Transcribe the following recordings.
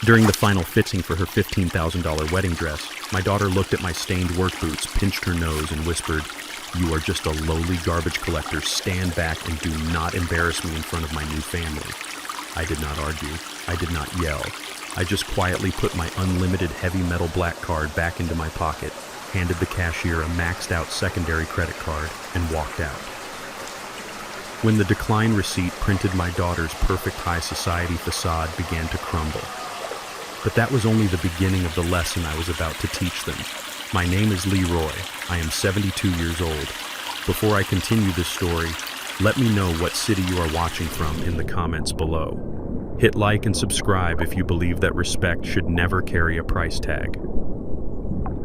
During the final fitting for her $15,000 wedding dress, my daughter looked at my stained work boots, pinched her nose, and whispered, "You are just a lowly garbage collector. Stand back and do not embarrass me in front of my new family." I did not argue. I did not yell. I just quietly put my unlimited heavy metal black card back into my pocket, handed the cashier a maxed out secondary credit card, and walked out. When the decline receipt printed my daughter's perfect high society facade began to crumble. But that was only the beginning of the lesson I was about to teach them. My name is Leroy. I am 72 years old. Before I continue this story, let me know what city you are watching from in the comments below. Hit like and subscribe if you believe that respect should never carry a price tag.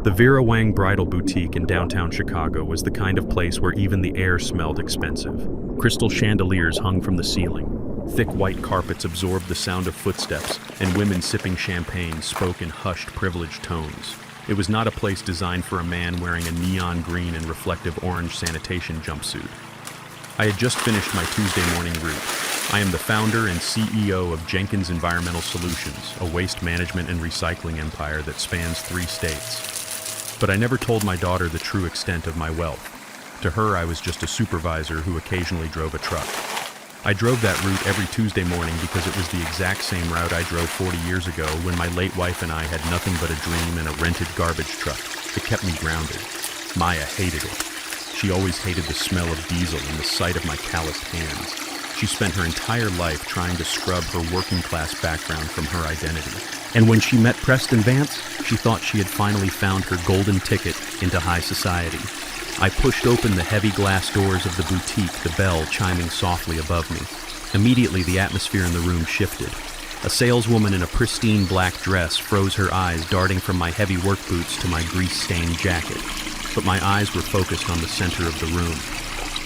The Vera Wang Bridal Boutique in downtown Chicago was the kind of place where even the air smelled expensive. Crystal chandeliers hung from the ceiling. Thick white carpets absorbed the sound of footsteps, and women sipping champagne spoke in hushed, privileged tones. It was not a place designed for a man wearing a neon green and reflective orange sanitation jumpsuit. I had just finished my Tuesday morning route. I am the founder and CEO of Jenkins Environmental Solutions, a waste management and recycling empire that spans 3 states. But I never told my daughter the true extent of my wealth. To her, I was just a supervisor who occasionally drove a truck. I drove that route every Tuesday morning because it was the exact same route I drove 40 years ago when my late wife and I had nothing but a dream and a rented garbage truck. It kept me grounded. Maya hated it. She always hated the smell of diesel and the sight of my calloused hands. She spent her entire life trying to scrub her working-class background from her identity. And when she met Preston Vance, she thought she had finally found her golden ticket into high society. I pushed open the heavy glass doors of the boutique, the bell chiming softly above me. Immediately, the atmosphere in the room shifted. A saleswoman in a pristine black dress froze her eyes, darting from my heavy work boots to my grease-stained jacket. But my eyes were focused on the center of the room.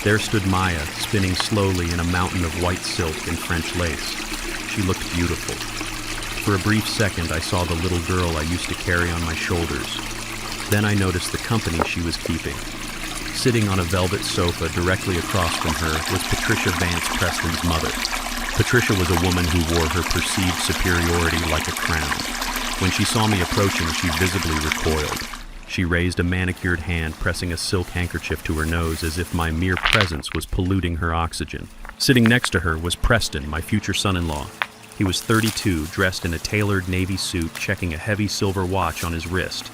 There stood Maya, spinning slowly in a mountain of white silk and French lace. She looked beautiful. For a brief second, I saw the little girl I used to carry on my shoulders. Then I noticed the company she was keeping. Sitting on a velvet sofa directly across from her was Patricia Vance Preston's mother. Patricia was a woman who wore her perceived superiority like a crown. When she saw me approaching, she visibly recoiled. She raised a manicured hand, pressing a silk handkerchief to her nose as if my mere presence was polluting her oxygen. Sitting next to her was Preston, my future son-in-law. He was 32, dressed in a tailored navy suit, checking a heavy silver watch on his wrist.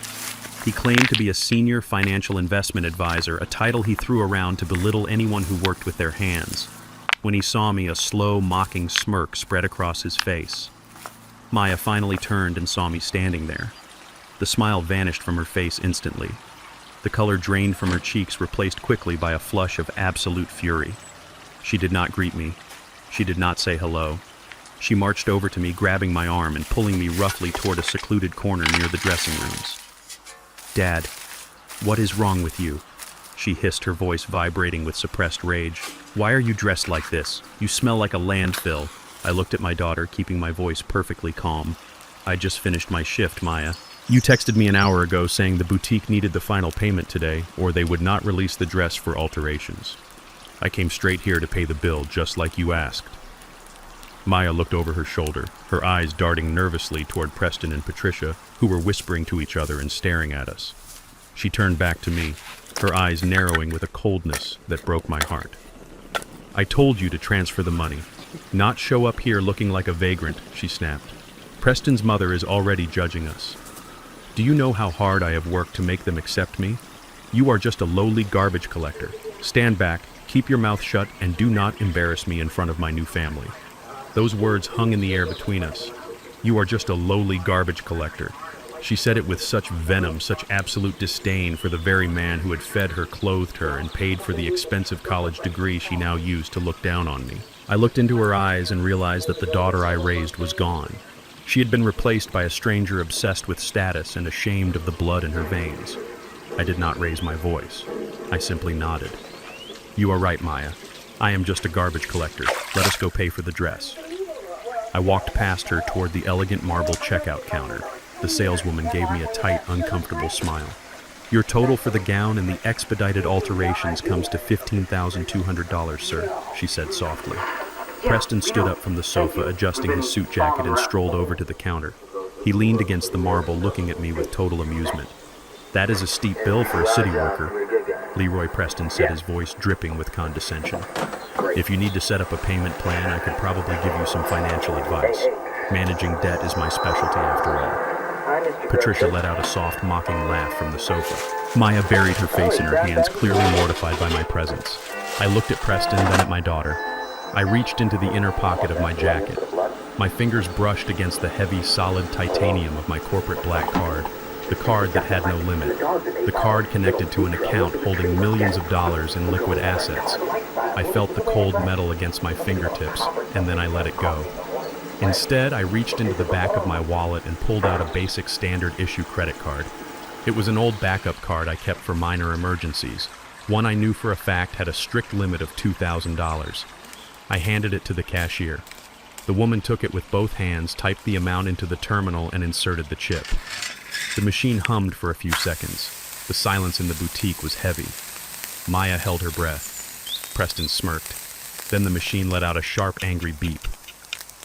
He claimed to be a senior financial investment advisor, a title he threw around to belittle anyone who worked with their hands. When he saw me, a slow, mocking smirk spread across his face. Maya finally turned and saw me standing there. The smile vanished from her face instantly. The color drained from her cheeks, replaced quickly by a flush of absolute fury. She did not greet me. She did not say hello. She marched over to me, grabbing my arm and pulling me roughly toward a secluded corner near the dressing rooms. "Dad, what is wrong with you?" she hissed, her voice vibrating with suppressed rage. "Why are you dressed like this? You smell like a landfill." I looked at my daughter, keeping my voice perfectly calm. "I just finished my shift, Maya. You texted me an hour ago saying the boutique needed the final payment today, or they would not release the dress for alterations. I came straight here to pay the bill, just like you asked." Maya looked over her shoulder, her eyes darting nervously toward Preston and Patricia, who were whispering to each other and staring at us. She turned back to me, her eyes narrowing with a coldness that broke my heart. "I told you to transfer the money, not show up here looking like a vagrant," she snapped. "Preston's mother is already judging us. Do you know how hard I have worked to make them accept me? You are just a lowly garbage collector. Stand back, keep your mouth shut, and do not embarrass me in front of my new family." Those words hung in the air between us. "You are just a lowly garbage collector." She said it with such venom, such absolute disdain for the very man who had fed her, clothed her, and paid for the expensive college degree she now used to look down on me. I looked into her eyes and realized that the daughter I raised was gone. She had been replaced by a stranger obsessed with status and ashamed of the blood in her veins. I did not raise my voice. I simply nodded. "You are right, Maya. I am just a garbage collector. Let us go pay for the dress." I walked past her toward the elegant marble checkout counter. The saleswoman gave me a tight, uncomfortable smile. "Your total for the gown and the expedited alterations comes to $15,200, sir," she said softly. Preston stood up from the sofa, adjusting his suit jacket, and strolled over to the counter. He leaned against the marble, looking at me with total amusement. "That is a steep bill for a city worker," Leroy Preston said, his voice dripping with condescension. "If you need to set up a payment plan, I could probably give you some financial advice. Managing debt is my specialty after all." Patricia let out a soft, mocking laugh from the sofa. Maya buried her face in her hands, clearly mortified by my presence. I looked at Preston, then at my daughter. I reached into the inner pocket of my jacket. My fingers brushed against the heavy, solid titanium of my corporate black card, the card that had no limit, the card connected to an account holding millions of dollars in liquid assets. I felt the cold metal against my fingertips, and then I let it go. Instead, I reached into the back of my wallet and pulled out a basic standard issue credit card. It was an old backup card I kept for minor emergencies, one I knew for a fact had a strict limit of $2,000. I handed it to the cashier. The woman took it with both hands, typed the amount into the terminal, and inserted the chip. The machine hummed for a few seconds. The silence in the boutique was heavy. Maya held her breath. Preston smirked. Then the machine let out a sharp, angry beep.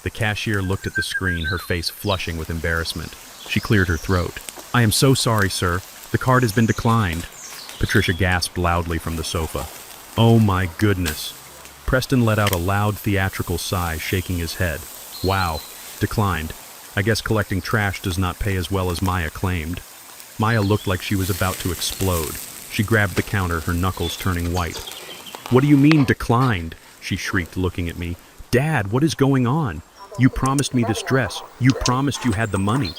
The cashier looked at the screen, her face flushing with embarrassment. She cleared her throat. "I am so sorry, sir. The card has been declined." Patricia gasped loudly from the sofa. "Oh my goodness." Preston let out a loud, theatrical sigh, shaking his head. "Wow. Declined. I guess collecting trash does not pay as well as Maya claimed." Maya looked like she was about to explode. She grabbed the counter, her knuckles turning white. "What do you mean, declined?" she shrieked, looking at me. "Dad, what is going on? You promised me this dress. You promised you had the money."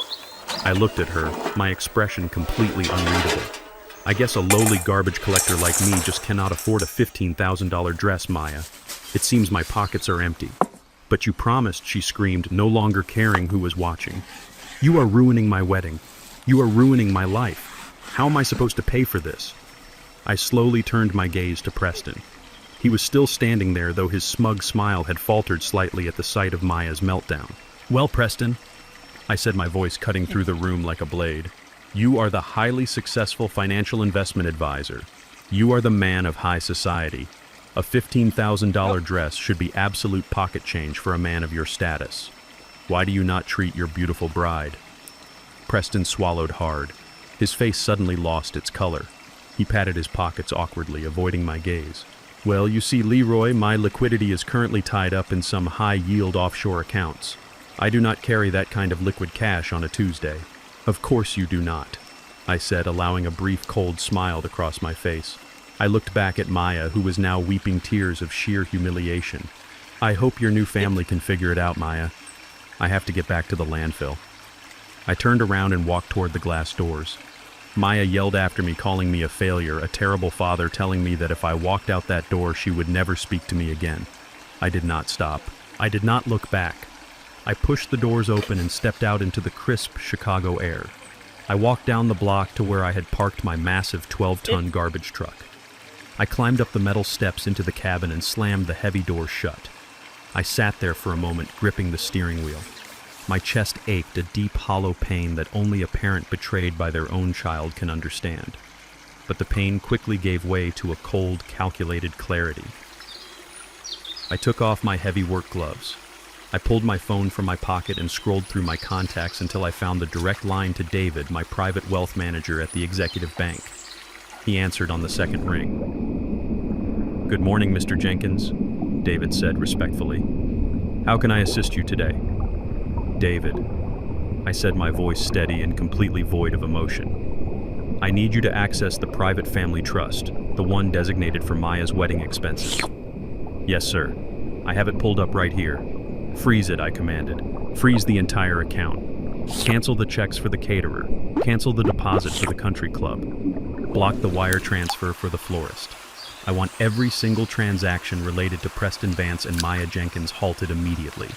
I looked at her, my expression completely unreadable. "I guess a lowly garbage collector like me just cannot afford a $15,000 dress, Maya. It seems my pockets are empty." "But you promised," she screamed, no longer caring who was watching. "You are ruining my wedding. You are ruining my life. How am I supposed to pay for this?" I slowly turned my gaze to Preston. He was still standing there, though his smug smile had faltered slightly at the sight of Maya's meltdown. "Well, Preston," I said, my voice cutting through the room like a blade, "you are the highly successful financial investment advisor. You are the man of high society. A $15,000 dress should be absolute pocket change for a man of your status. Why do you not treat your beautiful bride?" Preston swallowed hard. His face suddenly lost its color. He patted his pockets awkwardly, avoiding my gaze. "Well, you see, Leroy, my liquidity is currently tied up in some high-yield offshore accounts. I do not carry that kind of liquid cash on a Tuesday." "Of course you do not," I said, allowing a brief cold smile to cross my face. I looked back at Maya, who was now weeping tears of sheer humiliation. "I hope your new family can figure it out, Maya. I have to get back to the landfill." I turned around and walked toward the glass doors. Maya yelled after me, calling me a failure, a terrible father, telling me that if I walked out that door, she would never speak to me again. I did not stop. I did not look back. I pushed the doors open and stepped out into the crisp Chicago air. I walked down the block to where I had parked my massive 12-ton garbage truck. I climbed up the metal steps into the cabin and slammed the heavy door shut. I sat there for a moment, gripping the steering wheel. My chest ached, a deep, hollow pain that only a parent betrayed by their own child can understand. But the pain quickly gave way to a cold, calculated clarity. I took off my heavy work gloves. I pulled my phone from my pocket and scrolled through my contacts until I found the direct line to David, my private wealth manager at the executive bank. He answered on the second ring. "Good morning, Mr. Jenkins," David said respectfully. "How can I assist you today?" "David," I said, my voice steady and completely void of emotion. "I need you to access the private family trust, the one designated for Maya's wedding expenses." "Yes, sir. I have it pulled up right here." "Freeze it," I commanded. "Freeze the entire account. Cancel the checks for the caterer. Cancel the deposit for the country club. Block the wire transfer for the florist. I want every single transaction related to Preston Vance and Maya Jenkins halted immediately.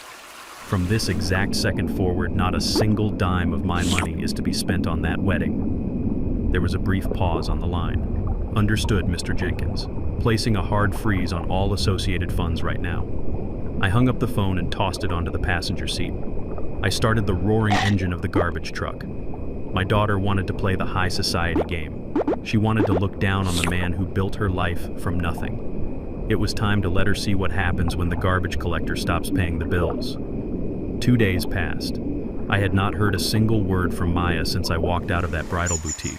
From this exact second forward, not a single dime of my money is to be spent on that wedding." There was a brief pause on the line. "Understood, Mr. Jenkins. Placing a hard freeze on all associated funds right now." I hung up the phone and tossed it onto the passenger seat. I started the roaring engine of the garbage truck. My daughter wanted to play the high society game. She wanted to look down on the man who built her life from nothing. It was time to let her see what happens when the garbage collector stops paying the bills. 2 days passed. I had not heard a single word from Maya since I walked out of that bridal boutique.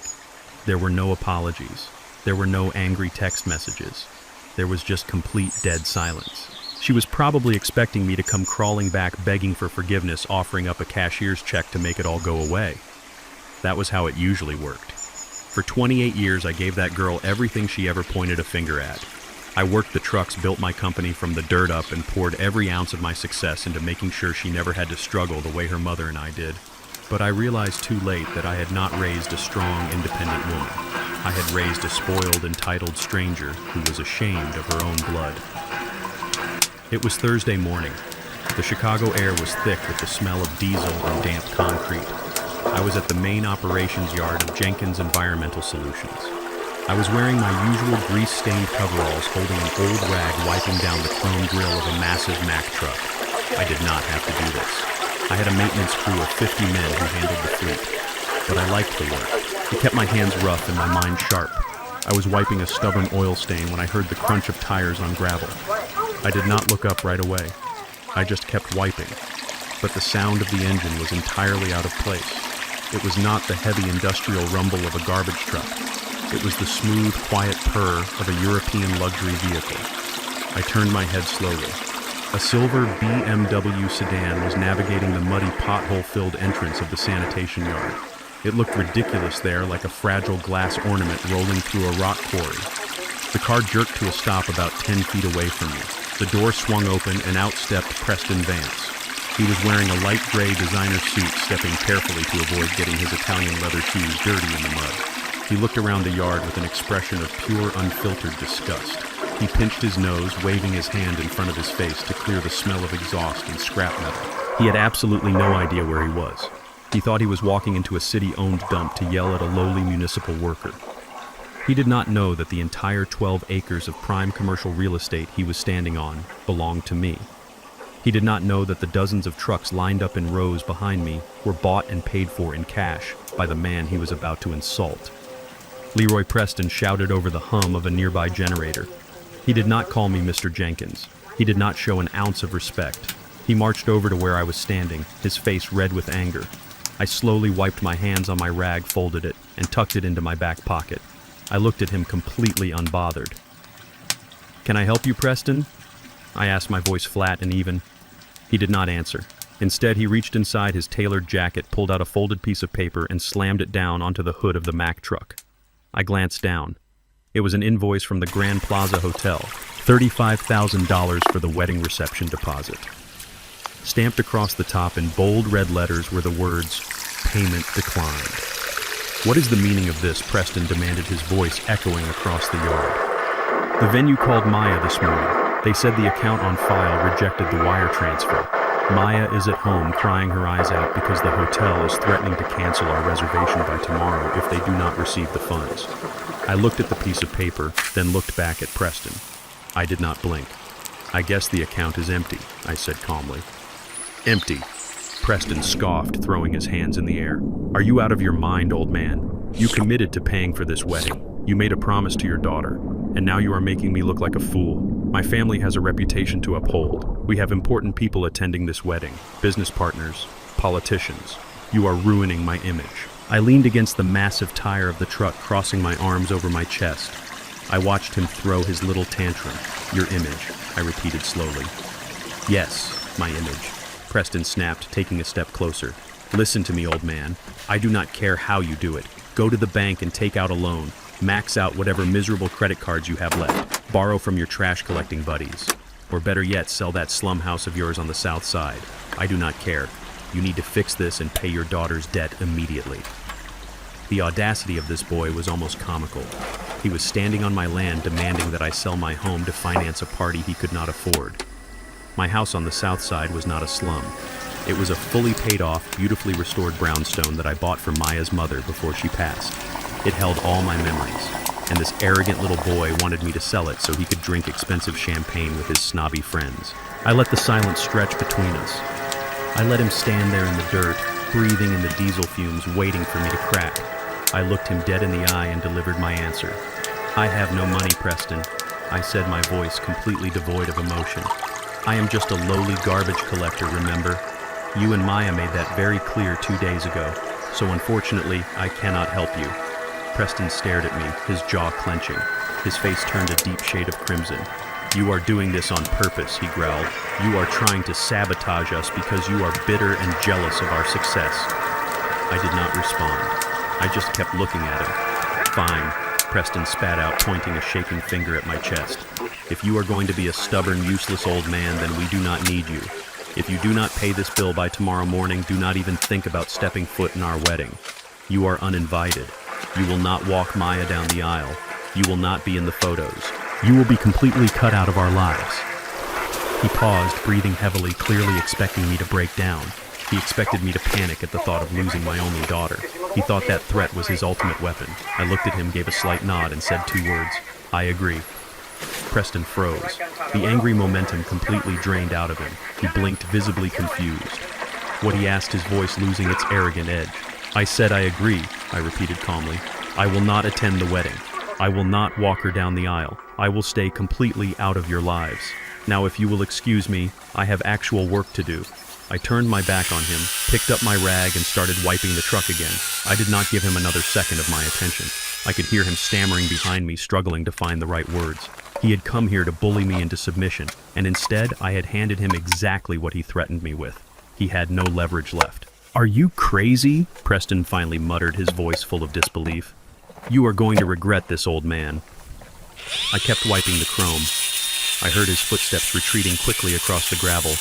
There were no apologies. There were no angry text messages. There was just complete dead silence. She was probably expecting me to come crawling back begging for forgiveness, offering up a cashier's check to make it all go away. That was how it usually worked. For 28 years, I gave that girl everything she ever pointed a finger at. I worked the trucks, built my company from the dirt up, and poured every ounce of my success into making sure she never had to struggle the way her mother and I did. But I realized too late that I had not raised a strong, independent woman. I had raised a spoiled, entitled stranger who was ashamed of her own blood. It was Thursday morning. The Chicago air was thick with the smell of diesel and damp concrete. I was at the main operations yard of Jenkins Environmental Solutions. I was wearing my usual grease-stained coveralls, holding an old rag wiping down the chrome grille of a massive Mack truck. I did not have to do this. I had a maintenance crew of 50 men who handled the fleet, but I liked the work. It kept my hands rough and my mind sharp. I was wiping a stubborn oil stain when I heard the crunch of tires on gravel. I did not look up right away. I just kept wiping, but the sound of the engine was entirely out of place. It was not the heavy industrial rumble of a garbage truck. It was the smooth, quiet purr of a European luxury vehicle. I turned my head slowly. A silver BMW sedan was navigating the muddy, pothole-filled entrance of the sanitation yard. It looked ridiculous there, like a fragile glass ornament rolling through a rock quarry. The car jerked to a stop about 10 feet away from me. The door swung open and out stepped Preston Vance. He was wearing a light gray designer suit, stepping carefully to avoid getting his Italian leather shoes dirty in the mud. He looked around the yard with an expression of pure, unfiltered disgust. He pinched his nose, waving his hand in front of his face to clear the smell of exhaust and scrap metal. He had absolutely no idea where he was. He thought he was walking into a city-owned dump to yell at a lowly municipal worker. He did not know that the entire 12 acres of prime commercial real estate he was standing on belonged to me. He did not know that the dozens of trucks lined up in rows behind me were bought and paid for in cash by the man he was about to insult. Leroy Preston shouted over the hum of a nearby generator. He did not call me Mr. Jenkins. He did not show an ounce of respect. He marched over to where I was standing, his face red with anger. I slowly wiped my hands on my rag, folded it, and tucked it into my back pocket. I looked at him completely unbothered. "Can I help you, Preston?" I asked, my voice flat and even. He did not answer. Instead, he reached inside his tailored jacket, pulled out a folded piece of paper, and slammed it down onto the hood of the Mack truck. I glanced down. It was an invoice from the Grand Plaza Hotel, $35,000 for the wedding reception deposit. Stamped across the top in bold red letters were the words, "Payment declined." "What is the meaning of this?" Preston demanded, his voice echoing across the yard. "The venue called Maya this morning. They said the account on file rejected the wire transfer. Maya is at home crying her eyes out because the hotel is threatening to cancel our reservation by tomorrow if they do not receive the funds." I looked at the piece of paper, then looked back at Preston. I did not blink. "I guess the account is empty," I said calmly. "Empty?" Preston scoffed, throwing his hands in the air. "Are you out of your mind, old man? You committed to paying for this wedding. You made a promise to your daughter, and now you are making me look like a fool. My family has a reputation to uphold. We have important people attending this wedding, business partners, politicians. You are ruining my image." I leaned against the massive tire of the truck, crossing my arms over my chest. I watched him throw his little tantrum. "Your image," I repeated slowly. "Yes, my image," Preston snapped, taking a step closer. "Listen to me, old man. I do not care how you do it. Go to the bank and take out a loan. Max out whatever miserable credit cards you have left. Borrow from your trash-collecting buddies. Or better yet, sell that slum house of yours on the south side. I do not care. You need to fix this and pay your daughter's debt immediately." The audacity of this boy was almost comical. He was standing on my land demanding that I sell my home to finance a party he could not afford. My house on the south side was not a slum. It was a fully paid-off, beautifully restored brownstone that I bought for Maya's mother before she passed. It held all my memories, and this arrogant little boy wanted me to sell it so he could drink expensive champagne with his snobby friends. I let the silence stretch between us. I let him stand there in the dirt, breathing in the diesel fumes, waiting for me to crack. I looked him dead in the eye and delivered my answer. "I have no money, Preston," I said, my voice completely devoid of emotion. "I am just a lowly garbage collector, remember? You and Maya made that very clear 2 days ago, so unfortunately, I cannot help you. Preston stared at me, his jaw clenching. His face turned a deep shade of crimson. You are doing this on purpose, he growled. You are trying to sabotage us because you are bitter and jealous of our success. I did not respond. I just kept looking at him. Fine, Preston spat out, pointing a shaking finger at my chest. If you are going to be a stubborn, useless old man, then we do not need you. If you do not pay this bill by tomorrow morning, do not even think about stepping foot in our wedding. You are uninvited. You will not walk Maya down the aisle. You will not be in the photos. You will be completely cut out of our lives. He paused, breathing heavily, clearly expecting me to break down. He expected me to panic at the thought of losing my only daughter. He thought that threat was his ultimate weapon. I looked at him, gave a slight nod, and said 2 words. I agree. Preston froze. The angry momentum completely drained out of him. He blinked, visibly confused. What he asked, his voice losing its arrogant edge. I said I agree, I repeated calmly. I will not attend the wedding. I will not walk her down the aisle. I will stay completely out of your lives. Now, if you will excuse me, I have actual work to do. I turned my back on him, picked up my rag, and started wiping the truck again. I did not give him another second of my attention. I could hear him stammering behind me, struggling to find the right words. He had come here to bully me into submission, and instead I had handed him exactly what he threatened me with. He had no leverage left. Are you crazy? Preston finally muttered, his voice full of disbelief. You are going to regret this, old man. I kept wiping the chrome. I heard his footsteps retreating quickly across the gravel.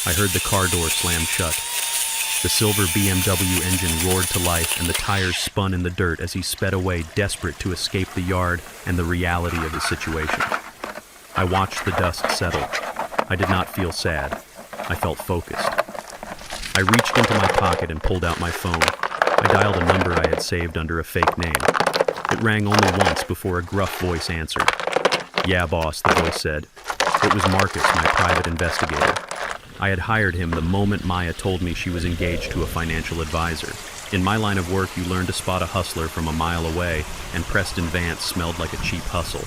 I heard the car door slam shut. The silver BMW engine roared to life, and the tires spun in the dirt as he sped away, desperate to escape the yard and the reality of his situation. I watched the dust settle. I did not feel sad. I felt focused. I reached into my pocket and pulled out my phone. I dialed a number I had saved under a fake name. It rang only once before a gruff voice answered. Yeah, boss, the voice said. It was Marcus, my private investigator. I had hired him the moment Maya told me she was engaged to a financial advisor. In my line of work, you learn to spot a hustler from a mile away, and Preston Vance smelled like a cheap hustle.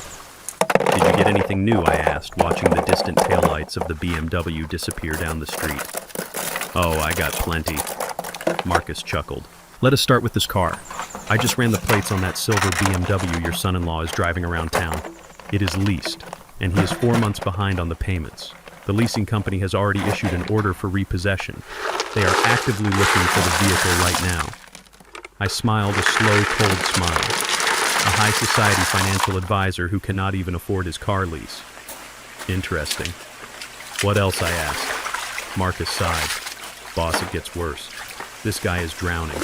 Did you get anything new? I asked, watching the distant taillights of the BMW disappear down the street. Oh, I got plenty. Marcus chuckled. Let us start with this car. I just ran the plates on that silver BMW your son-in-law is driving around town. It is leased, and he is 4 months behind on the payments. The leasing company has already issued an order for repossession. They are actively looking for the vehicle right now. I smiled a slow, cold smile. A high society financial advisor who cannot even afford his car lease. Interesting. What else? I asked. Marcus sighed. Boss, it gets worse. This guy is drowning.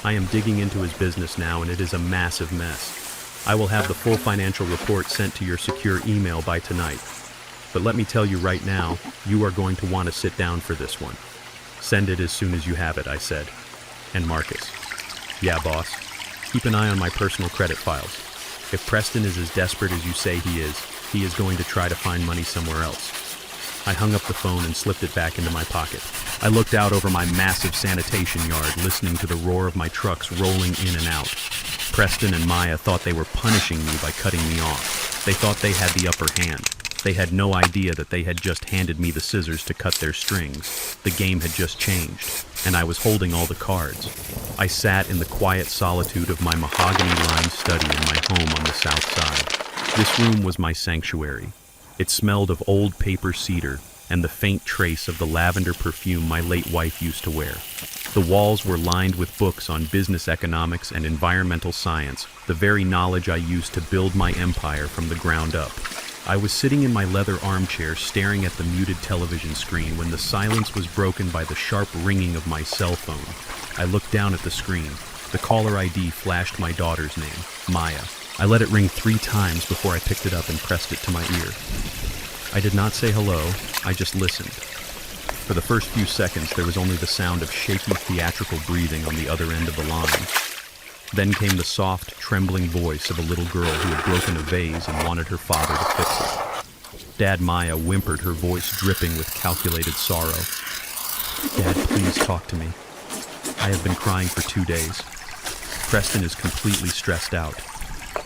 I am digging into his business now, and it is a massive mess. I will have the full financial report sent to your secure email by tonight. But let me tell you right now, you are going to want to sit down for this one. Send it as soon as you have it, I said. And Marcus. Yeah, boss. Keep an eye on my personal credit files. If Preston is as desperate as you say he is going to try to find money somewhere else. I hung up the phone and slipped it back into my pocket. I looked out over my massive sanitation yard, listening to the roar of my trucks rolling in and out. Preston and Maya thought they were punishing me by cutting me off. They thought they had the upper hand. They had no idea that they had just handed me the scissors to cut their strings. The game had just changed, and I was holding all the cards. I sat in the quiet solitude of my mahogany-lined study in my home on the south side. This room was my sanctuary. It smelled of old paper cedar and the faint trace of the lavender perfume my late wife used to wear. The walls were lined with books on business economics and environmental science, the very knowledge I used to build my empire from the ground up. I was sitting in my leather armchair staring at the muted television screen when the silence was broken by the sharp ringing of my cell phone. I looked down at the screen. The caller ID flashed my daughter's name, Maya. I let it ring 3 times before I picked it up and pressed it to my ear. I did not say hello, I just listened. For the first few seconds, there was only the sound of shaky, theatrical breathing on the other end of the line. Then came the soft, trembling voice of a little girl who had broken a vase and wanted her father to fix it. Dad, Maya whimpered, her voice dripping with calculated sorrow. Dad, please talk to me. I have been crying for 2 days. Preston is completely stressed out.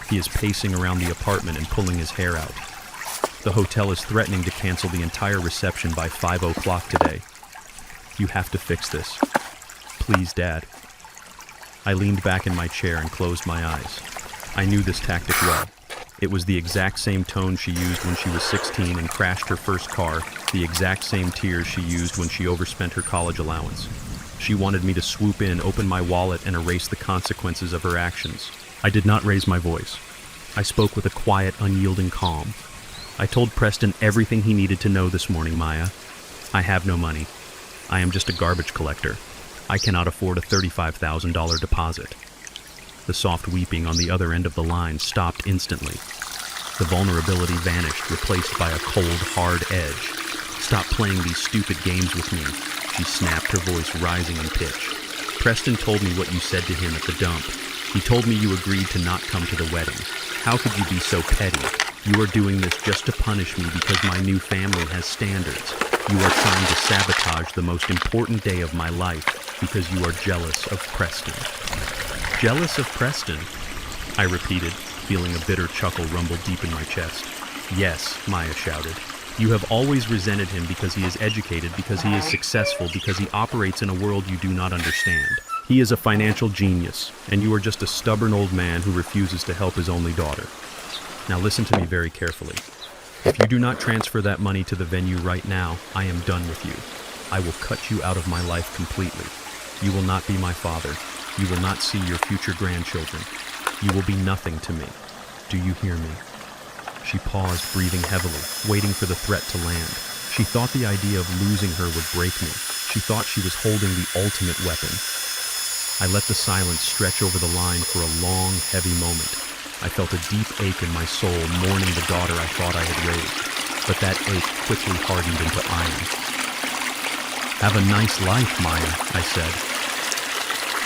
He is pacing around the apartment and pulling his hair out. The hotel is threatening to cancel the entire reception by 5 o'clock today. You have to fix this. Please, Dad. I leaned back in my chair and closed my eyes. I knew this tactic well. It was the exact same tone she used when she was 16 and crashed her first car, the exact same tears she used when she overspent her college allowance. She wanted me to swoop in, open my wallet, and erase the consequences of her actions. I did not raise my voice. I spoke with a quiet, unyielding calm. I told Preston everything he needed to know this morning, Maya. I have no money. I am just a garbage collector. I cannot afford a $35,000 deposit. The soft weeping on the other end of the line stopped instantly. The vulnerability vanished, replaced by a cold, hard edge. Stop playing these stupid games with me, she snapped, her voice rising in pitch. Preston told me what you said to him at the dump. He told me you agreed to not come to the wedding. How could you be so petty? You are doing this just to punish me because my new family has standards. You are trying to sabotage the most important day of my life because you are jealous of Preston. Jealous of Preston? I repeated, feeling a bitter chuckle rumble deep in my chest. Yes, Maya shouted. You have always resented him because he is educated, because he is successful, because he operates in a world you do not understand. He is a financial genius, and you are just a stubborn old man who refuses to help his only daughter. Now listen to me very carefully. If you do not transfer that money to the venue right now, I am done with you. I will cut you out of my life completely. You will not be my father. You will not see your future grandchildren. You will be nothing to me. Do you hear me? She paused, breathing heavily, waiting for the threat to land. She thought the idea of losing her would break me. She thought she was holding the ultimate weapon. I let the silence stretch over the line for a long, heavy moment. I felt a deep ache in my soul, mourning the daughter I thought I had raised. But that ache quickly hardened into iron. Have a nice life, Maya, I said.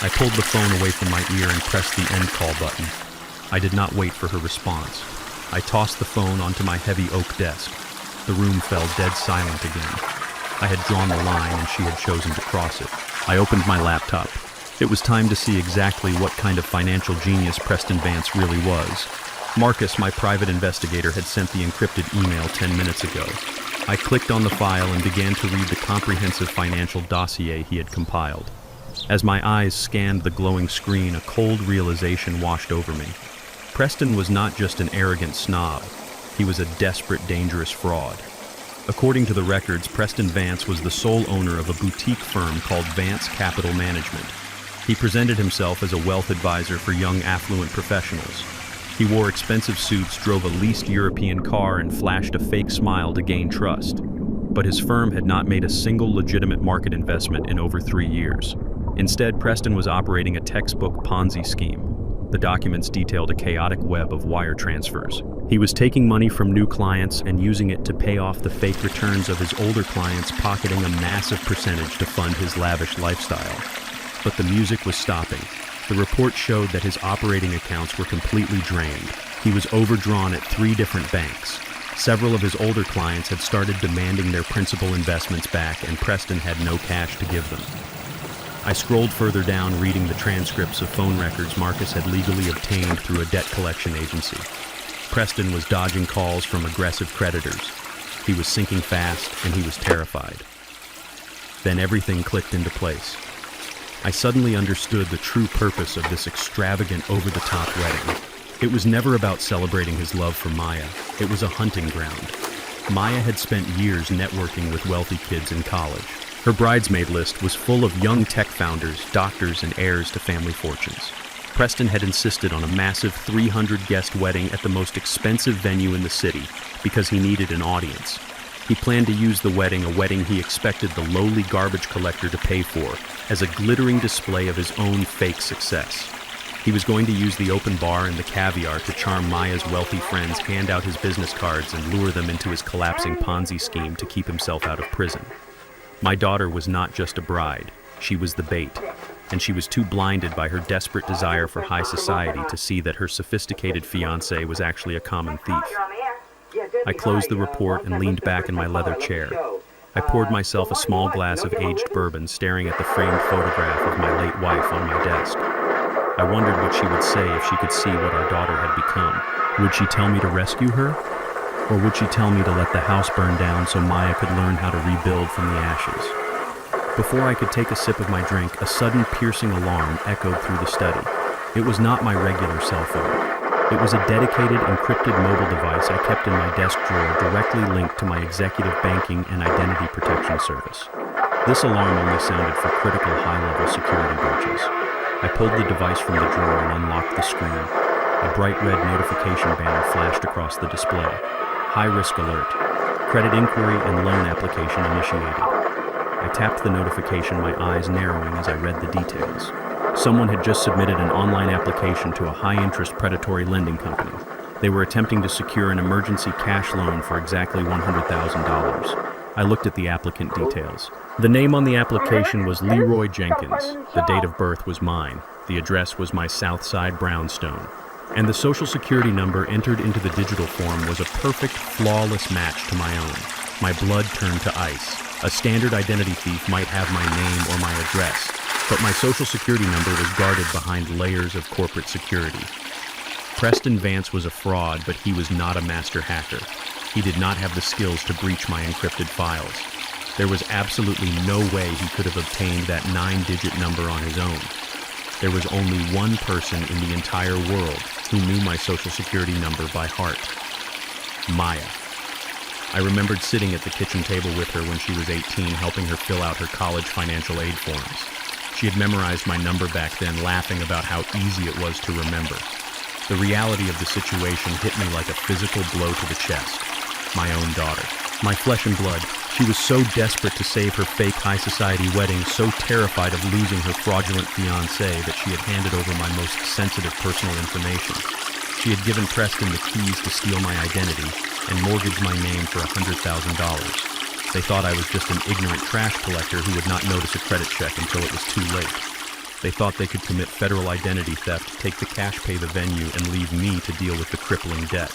I pulled the phone away from my ear and pressed the end call button. I did not wait for her response. I tossed the phone onto my heavy oak desk. The room fell dead silent again. I had drawn the line and she had chosen to cross it. I opened my laptop. It was time to see exactly what kind of financial genius Preston Vance really was. Marcus, my private investigator, had sent the encrypted email 10 minutes ago. I clicked on the file and began to read the comprehensive financial dossier he had compiled. As my eyes scanned the glowing screen, a cold realization washed over me. Preston was not just an arrogant snob. He was a desperate, dangerous fraud. According to the records, Preston Vance was the sole owner of a boutique firm called Vance Capital Management. He presented himself as a wealth advisor for young, affluent professionals. He wore expensive suits, drove a leased European car, and flashed a fake smile to gain trust. But his firm had not made a single legitimate market investment in over 3 years. Instead, Preston was operating a textbook Ponzi scheme. The documents detailed a chaotic web of wire transfers. He was taking money from new clients and using it to pay off the fake returns of his older clients, pocketing a massive percentage to fund his lavish lifestyle. But the music was stopping. The report showed that his operating accounts were completely drained. He was overdrawn at 3 different banks. Several of his older clients had started demanding their principal investments back, and Preston had no cash to give them. I scrolled further down, reading the transcripts of phone records Marcus had legally obtained through a debt collection agency. Preston was dodging calls from aggressive creditors. He was sinking fast, and he was terrified. Then everything clicked into place. I suddenly understood the true purpose of this extravagant, over-the-top wedding. It was never about celebrating his love for Maya. It was a hunting ground. Maya had spent years networking with wealthy kids in college. Her bridesmaid list was full of young tech founders, doctors, and heirs to family fortunes. Preston had insisted on a massive 300-guest wedding at the most expensive venue in the city because he needed an audience. He planned to use the wedding, a wedding he expected the lowly garbage collector to pay for, as a glittering display of his own fake success. He was going to use the open bar and the caviar to charm Maya's wealthy friends, hand out his business cards, and lure them into his collapsing Ponzi scheme to keep himself out of prison. My daughter was not just a bride, she was the bait, and she was too blinded by her desperate desire for high society to see that her sophisticated fiancé was actually a common thief. I closed the report and leaned back in my leather chair. I poured myself a small glass of aged bourbon, staring at the framed photograph of my late wife on my desk. I wondered what she would say if she could see what our daughter had become. Would she tell me to rescue her? Or would she tell me to let the house burn down so Maya could learn how to rebuild from the ashes? Before I could take a sip of my drink, a sudden piercing alarm echoed through the study. It was not my regular cell phone. It was a dedicated, encrypted mobile device I kept in my desk drawer directly linked to my executive banking and identity protection service. This alarm only sounded for critical high-level security breaches. I pulled the device from the drawer and unlocked the screen. A bright red notification banner flashed across the display. High-risk alert. Credit inquiry and loan application initiated. I tapped the notification, my eyes narrowing as I read the details. Someone had just submitted an online application to a high-interest predatory lending company. They were attempting to secure an emergency cash loan for exactly $100,000. I looked at the applicant details. The name on the application was Leroy Jenkins. The date of birth was mine. The address was my Southside brownstone. And the social security number entered into the digital form was a perfect, flawless match to my own. My blood turned to ice. A standard identity thief might have my name or my address, but my social security number was guarded behind layers of corporate security. Preston Vance was a fraud, but he was not a master hacker. He did not have the skills to breach my encrypted files. There was absolutely no way he could have obtained that 9-digit number on his own. There was only one person in the entire world who knew my social security number by heart. Maya. I remembered sitting at the kitchen table with her when she was 18, helping her fill out her college financial aid forms. She had memorized my number back then, laughing about how easy it was to remember. The reality of the situation hit me like a physical blow to the chest. My own daughter. My flesh and blood. She was so desperate to save her fake high society wedding, so terrified of losing her fraudulent fiancé that she had handed over my most sensitive personal information. She had given Preston the keys to steal my identity and mortgage my name for $100,000. They thought I was just an ignorant trash collector who would not notice a credit check until it was too late. They thought they could commit federal identity theft, take the cash pay the venue, and leave me to deal with the crippling debt.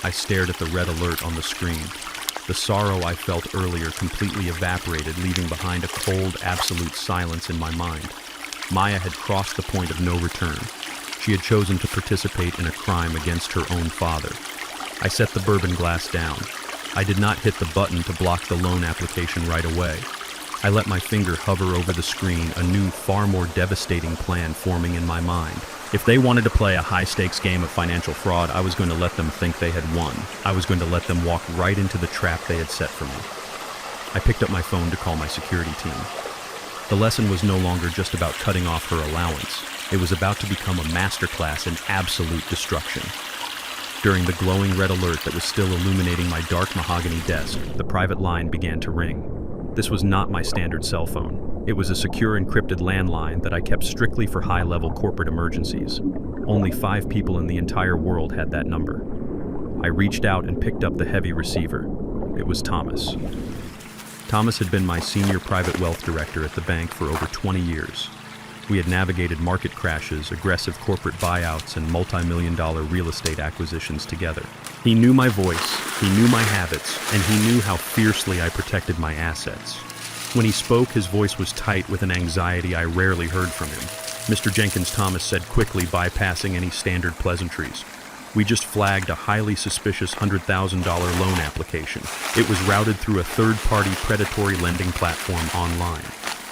I stared at the red alert on the screen. The sorrow I felt earlier completely evaporated, leaving behind a cold, absolute silence in my mind. Maya had crossed the point of no return. She had chosen to participate in a crime against her own father. I set the bourbon glass down. I did not hit the button to block the loan application right away. I let my finger hover over the screen, a new, far more devastating plan forming in my mind. If they wanted to play a high-stakes game of financial fraud, I was going to let them think they had won. I was going to let them walk right into the trap they had set for me. I picked up my phone to call my security team. The lesson was no longer just about cutting off her allowance. It was about to become a masterclass in absolute destruction. During the glowing red alert that was still illuminating my dark mahogany desk, the private line began to ring. This was not my standard cell phone. It was a secure encrypted landline that I kept strictly for high-level corporate emergencies. Only 5 people in the entire world had that number. I reached out and picked up the heavy receiver. It was Thomas. Thomas had been my senior private wealth director at the bank for over 20 years. We had navigated market crashes, aggressive corporate buyouts, and multi-million-dollar real estate acquisitions together. He knew my voice, he knew my habits, and he knew how fiercely I protected my assets. When he spoke, his voice was tight with an anxiety I rarely heard from him. Mr. Jenkins, Thomas said quickly, bypassing any standard pleasantries. We just flagged a highly suspicious $100,000 loan application. It was routed through a third-party predatory lending platform online.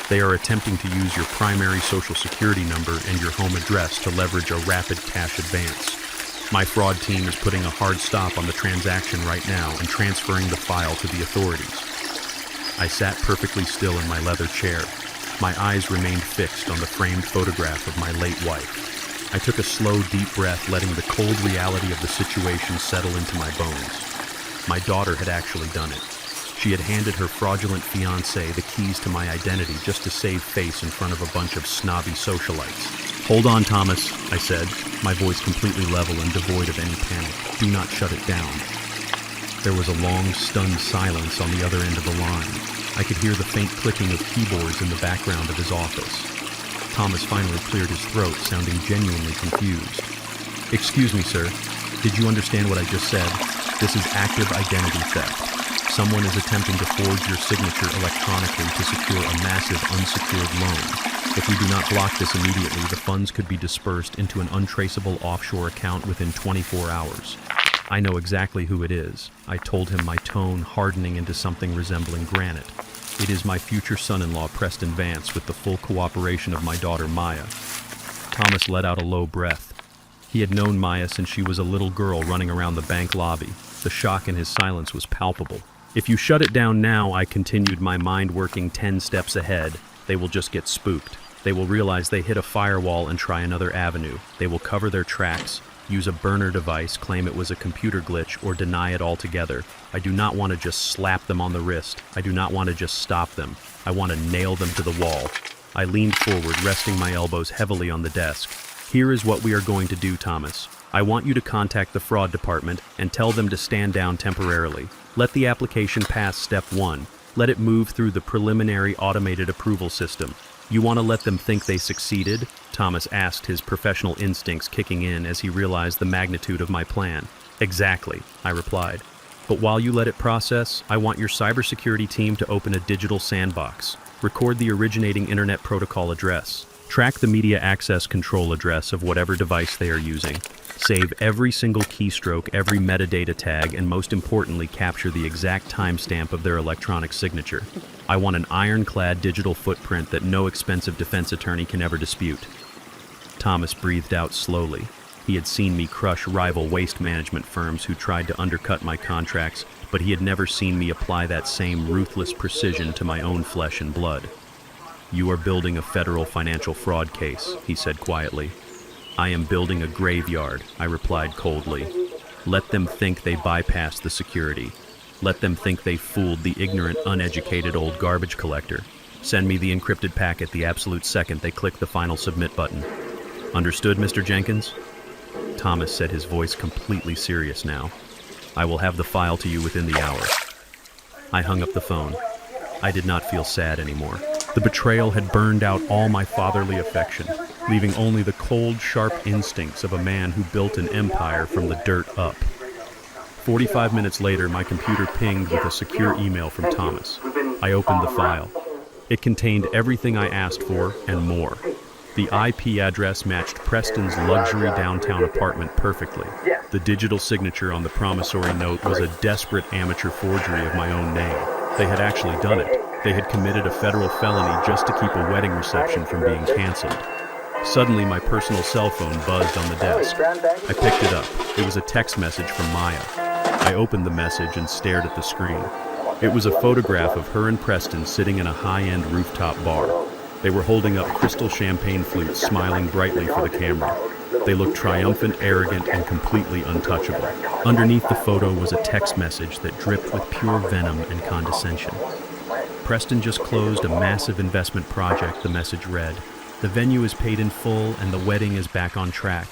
They are attempting to use your primary social security number and your home address to leverage a rapid cash advance. My fraud team is putting a hard stop on the transaction right now and transferring the file to the authorities. I sat perfectly still in my leather chair. My eyes remained fixed on the framed photograph of my late wife. I took a slow, deep breath, letting the cold reality of the situation settle into my bones. My daughter had actually done it. She had handed her fraudulent fiancé the keys to my identity just to save face in front of a bunch of snobby socialites. "Hold on, Thomas," I said, my voice completely level and devoid of any panic. "Do not shut it down." There was a long, stunned silence on the other end of the line. I could hear the faint clicking of keyboards in the background of his office. Thomas finally cleared his throat, sounding genuinely confused. "Excuse me, sir. Did you understand what I just said? This is active identity theft. Someone is attempting to forge your signature electronically to secure a massive unsecured loan. If we do not block this immediately, the funds could be dispersed into an untraceable offshore account within 24 hours. I know exactly who it is," I told him, my tone hardening into something resembling granite. It is my future son-in-law, Preston Vance, with the full cooperation of my daughter, Maya. Thomas let out a low breath. He had known Maya since she was a little girl running around the bank lobby. The shock in his silence was palpable. If you shut it down now, I continued, my mind working 10 steps ahead, they will just get spooked. They will realize they hit a firewall and try another avenue. They will cover their tracks, use a burner device, claim it was a computer glitch, or deny it altogether. I do not want to just slap them on the wrist. I do not want to just stop them. I want to nail them to the wall. I leaned forward, resting my elbows heavily on the desk. Here is what we are going to do, Thomas. I want you to contact the fraud department and tell them to stand down temporarily. Let the application pass step 1. Let it move through the preliminary automated approval system. You want to let them think they succeeded? Thomas asked, his professional instincts kicking in as he realized the magnitude of my plan. Exactly, I replied. But while you let it process, I want your cybersecurity team to open a digital sandbox. Record the originating internet protocol address. Track the media access control address of whatever device they are using. Save every single keystroke, every metadata tag, and most importantly, capture the exact timestamp of their electronic signature. I want an ironclad digital footprint that no expensive defense attorney can ever dispute. Thomas breathed out slowly. He had seen me crush rival waste management firms who tried to undercut my contracts, but he had never seen me apply that same ruthless precision to my own flesh and blood. You are building a federal financial fraud case, he said quietly. I am building a graveyard, I replied coldly. Let them think they bypassed the security. Let them think they fooled the ignorant, uneducated old garbage collector. Send me the encrypted packet the absolute second they click the final submit button. Understood, Mr. Jenkins? Thomas said, his voice completely serious now. I will have the file to you within the hour. I hung up the phone. I did not feel sad anymore. The betrayal had burned out all my fatherly affection, leaving only the cold, sharp instincts of a man who built an empire from the dirt up. 45 minutes later, my computer pinged with a secure email from Thomas. I opened the file. It contained everything I asked for and more. The IP address matched Preston's luxury downtown apartment perfectly. The digital signature on the promissory note was a desperate amateur forgery of my own name. They had actually done it. They had committed a federal felony just to keep a wedding reception from being canceled. Suddenly, my personal cell phone buzzed on the desk. I picked it up. It was a text message from Maya. I opened the message and stared at the screen. It was a photograph of her and Preston sitting in a high-end rooftop bar. They were holding up crystal champagne flutes, smiling brightly for the camera. They looked triumphant, arrogant, and completely untouchable. Underneath the photo was a text message that dripped with pure venom and condescension. Preston just closed a massive investment project, the message read. The venue is paid in full and the wedding is back on track.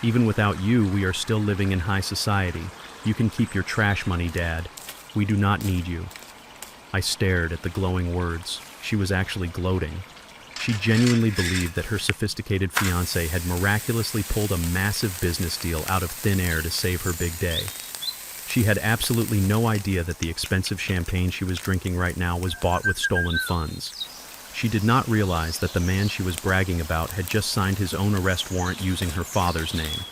Even without you, we are still living in high society. You can keep your trash money, Dad. We do not need you. I stared at the glowing words. She was actually gloating. She genuinely believed that her sophisticated fiancé had miraculously pulled a massive business deal out of thin air to save her big day. She had absolutely no idea that the expensive champagne she was drinking right now was bought with stolen funds. She did not realize that the man she was bragging about had just signed his own arrest warrant using her father's name.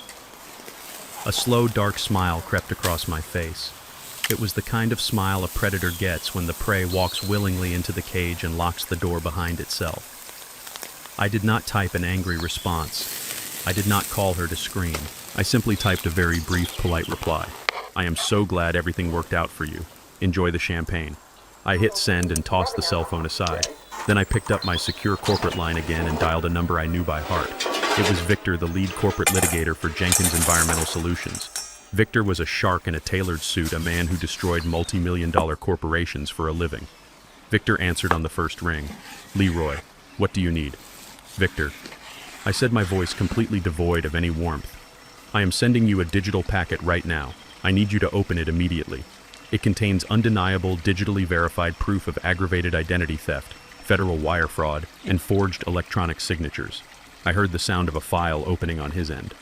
A slow, dark smile crept across my face. It was the kind of smile a predator gets when the prey walks willingly into the cage and locks the door behind itself. I did not type an angry response. I did not call her to scream. I simply typed a very brief, polite reply. I am so glad everything worked out for you. Enjoy the champagne. I hit send and tossed the cell phone aside. Then I picked up my secure corporate line again and dialed a number I knew by heart. It was Victor, the lead corporate litigator for Jenkins Environmental Solutions. Victor was a shark in a tailored suit, a man who destroyed multi-million-dollar corporations for a living. Victor answered on the first ring. Leroy, what do you need? Victor. I said, my voice completely devoid of any warmth. I am sending you a digital packet right now. I need you to open it immediately. It contains undeniable, digitally verified proof of aggravated identity theft, federal wire fraud, and forged electronic signatures. I heard the sound of a file opening on his end.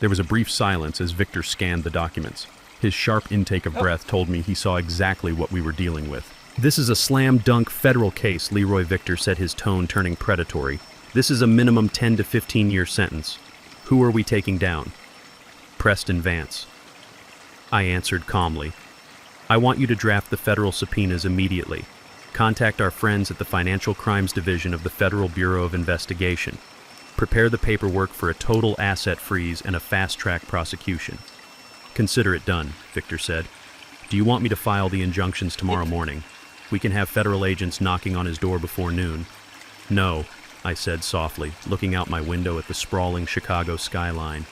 There was a brief silence as Victor scanned the documents. His sharp intake of breath told me he saw exactly what we were dealing with. This is a slam-dunk federal case, Leroy Victor said, his tone turning predatory. This is a minimum 10 to 15-year sentence. Who are we taking down? Preston Vance. I answered calmly. I want you to draft the federal subpoenas immediately. Contact our friends at the Financial Crimes Division of the Federal Bureau of Investigation. Prepare the paperwork for a total asset freeze and a fast-track prosecution. Consider it done, Victor said. Do you want me to file the injunctions tomorrow morning? We can have federal agents knocking on his door before noon. No, I said softly, looking out my window at the sprawling Chicago skyline.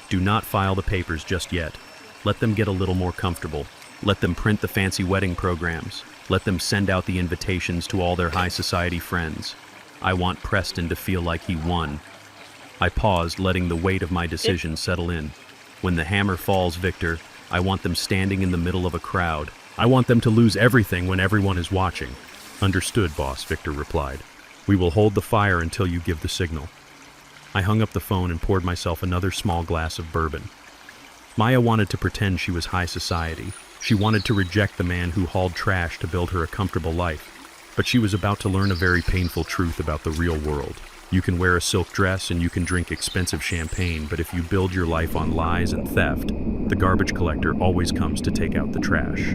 Do not file the papers just yet. Let them get a little more comfortable. Let them print the fancy wedding programs. Let them send out the invitations to all their high society friends. I want Preston to feel like he won. I paused, letting the weight of my decision settle in. When the hammer falls, Victor, I want them standing in the middle of a crowd. I want them to lose everything when everyone is watching. Understood, boss, Victor replied. We will hold the fire until you give the signal. I hung up the phone and poured myself another small glass of bourbon. Maya wanted to pretend she was high society. She wanted to reject the man who hauled trash to build her a comfortable life. But she was about to learn a very painful truth about the real world. You can wear a silk dress and you can drink expensive champagne, but if you build your life on lies and theft, the garbage collector always comes to take out the trash.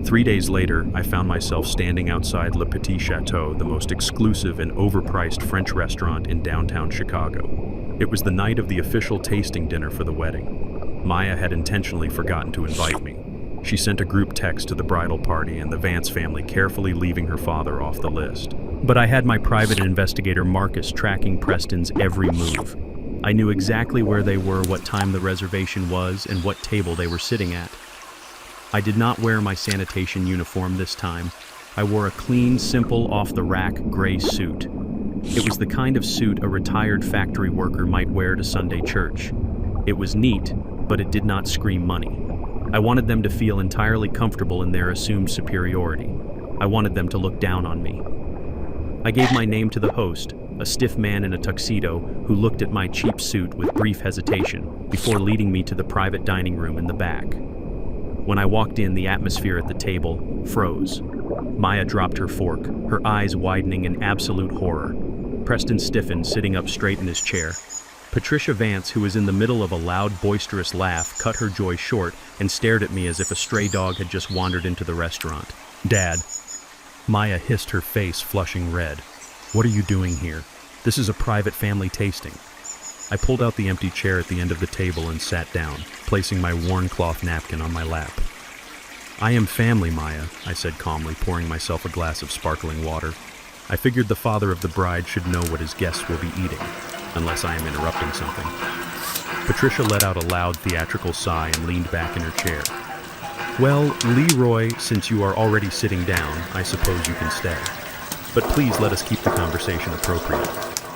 3 days later, I found myself standing outside Le Petit Chateau, the most exclusive and overpriced French restaurant in downtown Chicago. It was the night of the official tasting dinner for the wedding. Maya had intentionally forgotten to invite me. She sent a group text to the bridal party and the Vance family, carefully leaving her father off the list. But I had my private investigator Marcus tracking Preston's every move. I knew exactly where they were, what time the reservation was, and what table they were sitting at. I did not wear my sanitation uniform this time. I wore a clean, simple, off-the-rack gray suit. It was the kind of suit a retired factory worker might wear to Sunday church. It was neat, but it did not scream money. I wanted them to feel entirely comfortable in their assumed superiority. I wanted them to look down on me. I gave my name to the host, a stiff man in a tuxedo who looked at my cheap suit with brief hesitation before leading me to the private dining room in the back. When I walked in, the atmosphere at the table froze. Maya dropped her fork, her eyes widening in absolute horror. Preston stiffened, sitting up straight in his chair. Patricia Vance, who was in the middle of a loud, boisterous laugh, cut her joy short and stared at me as if a stray dog had just wandered into the restaurant. Dad. Maya hissed, her face flushing red. What are you doing here? This is a private family tasting. I pulled out the empty chair at the end of the table and sat down, placing my worn cloth napkin on my lap. I am family, Maya, I said calmly, pouring myself a glass of sparkling water. I figured the father of the bride should know what his guests will be eating, unless I am interrupting something. Patricia let out a loud theatrical sigh and leaned back in her chair. Well, Leroy, since you are already sitting down, I suppose you can stay. But please let us keep the conversation appropriate.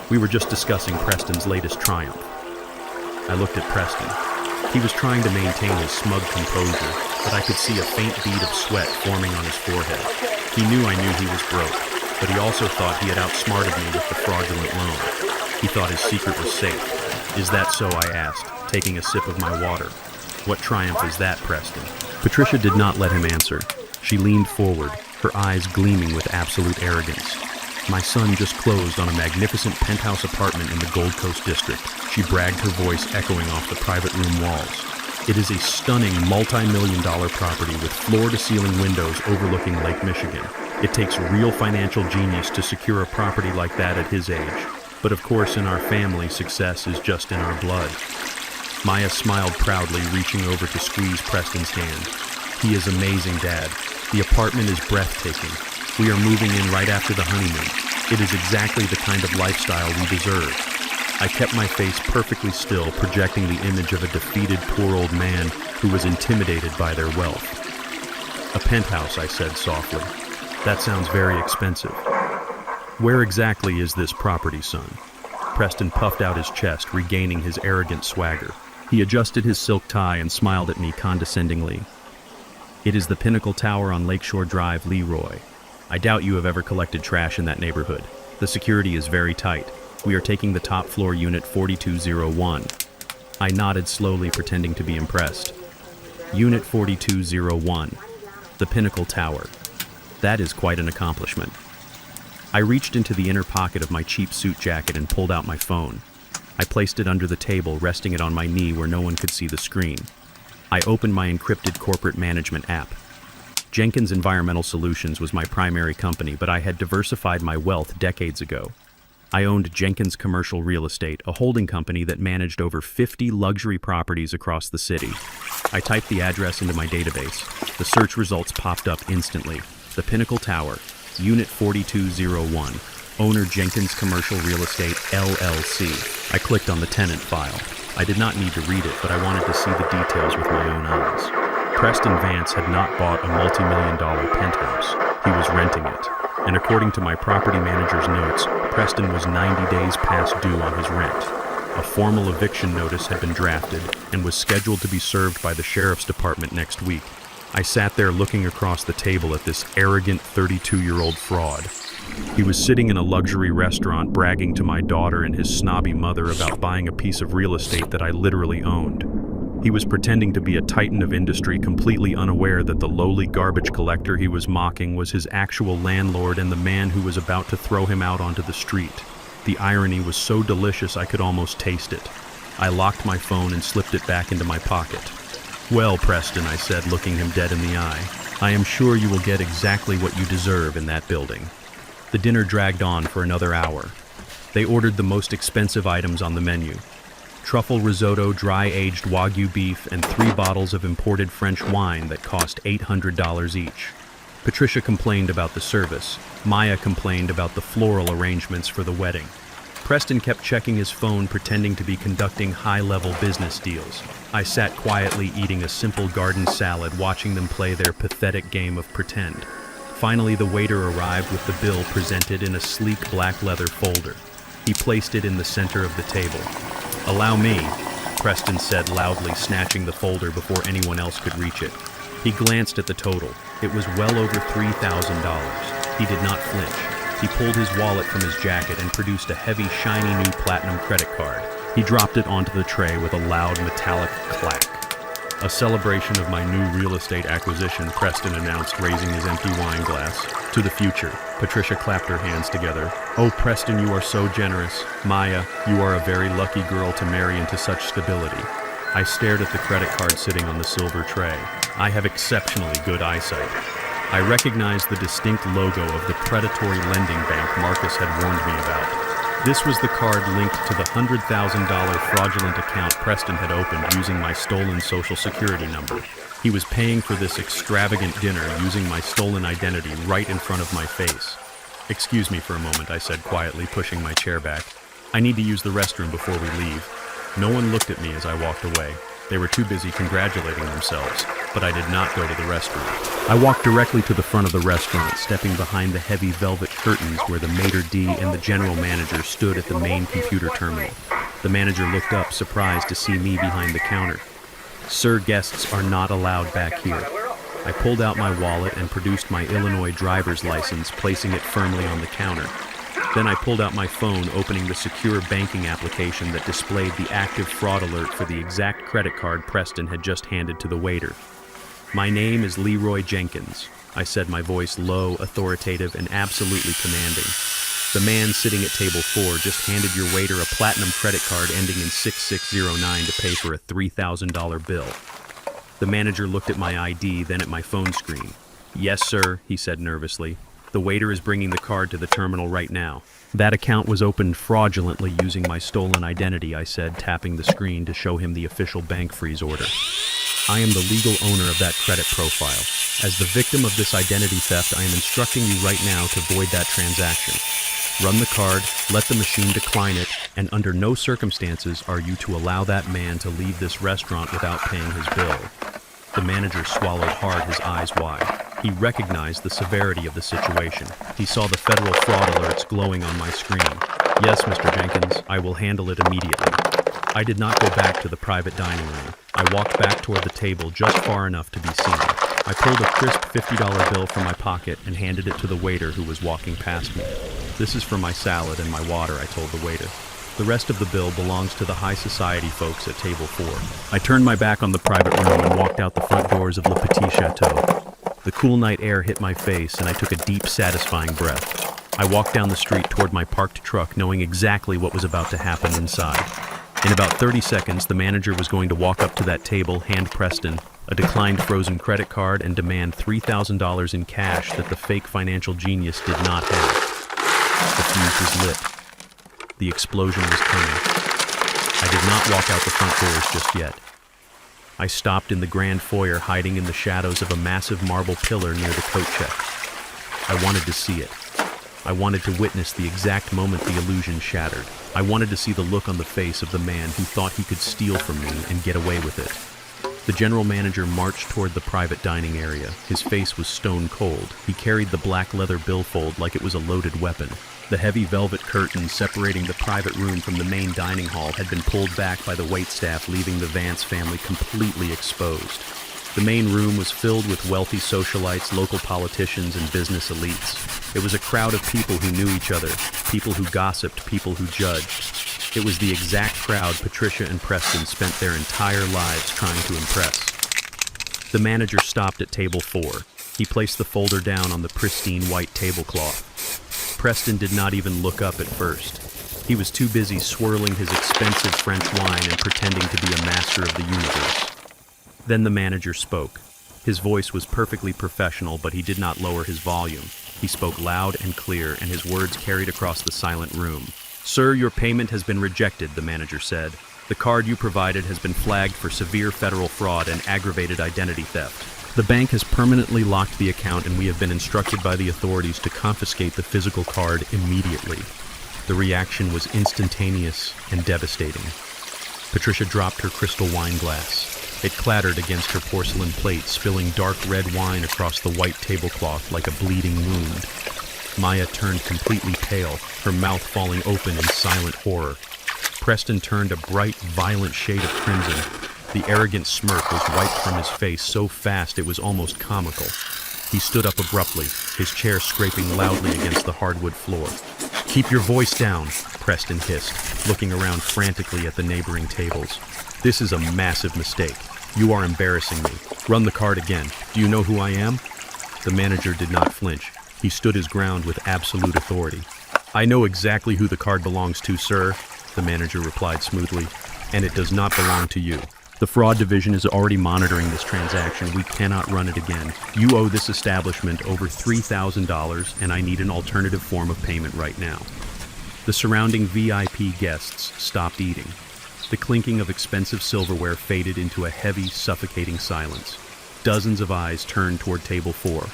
We were just discussing Preston's latest triumph. I looked at Preston. He was trying to maintain his smug composure, but I could see a faint bead of sweat forming on his forehead. He knew I knew he was broke, but he also thought he had outsmarted me with the fraudulent loan. He thought his secret was safe. Is that so? I asked, taking a sip of my water. What triumph is that, Preston? Patricia did not let him answer. She leaned forward, her eyes gleaming with absolute arrogance. My son just closed on a magnificent penthouse apartment in the Gold Coast district. She bragged, her voice echoing off the private room walls. It is a stunning multi-million-dollar property with floor-to-ceiling windows overlooking Lake Michigan. It takes real financial genius to secure a property like that at his age. But of course, in our family, success is just in our blood. Maya smiled proudly, reaching over to squeeze Preston's hand. He is amazing, Dad. The apartment is breathtaking. We are moving in right after the honeymoon. It is exactly the kind of lifestyle we deserve. I kept my face perfectly still, projecting the image of a defeated poor old man who was intimidated by their wealth. A penthouse, I said softly. That sounds very expensive. Where exactly is this property, son? Preston puffed out his chest, regaining his arrogant swagger. He adjusted his silk tie and smiled at me condescendingly. It is the Pinnacle Tower on Lakeshore Drive, Leroy. I doubt you have ever collected trash in that neighborhood. The security is very tight. We are taking the top floor, unit 4201. I nodded slowly, pretending to be impressed. Unit 4201. The Pinnacle Tower. That is quite an accomplishment. I reached into the inner pocket of my cheap suit jacket and pulled out my phone. I placed it under the table, resting it on my knee where no one could see the screen. I opened my encrypted corporate management app. Jenkins Environmental Solutions was my primary company, but I had diversified my wealth decades ago. I owned Jenkins Commercial Real Estate, a holding company that managed over 50 luxury properties across the city. I typed the address into my database. The search results popped up instantly. The Pinnacle Tower, Unit 4201, owner Jenkins Commercial Real Estate, LLC. I clicked on the tenant file. I did not need to read it, but I wanted to see the details with my own eyes. Preston Vance had not bought a multi-million-dollar penthouse. He was renting it. And according to my property manager's notes, Preston was 90 days past due on his rent. A formal eviction notice had been drafted and was scheduled to be served by the sheriff's department next week. I sat there looking across the table at this arrogant 32-year-old fraud. He was sitting in a luxury restaurant bragging to my daughter and his snobby mother about buying a piece of real estate that I literally owned. He was pretending to be a titan of industry, completely unaware that the lowly garbage collector he was mocking was his actual landlord and the man who was about to throw him out onto the street. The irony was so delicious I could almost taste it. I locked my phone and slipped it back into my pocket. "Well, Preston," I said, looking him dead in the eye, "I am sure you will get exactly what you deserve in that building." The dinner dragged on for another hour. They ordered the most expensive items on the menu: truffle risotto, dry-aged Wagyu beef, and 3 bottles of imported French wine that cost $800 each. Patricia complained about the service. Maya complained about the floral arrangements for the wedding. Preston kept checking his phone, pretending to be conducting high-level business deals. I sat quietly eating a simple garden salad, watching them play their pathetic game of pretend. Finally, the waiter arrived with the bill presented in a sleek black leather folder. He placed it in the center of the table. "Allow me," Preston said loudly, snatching the folder before anyone else could reach it. He glanced at the total. It was well over $3,000. He did not flinch. He pulled his wallet from his jacket and produced a heavy, shiny new platinum credit card. He dropped it onto the tray with a loud metallic clack. "A celebration of my new real estate acquisition," Preston announced, raising his empty wine glass. "To the future." Patricia clapped her hands together. "Oh, Preston, you are so generous. Maya, you are a very lucky girl to marry into such stability." I stared at the credit card sitting on the silver tray. I have exceptionally good eyesight. I recognized the distinct logo of the predatory lending bank Marcus had warned me about. This was the card linked to the $100,000 fraudulent account Preston had opened using my stolen social security number. He was paying for this extravagant dinner using my stolen identity right in front of my face. "Excuse me for a moment," I said quietly, pushing my chair back. "I need to use the restroom before we leave." No one looked at me as I walked away. They were too busy congratulating themselves, but I did not go to the restroom. I walked directly to the front of the restaurant, stepping behind the heavy velvet curtains where the maitre d' and the general manager stood at the main computer terminal. The manager looked up, surprised to see me behind the counter. "Sir, guests are not allowed back here." I pulled out my wallet and produced my Illinois driver's license, placing it firmly on the counter. Then I pulled out my phone, opening the secure banking application that displayed the active fraud alert for the exact credit card Preston had just handed to the waiter. "My name is Leroy Jenkins," I said, my voice low, authoritative, and absolutely commanding. "The man sitting at table 4 just handed your waiter a platinum credit card ending in 6609 to pay for a $3,000 bill." The manager looked at my ID, then at my phone screen. "Yes, sir," he said nervously. "The waiter is bringing the card to the terminal right now." "That account was opened fraudulently using my stolen identity," I said, tapping the screen to show him the official bank freeze order. "I am the legal owner of that credit profile. As the victim of this identity theft, I am instructing you right now to void that transaction. Run the card, let the machine decline it, and under no circumstances are you to allow that man to leave this restaurant without paying his bill." The manager swallowed hard, his eyes wide. He recognized the severity of the situation. He saw the federal fraud alerts glowing on my screen. "Yes, Mr. Jenkins, I will handle it immediately." I did not go back to the private dining room. I walked back toward the table just far enough to be seen. I pulled a crisp $50 bill from my pocket and handed it to the waiter who was walking past me. "This is for my salad and my water," I told the waiter. "The rest of the bill belongs to the high society folks at table 4. I turned my back on the private room and walked out the front doors of Le Petit Chateau. The cool night air hit my face, and I took a deep, satisfying breath. I walked down the street toward my parked truck, knowing exactly what was about to happen inside. In about 30 seconds, the manager was going to walk up to that table, hand Preston a declined frozen credit card, and demand $3,000 in cash that the fake financial genius did not have. The fuse was lit. The explosion was coming. I did not walk out the front doors just yet. I stopped in the grand foyer, hiding in the shadows of a massive marble pillar near the coat check. I wanted to see it. I wanted to witness the exact moment the illusion shattered. I wanted to see the look on the face of the man who thought he could steal from me and get away with it. The general manager marched toward the private dining area. His face was stone cold. He carried the black leather billfold like it was a loaded weapon. The heavy velvet curtains separating the private room from the main dining hall had been pulled back by the waitstaff, leaving the Vance family completely exposed. The main room was filled with wealthy socialites, local politicians, and business elites. It was a crowd of people who knew each other, people who gossiped, people who judged. It was the exact crowd Patricia and Preston spent their entire lives trying to impress. The manager stopped at table 4. He placed the folder down on the pristine white tablecloth. Preston did not even look up at first. He was too busy swirling his expensive French wine and pretending to be a master of the universe. Then the manager spoke. His voice was perfectly professional, but he did not lower his volume. He spoke loud and clear, and his words carried across the silent room. "Sir, your payment has been rejected," the manager said. "The card you provided has been flagged for severe federal fraud and aggravated identity theft. The bank has permanently locked the account, and we have been instructed by the authorities to confiscate the physical card immediately." The reaction was instantaneous and devastating. Patricia dropped her crystal wine glass. It clattered against her porcelain plate, spilling dark red wine across the white tablecloth like a bleeding wound. Maya turned completely pale, her mouth falling open in silent horror. Preston turned a bright, violent shade of crimson. The arrogant smirk was wiped from his face so fast it was almost comical. He stood up abruptly, his chair scraping loudly against the hardwood floor. "Keep your voice down," Preston hissed, looking around frantically at the neighboring tables. "This is a massive mistake. You are embarrassing me. Run the card again. Do you know who I am?" The manager did not flinch. He stood his ground with absolute authority. "I know exactly who the card belongs to, sir," the manager replied smoothly, "and it does not belong to you. The fraud division is already monitoring this transaction. We cannot run it again. You owe this establishment over $3,000, and I need an alternative form of payment right now." The surrounding VIP guests stopped eating. The clinking of expensive silverware faded into a heavy, suffocating silence. Dozens of eyes turned toward table 4.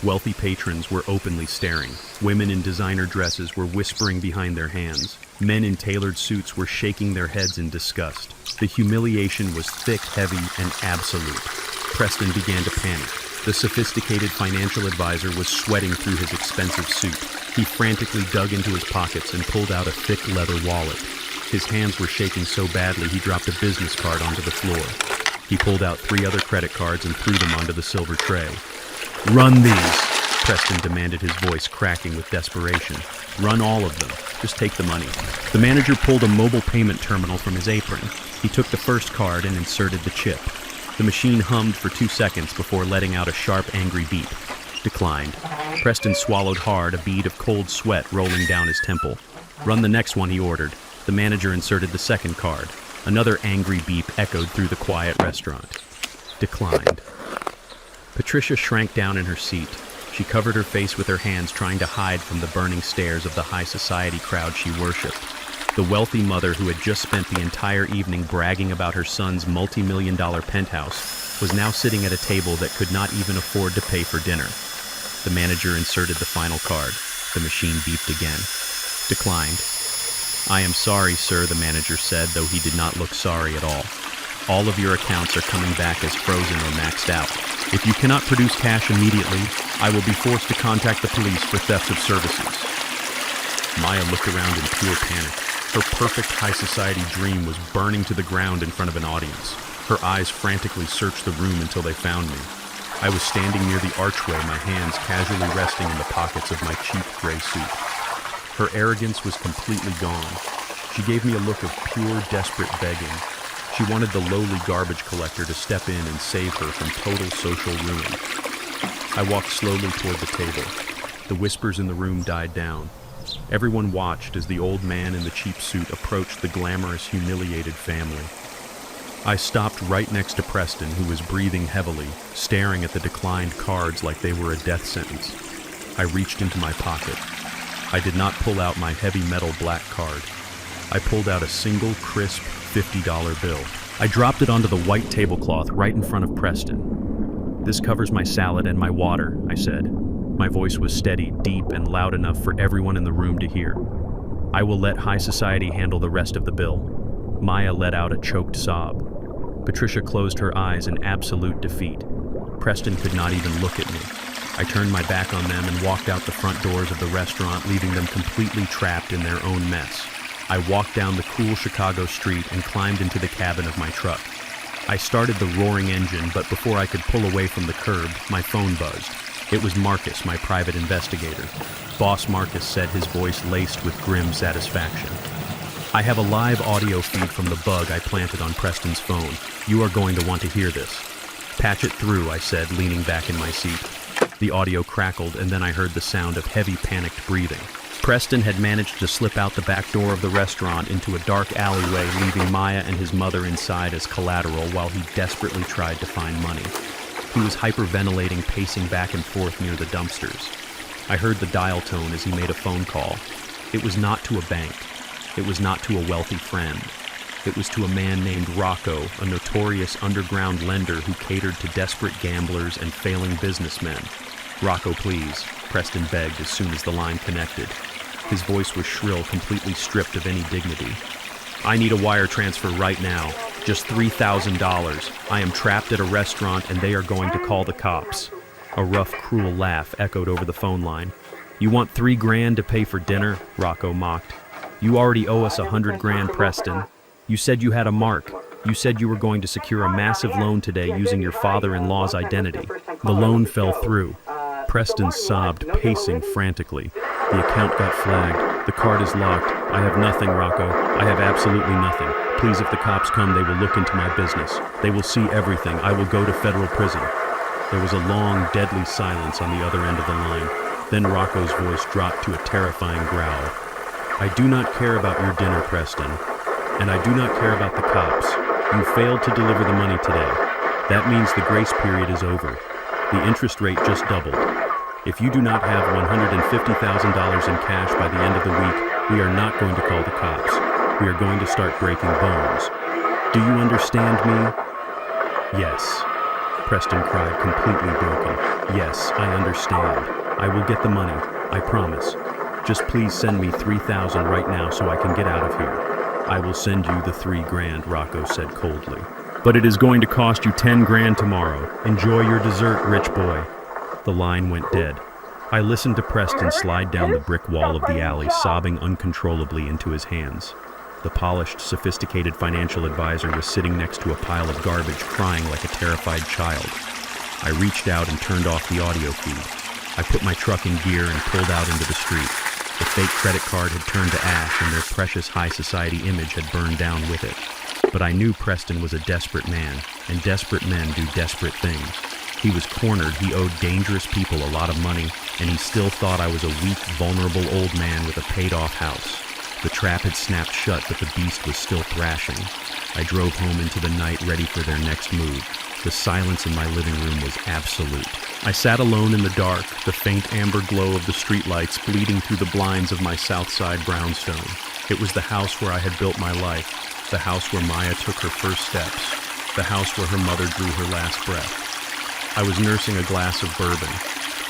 Wealthy patrons were openly staring. Women in designer dresses were whispering behind their hands. Men in tailored suits were shaking their heads in disgust. The humiliation was thick, heavy, and absolute. Preston began to panic. The sophisticated financial advisor was sweating through his expensive suit. He frantically dug into his pockets and pulled out a thick leather wallet. His hands were shaking so badly he dropped a business card onto the floor. He pulled out 3 other credit cards and threw them onto the silver tray. "Run these," Preston demanded, his voice cracking with desperation. "Run all of them. Just take the money." The manager pulled a mobile payment terminal from his apron. He took the first card and inserted the chip. The machine hummed for 2 seconds before letting out a sharp, angry beep. Declined. Preston swallowed hard, a bead of cold sweat rolling down his temple. "Run the next one," he ordered. The manager inserted the second card. Another angry beep echoed through the quiet restaurant. Declined. Patricia shrank down in her seat. She covered her face with her hands, trying to hide from the burning stares of the high society crowd she worshipped. The wealthy mother who had just spent the entire evening bragging about her son's multi-million-dollar penthouse was now sitting at a table that could not even afford to pay for dinner. The manager inserted the final card. The machine beeped again. Declined. "I am sorry, sir," the manager said, though he did not look sorry at all. "All of your accounts are coming back as frozen or maxed out. If you cannot produce cash immediately, I will be forced to contact the police for theft of services." Maya looked around in pure panic. Her perfect high society dream was burning to the ground in front of an audience. Her eyes frantically searched the room until they found me. I was standing near the archway, my hands casually resting in the pockets of my cheap gray suit. Her arrogance was completely gone. She gave me a look of pure, desperate begging. She wanted the lowly garbage collector to step in and save her from total social ruin. I walked slowly toward the table. The whispers in the room died down. Everyone watched as the old man in the cheap suit approached the glamorous, humiliated family. I stopped right next to Preston, who was breathing heavily, staring at the declined cards like they were a death sentence. I reached into my pocket. I did not pull out my heavy metal black card. I pulled out a single, crisp $50 bill. I dropped it onto the white tablecloth right in front of Preston. "This covers my salad and my water," I said. My voice was steady, deep, and loud enough for everyone in the room to hear. "I will let high society handle the rest of the bill." Maya let out a choked sob. Patricia closed her eyes in absolute defeat. Preston could not even look at me. I turned my back on them and walked out the front doors of the restaurant, leaving them completely trapped in their own mess. I walked down the cool Chicago street and climbed into the cabin of my truck. I started the roaring engine, but before I could pull away from the curb, my phone buzzed. It was Marcus, my private investigator. Boss Marcus said, his voice laced with grim satisfaction. "I have a live audio feed from the bug I planted on Preston's phone. You are going to want to hear this." "Patch it through," I said, leaning back in my seat. The audio crackled, and then I heard the sound of heavy, panicked breathing. Preston had managed to slip out the back door of the restaurant into a dark alleyway, leaving Maya and his mother inside as collateral while he desperately tried to find money. He was hyperventilating, pacing back and forth near the dumpsters. I heard the dial tone as he made a phone call. It was not to a bank. It was not to a wealthy friend. It was to a man named Rocco, a notorious underground lender who catered to desperate gamblers and failing businessmen. "Rocco, please," Preston begged as soon as the line connected. His voice was shrill, completely stripped of any dignity. "I need a wire transfer right now. Just $3,000. I am trapped at a restaurant and they are going to call the cops." A rough, cruel laugh echoed over the phone line. "You want $3,000 to pay for dinner?" Rocco mocked. "You already owe us $100,000, Preston. You said you had a mark. You said you were going to secure a massive loan today using your father-in-law's identity. The loan fell through." Preston sobbed, pacing frantically. "The account got flagged. The card is locked. I have nothing, Rocco. I have absolutely nothing. Please, if the cops come, they will look into my business. They will see everything. I will go to federal prison." There was a long, deadly silence on the other end of the line. Then Rocco's voice dropped to a terrifying growl. "I do not care about your dinner, Preston. And I do not care about the cops. You failed to deliver the money today. That means the grace period is over. The interest rate just doubled. If you do not have $150,000 in cash by the end of the week, we are not going to call the cops. We are going to start breaking bones. Do you understand me?" "Yes," Preston cried, completely broken. "Yes, I understand. I will get the money. I promise. Just please send me $3,000 right now so I can get out of here." "I will send you the $3,000, Rocco said coldly. "But it is going to cost you $10,000 tomorrow. Enjoy your dessert, rich boy." The line went dead. I listened to Preston slide down the brick wall of the alley, sobbing uncontrollably into his hands. The polished, sophisticated financial advisor was sitting next to a pile of garbage, crying like a terrified child. I reached out and turned off the audio feed. I put my truck in gear and pulled out into the street. The fake credit card had turned to ash and their precious high society image had burned down with it. But I knew Preston was a desperate man, and desperate men do desperate things. He was cornered, he owed dangerous people a lot of money, and he still thought I was a weak, vulnerable old man with a paid-off house. The trap had snapped shut, but the beast was still thrashing. I drove home into the night, ready for their next move. The silence in my living room was absolute. I sat alone in the dark, the faint amber glow of the streetlights bleeding through the blinds of my Southside brownstone. It was the house where I had built my life, the house where Maya took her first steps, the house where her mother drew her last breath. I was nursing a glass of bourbon,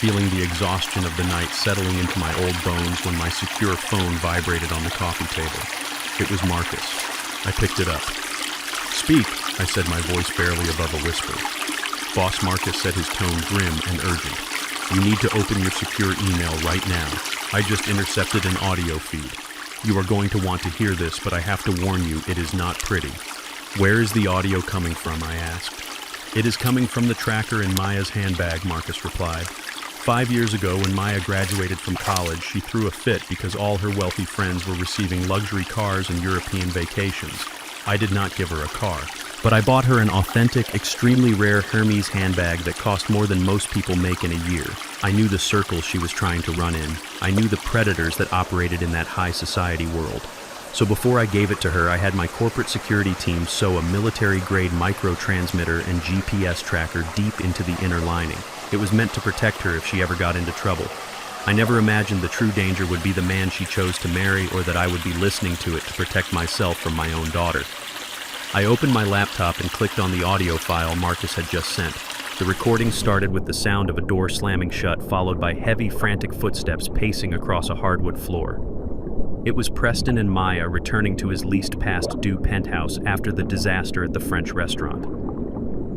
feeling the exhaustion of the night settling into my old bones when my secure phone vibrated on the coffee table. It was Marcus. I picked it up. "Speak," I said, my voice barely above a whisper. Boss Marcus said, his tone grim and urgent. "You need to open your secure email right now. I just intercepted an audio feed. You are going to want to hear this, but I have to warn you, it is not pretty." "Where is the audio coming from?" I asked. "It is coming from the tracker in Maya's handbag," Marcus replied. 5 years ago, when Maya graduated from college, she threw a fit because all her wealthy friends were receiving luxury cars and European vacations. I did not give her a car, but I bought her an authentic, extremely rare Hermes handbag that cost more than most people make in a year. I knew the circles she was trying to run in. I knew the predators that operated in that high society world. So before I gave it to her, I had my corporate security team sew a military-grade micro-transmitter and GPS tracker deep into the inner lining. It was meant to protect her if she ever got into trouble. I never imagined the true danger would be the man she chose to marry, or that I would be listening to it to protect myself from my own daughter. I opened my laptop and clicked on the audio file Marcus had just sent. The recording started with the sound of a door slamming shut, followed by heavy, frantic footsteps pacing across a hardwood floor. It was Preston and Maya returning to his leased past due penthouse after the disaster at the French restaurant.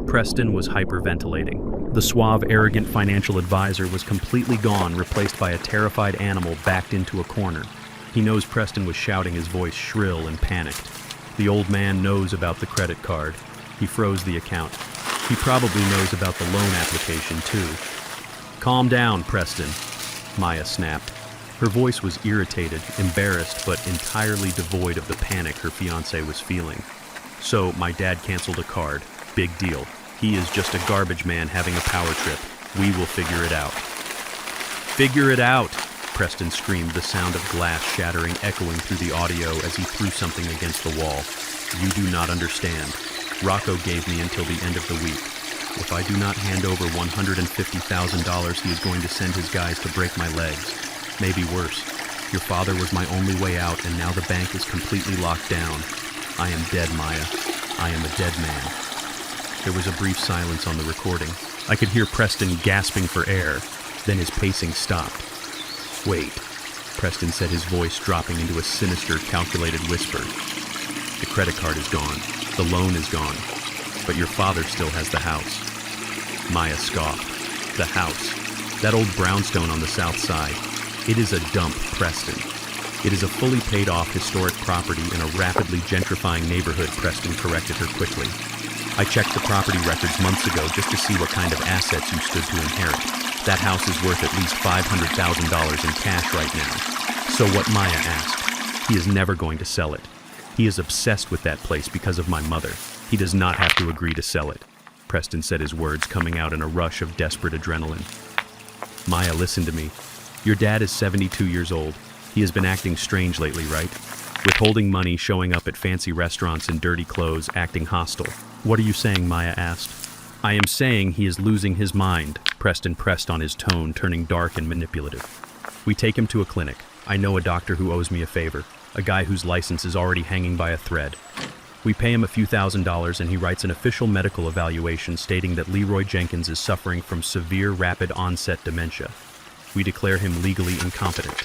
Preston was hyperventilating. The suave, arrogant financial advisor was completely gone, replaced by a terrified animal backed into a corner. He knows Preston was shouting, his voice shrill and panicked. The old man knows about the credit card. He froze the account. He probably knows about the loan application, too. "Calm down, Preston," Maya snapped. Her voice was irritated, embarrassed, but entirely devoid of the panic her fiancé was feeling. "So, my dad canceled a card. Big deal. He is just a garbage man having a power trip. We will figure it out." "Figure it out!" Preston screamed, the sound of glass shattering echoing through the audio as he threw something against the wall. "You do not understand. Rocco gave me until the end of the week. If I do not hand over $150,000, he is going to send his guys to break my legs. Maybe worse. Your father was my only way out, and now the bank is completely locked down. I am dead, Maya. I am a dead man." There was a brief silence on the recording. I could hear Preston gasping for air. Then his pacing stopped. "Wait," Preston said, his voice dropping into a sinister, calculated whisper. "The credit card is gone. The loan is gone. But your father still has the house." Maya scoffed. "The house? That old brownstone on the south side? It is a dump, Preston. It is a fully paid-off historic property in a rapidly gentrifying neighborhood," Preston corrected her quickly. "I checked the property records months ago just to see what kind of assets you stood to inherit. That house is worth at least $500,000 in cash right now." "So what?" Maya asked. "He is never going to sell it. He is obsessed with that place because of my mother. He does not have to agree to sell it," Preston said, his words coming out in a rush of desperate adrenaline. "Maya, listen to me. Your dad is 72 years old. He has been acting strange lately, right? Withholding money, showing up at fancy restaurants in dirty clothes, acting hostile." "What are you saying?" Maya asked. "I am saying he is losing his mind," Preston pressed on, his tone turning dark and manipulative. "We take him to a clinic. I know a doctor who owes me a favor, a guy whose license is already hanging by a thread. We pay him a few $1,000s and he writes an official medical evaluation stating that Leroy Jenkins is suffering from severe rapid onset dementia. We declare him legally incompetent."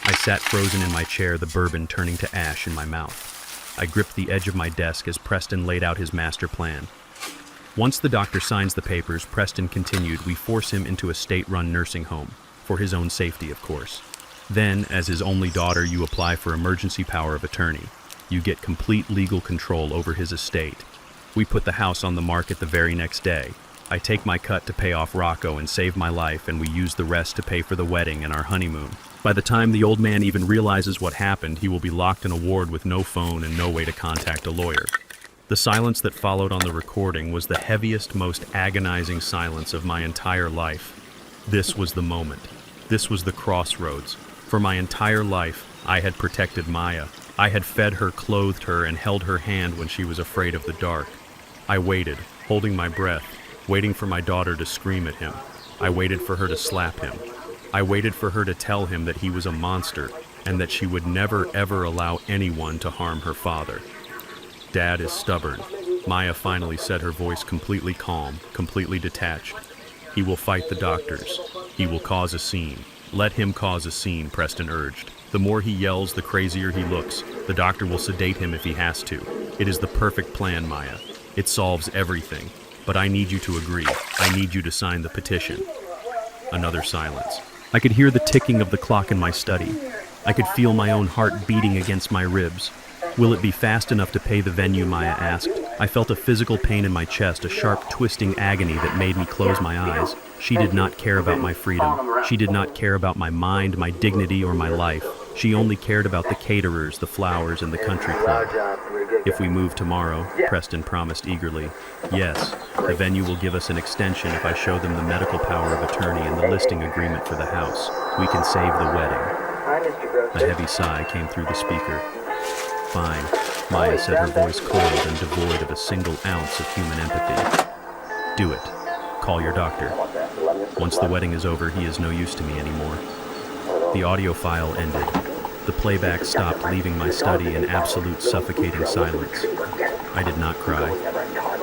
I sat frozen in my chair, the bourbon turning to ash in my mouth. I gripped the edge of my desk as Preston laid out his master plan. "Once the doctor signs the papers," Preston continued, "we force him into a state-run nursing home, for his own safety, of course. Then, as his only daughter, you apply for emergency power of attorney. You get complete legal control over his estate. We put the house on the market the very next day. I take my cut to pay off Rocco and save my life, and we use the rest to pay for the wedding and our honeymoon. By the time the old man even realizes what happened, he will be locked in a ward with no phone and no way to contact a lawyer." The silence that followed on the recording was the heaviest, most agonizing silence of my entire life. This was the moment. This was the crossroads. For my entire life, I had protected Maya. I had fed her, clothed her, and held her hand when she was afraid of the dark. I waited, holding my breath, waiting for my daughter to scream at him. I waited for her to slap him. I waited for her to tell him that he was a monster and that she would never ever allow anyone to harm her father. "Dad is stubborn," Maya finally said, her voice completely calm, completely detached. "He will fight the doctors. He will cause a scene." "Let him cause a scene," Preston urged. "The more he yells, the crazier he looks. The doctor will sedate him if he has to. It is the perfect plan, Maya. It solves everything. But I need you to agree. I need you to sign the petition." Another silence. I could hear the ticking of the clock in my study. I could feel my own heart beating against my ribs. "Will it be fast enough to pay the venue?" Maya asked. I felt a physical pain in my chest, a sharp twisting agony that made me close my eyes. She did not care about my freedom. She did not care about my mind, my dignity, or my life. She only cared about the caterers, the flowers, and the country club. "If we move tomorrow," Preston promised eagerly. "Yes, the venue will give us an extension if I show them the medical power of attorney and the listing agreement for the house. We can save the wedding." A heavy sigh came through the speaker. Fine, Maya said, her voice cold and devoid of a single ounce of human empathy. Do it. Call your doctor. Once the wedding is over, he is no use to me anymore. The audio file ended. The playback stopped, leaving my study in absolute suffocating silence. I did not cry.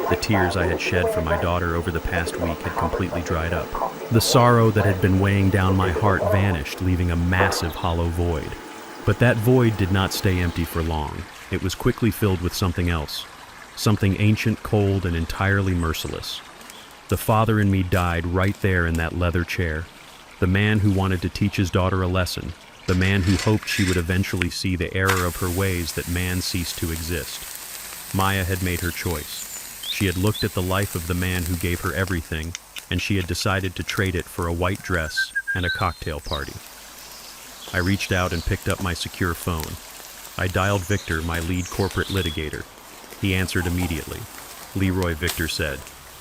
The tears I had shed for my daughter over the past week had completely dried up. The sorrow that had been weighing down my heart vanished, leaving a massive hollow void. But that void did not stay empty for long. It was quickly filled with something else. Something ancient, cold, and entirely merciless. The father in me died right there in that leather chair. The man who wanted to teach his daughter a lesson. The man who hoped she would eventually see the error of her ways, that man ceased to exist. Maya had made her choice. She had looked at the life of the man who gave her everything, and she had decided to trade it for a white dress and a cocktail party. I reached out and picked up my secure phone. I dialed Victor, my lead corporate litigator. He answered immediately. Leroy, Victor said.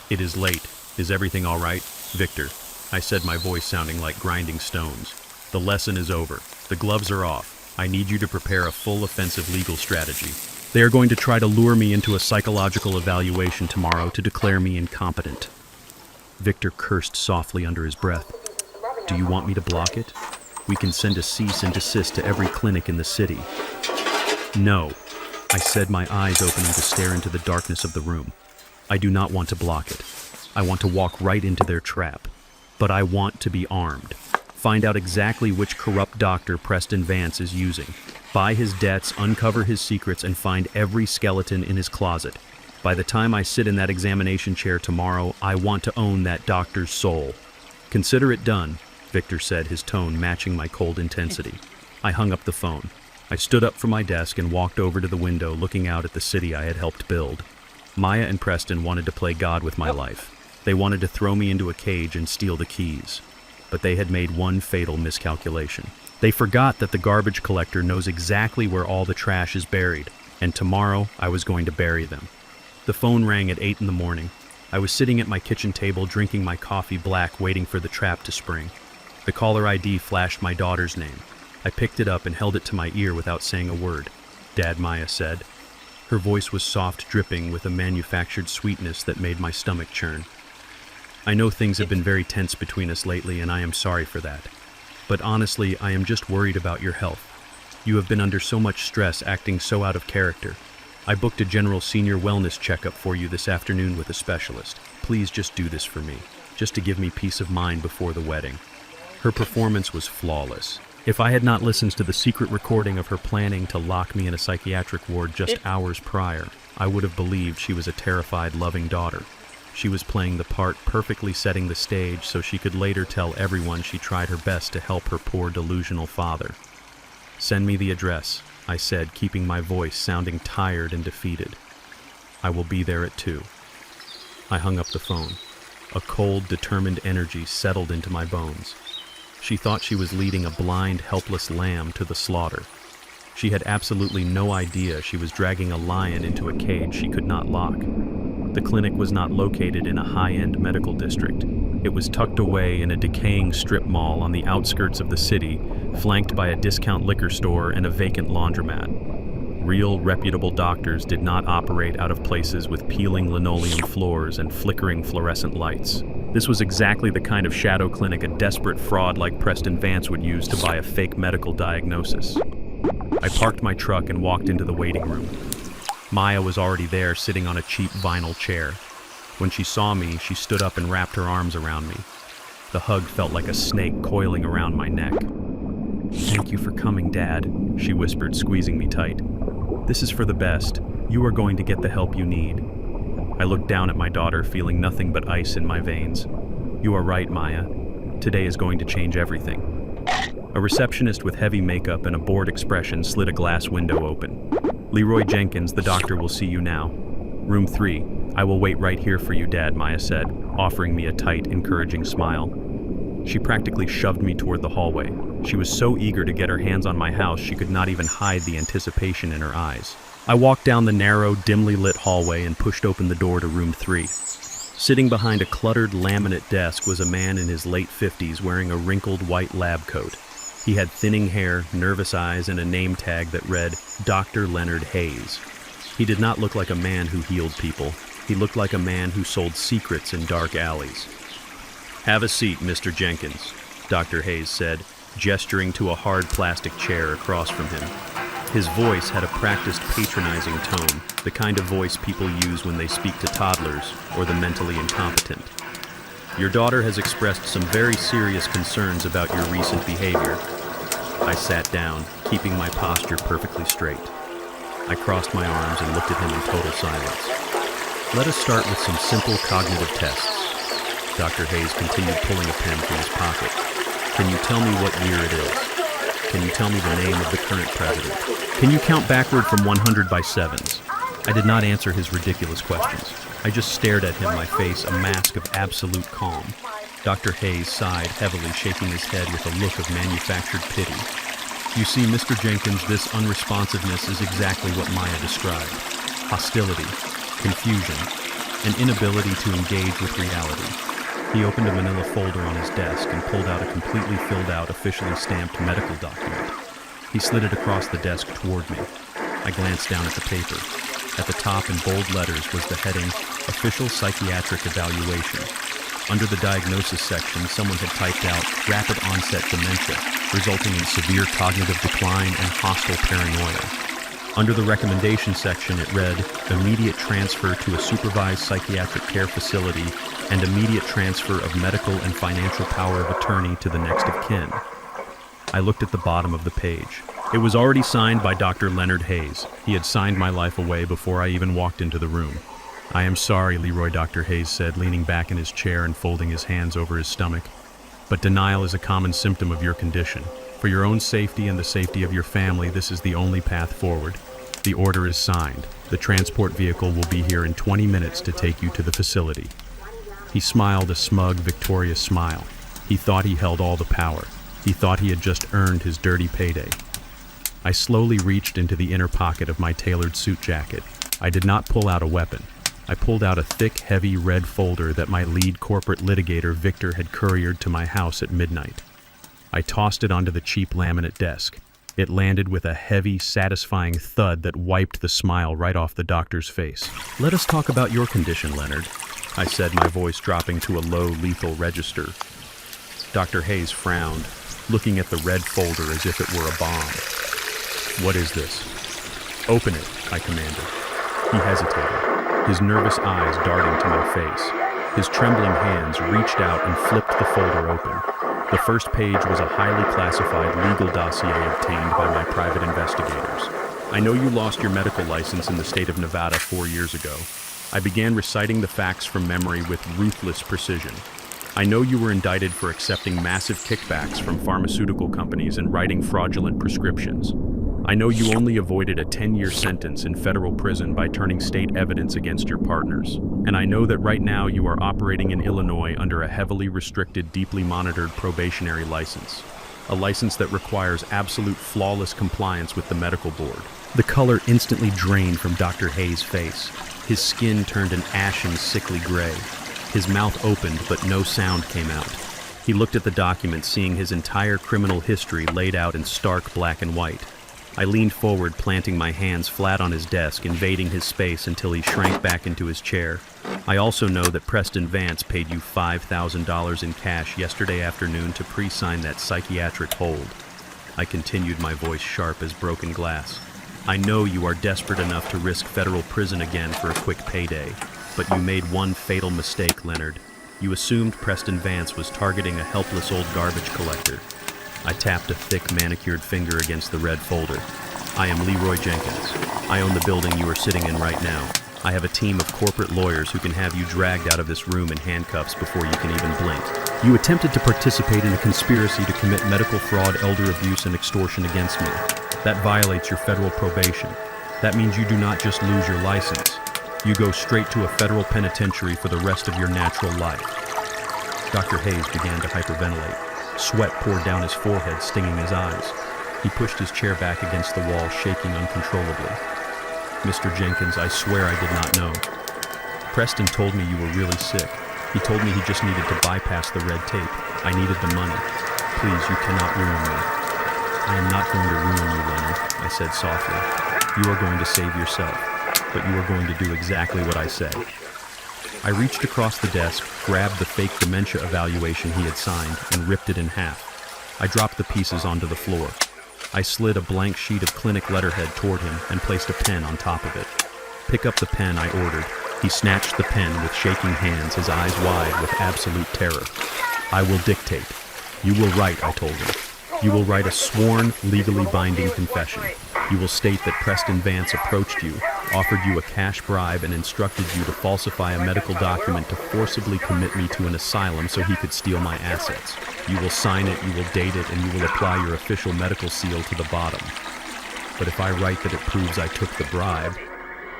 It is late. Is everything all right? Victor, I said, my voice sounding like grinding stones. The lesson is over. The gloves are off. I need you to prepare a full offensive legal strategy. They are going to try to lure me into a psychological evaluation tomorrow to declare me incompetent. Victor cursed softly under his breath. Do you want me to block it? We can send a cease and desist to every clinic in the city. No, I said, my eyes opening to stare into the darkness of the room. I do not want to block it. I want to walk right into their trap. But I want to be armed. Find out exactly which corrupt doctor Preston Vance is using. Buy his debts, uncover his secrets, and find every skeleton in his closet. By the time I sit in that examination chair tomorrow, I want to own that doctor's soul. Consider it done, Victor said, his tone matching my cold intensity. I hung up the phone. I stood up from my desk and walked over to the window, looking out at the city I had helped build. Maya and Preston wanted to play God with my life. They wanted to throw me into a cage and steal the keys. But they had made one fatal miscalculation. They forgot that the garbage collector knows exactly where all the trash is buried, and tomorrow I was going to bury them. The phone rang at 8 in the morning. I was sitting at my kitchen table drinking my coffee black, waiting for the trap to spring. The caller ID flashed my daughter's name. I picked it up and held it to my ear without saying a word. Dad, Maya said. Her voice was soft, dripping with a manufactured sweetness that made my stomach churn. I know things have been very tense between us lately, and I am sorry for that. But honestly, I am just worried about your health. You have been under so much stress, acting so out of character. I booked a general senior wellness checkup for you this afternoon with a specialist. Please just do this for me, just to give me peace of mind before the wedding. Her performance was flawless. If I had not listened to the secret recording of her planning to lock me in a psychiatric ward just hours prior, I would have believed she was a terrified, loving daughter. She was playing the part, perfectly setting the stage so she could later tell everyone she tried her best to help her poor delusional father. Send me the address, I said, keeping my voice sounding tired and defeated. I will be there at 2. I hung up the phone. A cold, determined energy settled into my bones. She thought she was leading a blind, helpless lamb to the slaughter. She had absolutely no idea she was dragging a lion into a cage she could not lock. The clinic was not located in a high-end medical district. It was tucked away in a decaying strip mall on the outskirts of the city, flanked by a discount liquor store and a vacant laundromat. Real, reputable doctors did not operate out of places with peeling linoleum floors and flickering fluorescent lights. This was exactly the kind of shadow clinic a desperate fraud like Preston Vance would use to buy a fake medical diagnosis. I parked my truck and walked into the waiting room. Maya was already there, sitting on a cheap vinyl chair. When she saw me, she stood up and wrapped her arms around me. The hug felt like a snake coiling around my neck. Thank you for coming, Dad, she whispered, squeezing me tight. This is for the best. You are going to get the help you need. I looked down at my daughter, feeling nothing but ice in my veins. You are right, Maya. Today is going to change everything. A receptionist with heavy makeup and a bored expression slid a glass window open. Leroy Jenkins, the doctor will see you now. Room 3. I will wait right here for you, Dad, Maya said, offering me a tight, encouraging smile. She practically shoved me toward the hallway. She was so eager to get her hands on my house she could not even hide the anticipation in her eyes. I walked down the narrow, dimly lit hallway and pushed open the door to room 3. Sitting behind a cluttered laminate desk was a man in his late 50s wearing a wrinkled white lab coat. He had thinning hair, nervous eyes, and a name tag that read Dr. Leonard Hayes. He did not look like a man who healed people. He looked like a man who sold secrets in dark alleys. "Have a seat, Mr. Jenkins," Dr. Hayes said, gesturing to a hard plastic chair across from him. His voice had a practiced, patronizing tone, the kind of voice people use when they speak to toddlers or the mentally incompetent. "Your daughter has expressed some very serious concerns about your recent behavior." I sat down, keeping my posture perfectly straight. I crossed my arms and looked at him in total silence. "Let us start with some simple cognitive tests." Dr. Hayes continued pulling a pen from his pocket. "Can you tell me what year it is? Can you tell me the name of the current president? Can you count backward from 100 by sevens?" I did not answer his ridiculous questions. I just stared at him, my face a mask of absolute calm. Dr. Hayes sighed heavily, shaking his head with a look of manufactured pity. "You see, Mr. Jenkins, this unresponsiveness is exactly what Maya described. Hostility, confusion, an inability to engage with reality." He opened a manila folder on his desk and pulled out a completely filled out, officially stamped medical document. He slid it across the desk toward me. I glanced down at the paper. At the top in bold letters was the heading, Official Psychiatric Evaluation. Under the diagnosis section, someone had typed out rapid onset dementia, resulting in severe cognitive decline and hostile paranoia. Under the recommendation section, it read, immediate transfer to a supervised psychiatric care facility and immediate transfer of medical and financial power of attorney to the next of kin. I looked at the bottom of the page. It was already signed by Dr. Leonard Hayes. He had signed my life away before I even walked into the room. "I am sorry, Leroy," Dr. Hayes said, leaning back in his chair and folding his hands over his stomach. "But denial is a common symptom of your condition. For your own safety and the safety of your family, this is the only path forward. The order is signed. The transport vehicle will be here in 20 minutes to take you to the facility." He smiled a smug, victorious smile. He thought he held all the power. He thought he had just earned his dirty payday. I slowly reached into the inner pocket of my tailored suit jacket. I did not pull out a weapon. I pulled out a thick, heavy red folder that my lead corporate litigator, Victor, had couriered to my house at midnight. I tossed it onto the cheap laminate desk. It landed with a heavy, satisfying thud that wiped the smile right off the doctor's face. "Let us talk about your condition, Leonard," I said, my voice dropping to a low, lethal register. Dr. Hayes frowned, looking at the red folder as if it were a bomb. "What is this?" "Open it," I commanded. He hesitated, his nervous eyes darting to my face. His trembling hands reached out and flipped the folder open. The first page was a highly classified legal dossier obtained by my private investigators. "I know you lost your medical license in the state of Nevada 4 years ago." I began reciting the facts from memory with ruthless precision. "I know you were indicted for accepting massive kickbacks from pharmaceutical companies and writing fraudulent prescriptions. I know you only avoided a 10-year sentence in federal prison by turning state evidence against your partners. And I know that right now you are operating in Illinois under a heavily restricted, deeply monitored probationary license. A license that requires absolute flawless compliance with the medical board." The color instantly drained from Dr. Hayes' face. His skin turned an ashen, sickly gray. His mouth opened, but no sound came out. He looked at the document, seeing his entire criminal history laid out in stark black and white. I leaned forward, planting my hands flat on his desk, invading his space until he shrank back into his chair. "I also know that Preston Vance paid you $5,000 in cash yesterday afternoon to pre-sign that psychiatric hold." I continued, my voice sharp as broken glass. "I know you are desperate enough to risk federal prison again for a quick payday, but you made one fatal mistake, Leonard. You assumed Preston Vance was targeting a helpless old garbage collector." I tapped a thick, manicured finger against the red folder. "I am Leroy Jenkins. I own the building you are sitting in right now. I have a team of corporate lawyers who can have you dragged out of this room in handcuffs before you can even blink. You attempted to participate in a conspiracy to commit medical fraud, elder abuse, and extortion against me. That violates your federal probation. That means you do not just lose your license. You go straight to a federal penitentiary for the rest of your natural life." Dr. Hayes began to hyperventilate. Sweat poured down his forehead, stinging his eyes. He pushed his chair back against the wall, shaking uncontrollably. "Mr. Jenkins, I swear I did not know. Preston told me you were really sick. He told me he just needed to bypass the red tape. I needed the money. Please, you cannot ruin me." I am not going to ruin you, Leonard, I said softly. You are going to save yourself, but you are going to do exactly what I say. I reached across the desk, grabbed the fake dementia evaluation he had signed, and ripped it in half. I dropped the pieces onto the floor. I slid a blank sheet of clinic letterhead toward him and placed a pen on top of it. Pick up the pen, I ordered. He snatched the pen with shaking hands, his eyes wide with absolute terror. I will dictate. You will write, I told him. You will write a sworn, legally binding confession. You will state that Preston Vance approached you, offered you a cash bribe, and instructed you to falsify a medical document to forcibly commit me to an asylum so he could steal my assets. You will sign it, you will date it, and you will apply your official medical seal to the bottom. But if I write that it proves I took the bribe,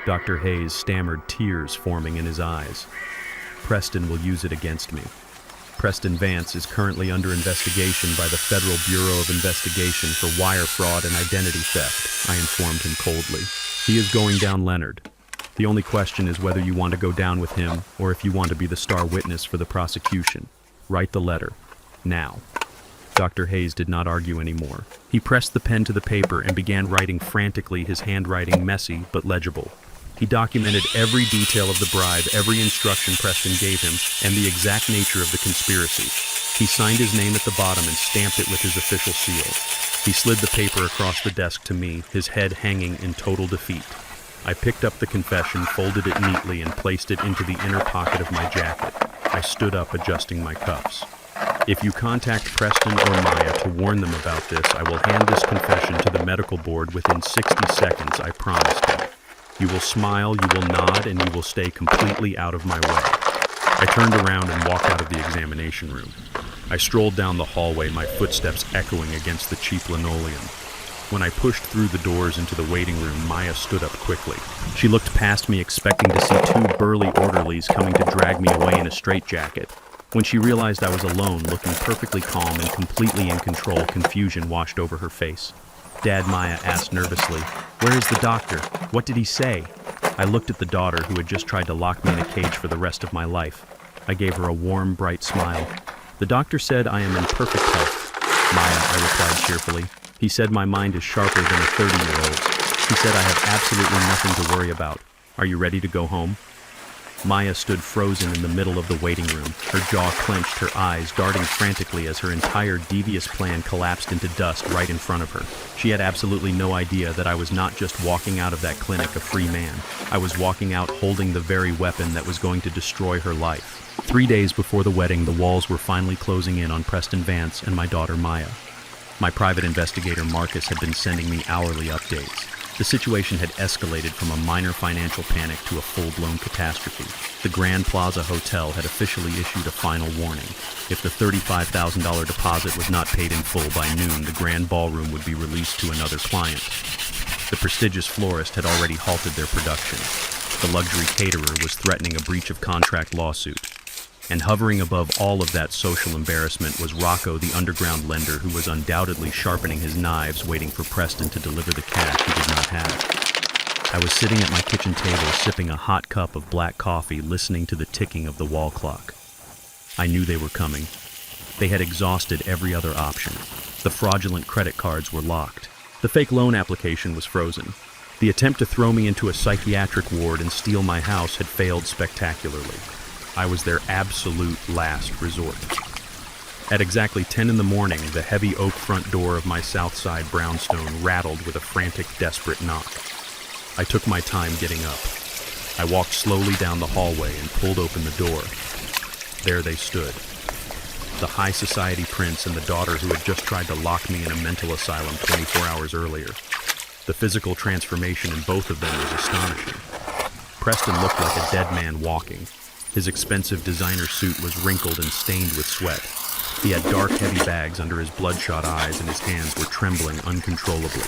Dr. Hayes stammered, tears forming in his eyes. Preston will use it against me. Preston Vance is currently under investigation by the Federal Bureau of Investigation for wire fraud and identity theft, I informed him coldly. He is going down, Leonard. The only question is whether you want to go down with him or if you want to be the star witness for the prosecution. Write the letter. Now. Dr. Hayes did not argue anymore. He pressed the pen to the paper and began writing frantically, his handwriting messy but legible. He documented every detail of the bribe, every instruction Preston gave him, and the exact nature of the conspiracy. He signed his name at the bottom and stamped it with his official seal. He slid the paper across the desk to me, his head hanging in total defeat. I picked up the confession, folded it neatly, and placed it into the inner pocket of my jacket. I stood up, adjusting my cuffs. If you contact Preston or Maya to warn them about this, I will hand this confession to the medical board within 60 seconds, I promised him. You will smile, you will nod, and you will stay completely out of my way. I turned around and walked out of the examination room. I strolled down the hallway, my footsteps echoing against the cheap linoleum. When I pushed through the doors into the waiting room, Maya stood up quickly. She looked past me, expecting to see two burly orderlies coming to drag me away in a straitjacket. When she realized I was alone, looking perfectly calm and completely in control, confusion washed over her face. Dad, Maya asked nervously, "Where is the doctor? What did he say?" I looked at the daughter who had just tried to lock me in a cage for the rest of my life. I gave her a warm, bright smile. "The doctor said I am in perfect health." "Maya," I replied cheerfully. "He said my mind is sharper than a 30-year-old's. He said I have absolutely nothing to worry about. Are you ready to go home?" Maya stood frozen in the middle of the waiting room, her jaw clenched, her eyes darting frantically as her entire devious plan collapsed into dust right in front of her. She had absolutely no idea that I was not just walking out of that clinic a free man. I was walking out holding the very weapon that was going to destroy her life. 3 days before the wedding, the walls were finally closing in on Preston Vance and my daughter Maya. My private investigator Marcus had been sending me hourly updates. The situation had escalated from a minor financial panic to a full-blown catastrophe. The Grand Plaza Hotel had officially issued a final warning. If the $35,000 deposit was not paid in full by noon, the Grand Ballroom would be released to another client. The prestigious florist had already halted their production. The luxury caterer was threatening a breach of contract lawsuit. And hovering above all of that social embarrassment was Rocco, the underground lender who was undoubtedly sharpening his knives, waiting for Preston to deliver the cash he did not have. I was sitting at my kitchen table, sipping a hot cup of black coffee, listening to the ticking of the wall clock. I knew they were coming. They had exhausted every other option. The fraudulent credit cards were locked. The fake loan application was frozen. The attempt to throw me into a psychiatric ward and steal my house had failed spectacularly. I was their absolute last resort. At exactly 10 in the morning, the heavy oak front door of my South Side brownstone rattled with a frantic, desperate knock. I took my time getting up. I walked slowly down the hallway and pulled open the door. There they stood. The high society prince and the daughter who had just tried to lock me in a mental asylum 24 hours earlier. The physical transformation in both of them was astonishing. Preston looked like a dead man walking. His expensive designer suit was wrinkled and stained with sweat. He had dark, heavy bags under his bloodshot eyes, and his hands were trembling uncontrollably.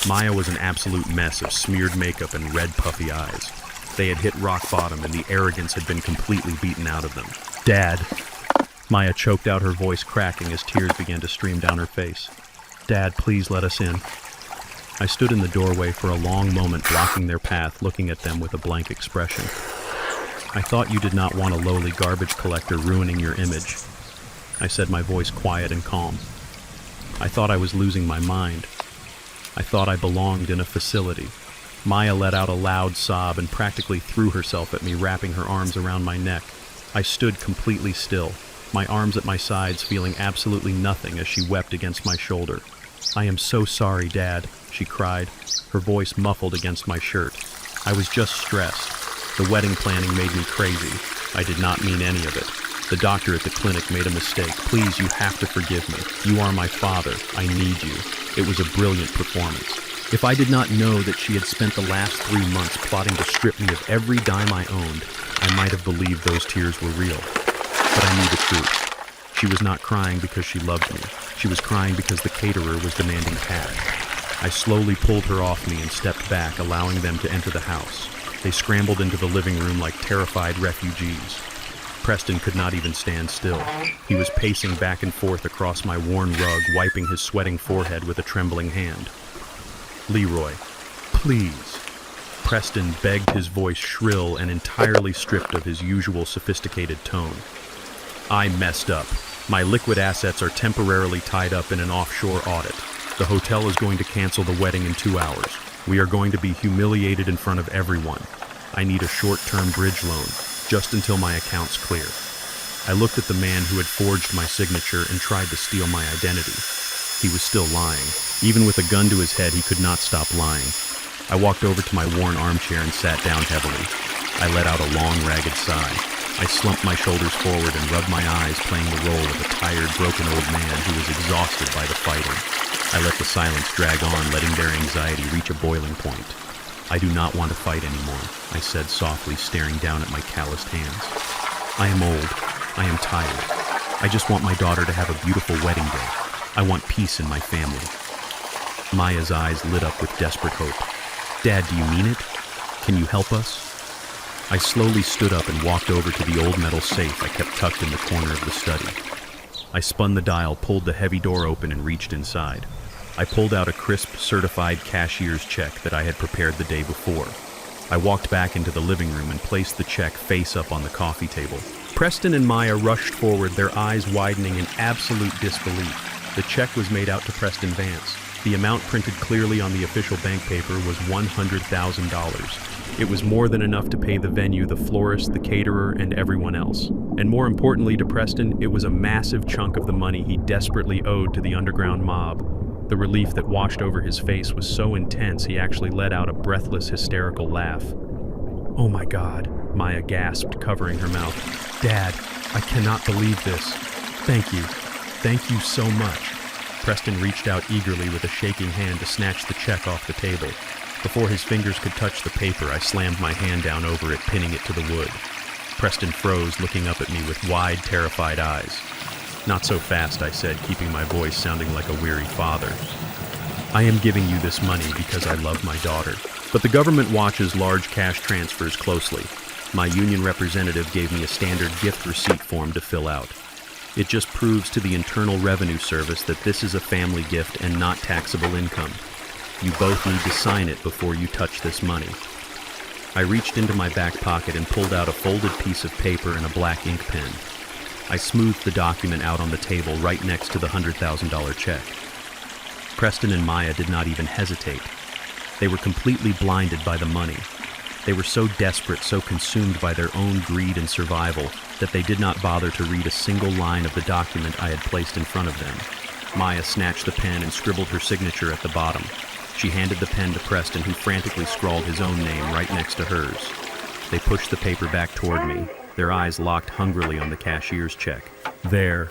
Maya was an absolute mess of smeared makeup and red, puffy eyes. They had hit rock bottom, and the arrogance had been completely beaten out of them. "Dad!" Maya choked out, her voice cracking as tears began to stream down her face. "Dad, please let us in." I stood in the doorway for a long moment, blocking their path, looking at them with a blank expression. "I thought you did not want a lowly garbage collector ruining your image," I said, my voice quiet and calm. I thought I was losing my mind. I thought I belonged in a facility. Maya let out a loud sob and practically threw herself at me, wrapping her arms around my neck. I stood completely still, my arms at my sides, feeling absolutely nothing as she wept against my shoulder. "I am so sorry, Dad," she cried, her voice muffled against my shirt. "I was just stressed. The wedding planning made me crazy. I did not mean any of it. The doctor at the clinic made a mistake. Please, you have to forgive me. You are my father. I need you. It was a brilliant performance." If I did not know that she had spent the last 3 months plotting to strip me of every dime I owned, I might have believed those tears were real. But I knew the truth. She was not crying because she loved me. She was crying because the caterer was demanding cash. I slowly pulled her off me and stepped back, allowing them to enter the house. They scrambled into the living room like terrified refugees. Preston could not even stand still. He was pacing back and forth across my worn rug, wiping his sweating forehead with a trembling hand. "Leroy, please." Preston begged, his voice shrill and entirely stripped of his usual sophisticated tone. "I messed up. My liquid assets are temporarily tied up in an offshore audit. The hotel is going to cancel the wedding in 2 hours. We are going to be humiliated in front of everyone. I need a short-term bridge loan, just until my accounts clear." I looked at the man who had forged my signature and tried to steal my identity. He was still lying. Even with a gun to his head, he could not stop lying. I walked over to my worn armchair and sat down heavily. I let out a long, ragged sigh. I slumped my shoulders forward and rubbed my eyes, playing the role of a tired, broken old man who was exhausted by the fighting. I let the silence drag on, letting their anxiety reach a boiling point. "I do not want to fight anymore," I said softly, staring down at my calloused hands. "I am old. I am tired. I just want my daughter to have a beautiful wedding day. I want peace in my family." Maya's eyes lit up with desperate hope. "Dad, do you mean it? Can you help us?" I slowly stood up and walked over to the old metal safe I kept tucked in the corner of the study. I spun the dial, pulled the heavy door open, and reached inside. I pulled out a crisp, certified cashier's check that I had prepared the day before. I walked back into the living room and placed the check face up on the coffee table. Preston and Maya rushed forward, their eyes widening in absolute disbelief. The check was made out to Preston Vance. The amount printed clearly on the official bank paper was $100,000. It was more than enough to pay the venue, the florist, the caterer, and everyone else. And more importantly to Preston, it was a massive chunk of the money he desperately owed to the underground mob. The relief that washed over his face was so intense he actually let out a breathless, hysterical laugh. "Oh my God," Maya gasped, covering her mouth. "Dad, I cannot believe this. Thank you. Thank you so much." Preston reached out eagerly with a shaking hand to snatch the check off the table. Before his fingers could touch the paper, I slammed my hand down over it, pinning it to the wood. Preston froze, looking up at me with wide, terrified eyes. "Not so fast," I said, keeping my voice sounding like a weary father. "I am giving you this money because I love my daughter. But the government watches large cash transfers closely. My union representative gave me a standard gift receipt form to fill out. It just proves to the Internal Revenue Service that this is a family gift and not taxable income. You both need to sign it before you touch this money." I reached into my back pocket and pulled out a folded piece of paper and a black ink pen. I smoothed the document out on the table right next to the $100,000 check. Preston and Maya did not even hesitate. They were completely blinded by the money. They were so desperate, so consumed by their own greed and survival, that they did not bother to read a single line of the document I had placed in front of them. Maya snatched the pen and scribbled her signature at the bottom. She handed the pen to Preston, who frantically scrawled his own name right next to hers. They pushed the paper back toward me, their eyes locked hungrily on the cashier's check. "There,"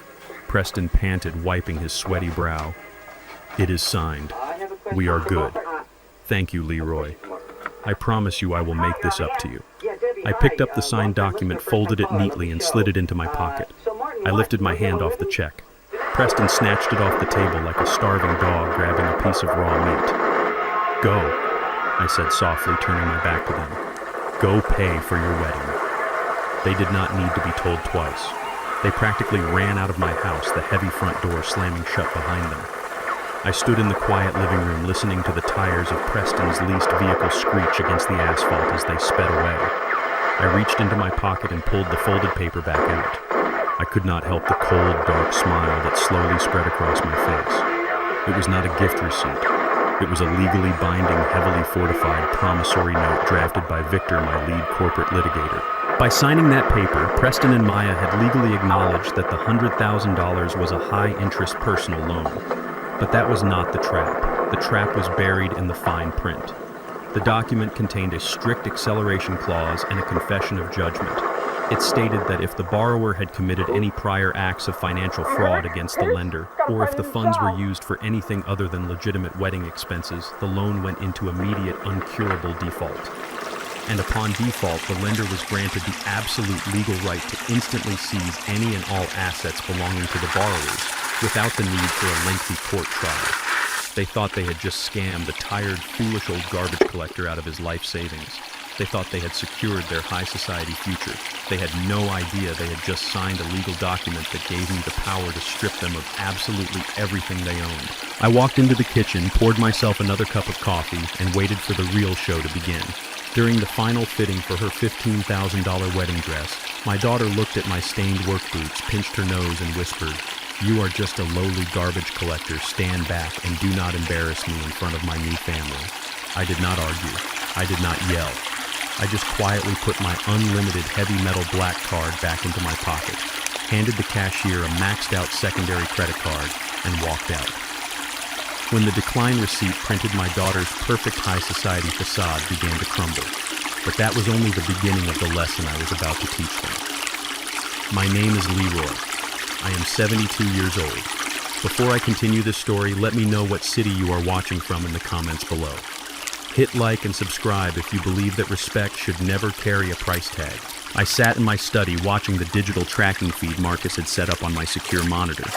Preston panted, wiping his sweaty brow. "It is signed. We are good. Thank you, Leroy. I promise you I will make this up to you." I picked up the signed document, folded it neatly, and slid it into my pocket. I lifted my hand off the check. Preston snatched it off the table like a starving dog grabbing a piece of raw meat. "Go," I said softly, turning my back to them. "Go pay for your wedding." They did not need to be told twice. They practically ran out of my house, the heavy front door slamming shut behind them. I stood in the quiet living room listening to the tires of Preston's leased vehicle screech against the asphalt as they sped away. I reached into my pocket and pulled the folded paper back out. I could not help the cold, dark smile that slowly spread across my face. It was not a gift receipt. It was a legally binding, heavily fortified promissory note drafted by Victor, my lead corporate litigator. By signing that paper, Preston and Maya had legally acknowledged that the $100,000 was a high-interest personal loan. But that was not the trap. The trap was buried in the fine print. The document contained a strict acceleration clause and a confession of judgment. It stated that if the borrower had committed any prior acts of financial fraud against the lender, or if the funds were used for anything other than legitimate wedding expenses, the loan went into immediate, uncurable default. And upon default, the lender was granted the absolute legal right to instantly seize any and all assets belonging to the borrowers, without the need for a lengthy court trial. They thought they had just scammed the tired, foolish old garbage collector out of his life savings. They thought they had secured their high society future. They had no idea they had just signed a legal document that gave me the power to strip them of absolutely everything they owned. I walked into the kitchen, poured myself another cup of coffee, and waited for the real show to begin. During the final fitting for her $15,000 wedding dress, my daughter looked at my stained work boots, pinched her nose, and whispered, "You are just a lowly garbage collector. Stand back and do not embarrass me in front of my new family." I did not argue. I did not yell. I just quietly put my unlimited heavy metal black card back into my pocket, handed the cashier a maxed out secondary credit card, and walked out. When the decline receipt printed my daughter's perfect high society facade began to crumble. But that was only the beginning of the lesson I was about to teach them. My name is Leroy. I am 72 years old. Before I continue this story, let me know what city you are watching from in the comments below. Hit like and subscribe if you believe that respect should never carry a price tag. I sat in my study watching the digital tracking feed Marcus had set up on my secure monitor.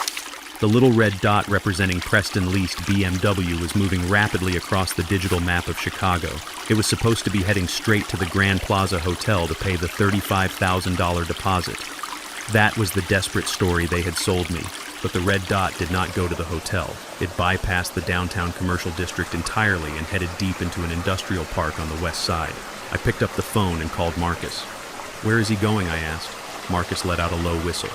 The little red dot representing Preston leased BMW was moving rapidly across the digital map of Chicago. It was supposed to be heading straight to the Grand Plaza Hotel to pay the $35,000 deposit. That was the desperate story they had sold me. But the red dot did not go to the hotel. It bypassed the downtown commercial district entirely and headed deep into an industrial park on the west side. I picked up the phone and called Marcus. "Where is he going?" I asked. Marcus let out a low whistle.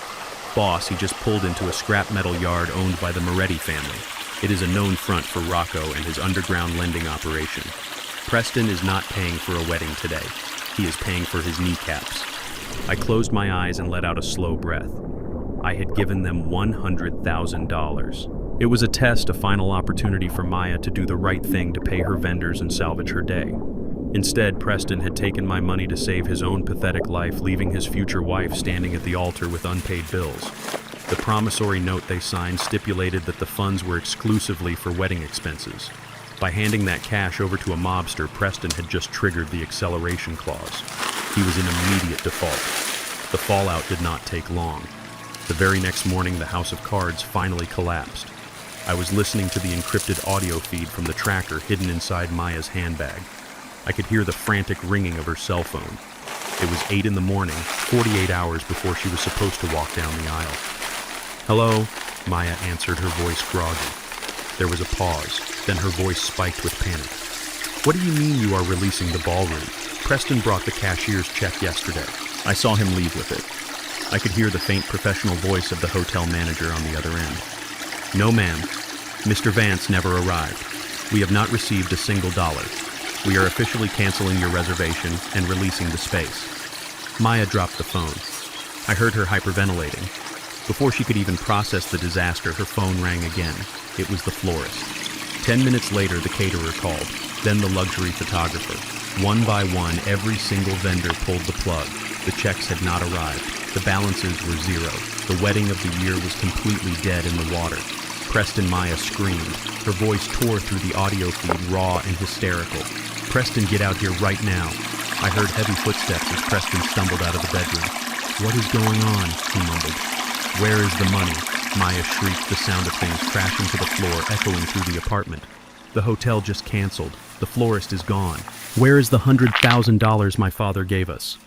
"Boss, he just pulled into a scrap metal yard owned by the Moretti family. It is a known front for Rocco and his underground lending operation. Preston is not paying for a wedding today. He is paying for his kneecaps." I closed my eyes and let out a slow breath. I had given them $100,000. It was a test, a final opportunity for Maya to do the right thing to pay her vendors and salvage her day. Instead, Preston had taken my money to save his own pathetic life, leaving his future wife standing at the altar with unpaid bills. The promissory note they signed stipulated that the funds were exclusively for wedding expenses. By handing that cash over to a mobster, Preston had just triggered the acceleration clause. He was in immediate default. The fallout did not take long. The very next morning, the house of cards finally collapsed. I was listening to the encrypted audio feed from the tracker hidden inside Maya's handbag. I could hear the frantic ringing of her cell phone. It was 8 in the morning, 48 hours before she was supposed to walk down the aisle. "Hello," Maya answered, her voice groggy. There was a pause, then her voice spiked with panic. "What do you mean you are releasing the ballroom? Preston brought the cashier's check yesterday. I saw him leave with it." I could hear the faint professional voice of the hotel manager on the other end. "No, ma'am. Mr. Vance never arrived. We have not received a single dollar. We are officially canceling your reservation and releasing the space." Maya dropped the phone. I heard her hyperventilating. Before she could even process the disaster, her phone rang again. It was the florist. 10 minutes later, the caterer called, then the luxury photographer. One by one, every single vendor pulled the plug. The checks had not arrived. The balances were zero. The wedding of the year was completely dead in the water. Preston Maya screamed. Her voice tore through the audio feed, raw and hysterical. "Preston, get out here right now." I heard heavy footsteps as Preston stumbled out of the bedroom. "What is going on?" he mumbled. "Where is the money?" Maya shrieked, the sound of things crashing to the floor, echoing through the apartment. "The hotel just canceled. The florist is gone. Where is the $100,000 my father gave us?"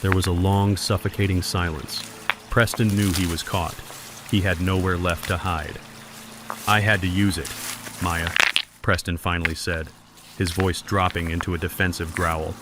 There was a long, suffocating silence. Preston knew he was caught. He had nowhere left to hide. "I had to use it, Maya," Preston finally said, his voice dropping into a defensive growl.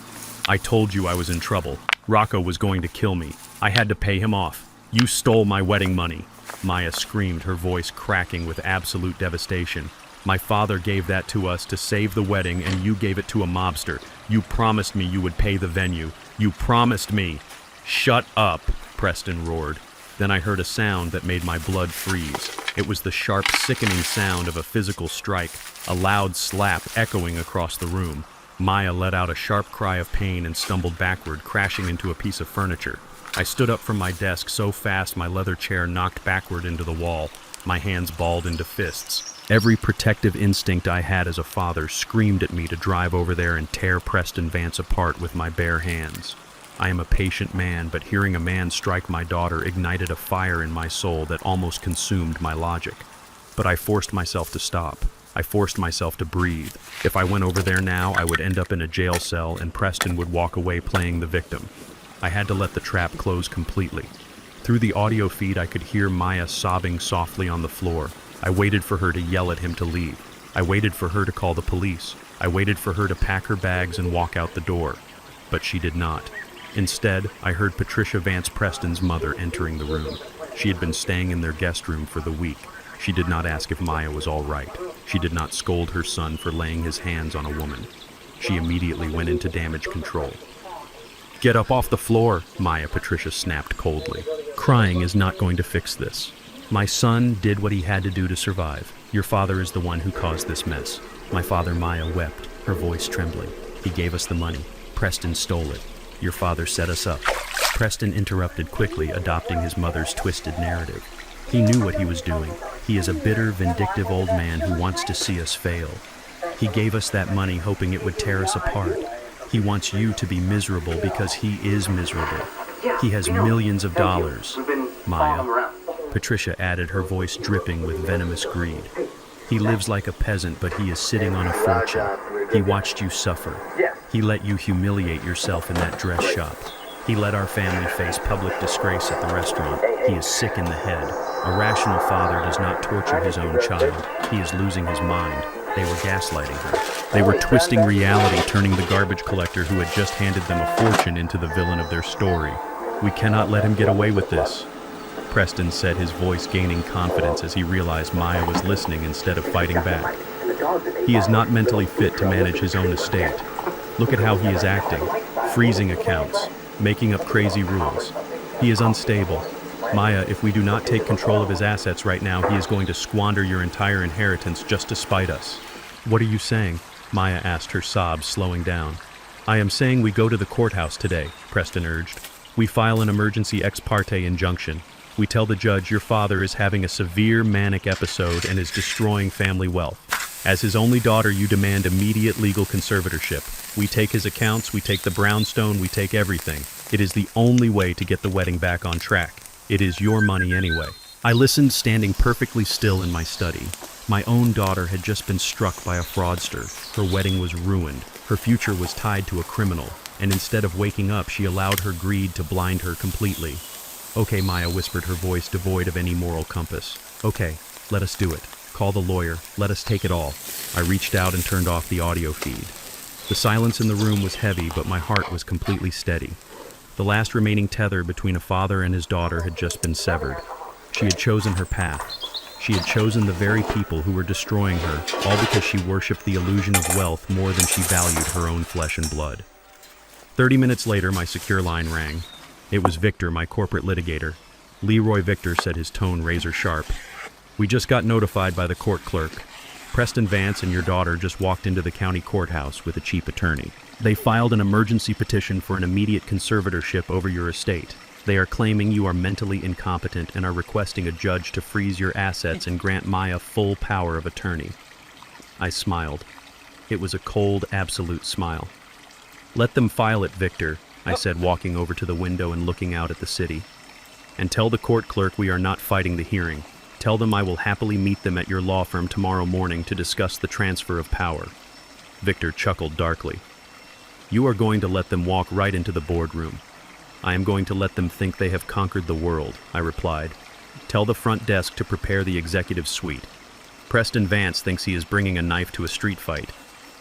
"I told you I was in trouble. Rocco was going to kill me. I had to pay him off. You stole my wedding money." Maya screamed, her voice cracking with absolute devastation. "My father gave that to us to save the wedding, and you gave it to a mobster. You promised me you would pay the venue. You promised me." "Shut up," Preston roared. Then I heard a sound that made my blood freeze. It was the sharp, sickening sound of a physical strike, a loud slap echoing across the room. Maya let out a sharp cry of pain and stumbled backward, crashing into a piece of furniture. I stood up from my desk so fast my leather chair knocked backward into the wall, my hands balled into fists. Every protective instinct I had as a father screamed at me to drive over there and tear Preston Vance apart with my bare hands. I am a patient man, but hearing a man strike my daughter ignited a fire in my soul that almost consumed my logic. But I forced myself to stop. I forced myself to breathe. If I went over there now, I would end up in a jail cell and Preston would walk away playing the victim. I had to let the trap close completely. Through the audio feed, I could hear Maya sobbing softly on the floor. I waited for her to yell at him to leave. I waited for her to call the police. I waited for her to pack her bags and walk out the door. But she did not. Instead, I heard Patricia Vance Preston's mother entering the room. She had been staying in their guest room for the week. She did not ask if Maya was all right. She did not scold her son for laying his hands on a woman. She immediately went into damage control. "Get up off the floor," Patricia snapped coldly. "Crying is not going to fix this. My son did what he had to do to survive. Your father is the one who caused this mess." My father, Maya, wept, her voice trembling. "He gave us the money. Preston stole it. Your father set us up." Preston interrupted quickly, adopting his mother's twisted narrative. "He knew what he was doing. He is a bitter, vindictive old man who wants to see us fail. He gave us that money hoping it would tear us apart. He wants you to be miserable because he is miserable. He has millions of dollars." Maya. Patricia added, her voice dripping with venomous greed. "He lives like a peasant, but he is sitting on a fortune. He watched you suffer. He let you humiliate yourself in that dress shop. He let our family face public disgrace at the restaurant. He is sick in the head. A rational father does not torture his own child. He is losing his mind. They were gaslighting her. They were twisting reality, turning the garbage collector who had just handed them a fortune into the villain of their story. We cannot let him get away with this." Preston said, his voice gaining confidence as he realized Maya was listening instead of fighting back. "He is not mentally fit to manage his own estate. Look at how he is acting, freezing accounts, making up crazy rules. He is unstable. Maya, if we do not take control of his assets right now, he is going to squander your entire inheritance just to spite us." "What are you saying?" Maya asked, her sobs slowing down. "I am saying we go to the courthouse today," Preston urged. "We file an emergency ex parte injunction. We tell the judge your father is having a severe manic episode and is destroying family wealth. As his only daughter, you demand immediate legal conservatorship. We take his accounts, we take the brownstone, we take everything. It is the only way to get the wedding back on track. It is your money anyway." I listened, standing perfectly still in my study. My own daughter had just been struck by a fraudster. Her wedding was ruined. Her future was tied to a criminal. And instead of waking up, she allowed her greed to blind her completely. "Okay," Maya whispered, her voice devoid of any moral compass. "Okay, let us do it. Call the lawyer. Let us take it all." I reached out and turned off the audio feed. The silence in the room was heavy, but my heart was completely steady. The last remaining tether between a father and his daughter had just been severed. She had chosen her path. She had chosen the very people who were destroying her, all because she worshipped the illusion of wealth more than she valued her own flesh and blood. 30 minutes later, my secure line rang. It was Victor, my corporate litigator. Leroy Victor said, his tone razor sharp. "We just got notified by the court clerk. Preston Vance and your daughter just walked into the county courthouse with a cheap attorney. They filed an emergency petition for an immediate conservatorship over your estate. They are claiming you are mentally incompetent and are requesting a judge to freeze your assets and grant Maya full power of attorney." I smiled. It was a cold, absolute smile. "Let them file it, Victor," I said, walking over to the window and looking out at the city. "And tell the court clerk we are not fighting the hearing. Tell them I will happily meet them at your law firm tomorrow morning to discuss the transfer of power." Victor chuckled darkly. "You are going to let them walk right into the boardroom." "I am going to let them think they have conquered the world," I replied. "Tell the front desk to prepare the executive suite. Preston Vance thinks he is bringing a knife to a street fight.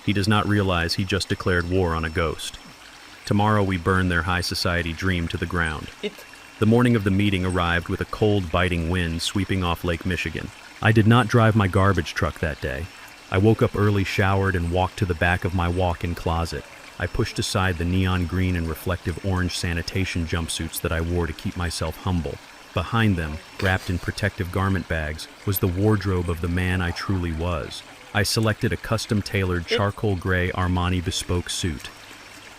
He does not realize he just declared war on a ghost. Tomorrow we burn their high society dream to the ground." The morning of the meeting arrived with a cold, biting wind sweeping off Lake Michigan. I did not drive my garbage truck that day. I woke up early, showered, and walked to the back of my walk-in closet. I pushed aside the neon green and reflective orange sanitation jumpsuits that I wore to keep myself humble. Behind them, wrapped in protective garment bags, was the wardrobe of the man I truly was. I selected a custom-tailored charcoal gray Armani bespoke suit.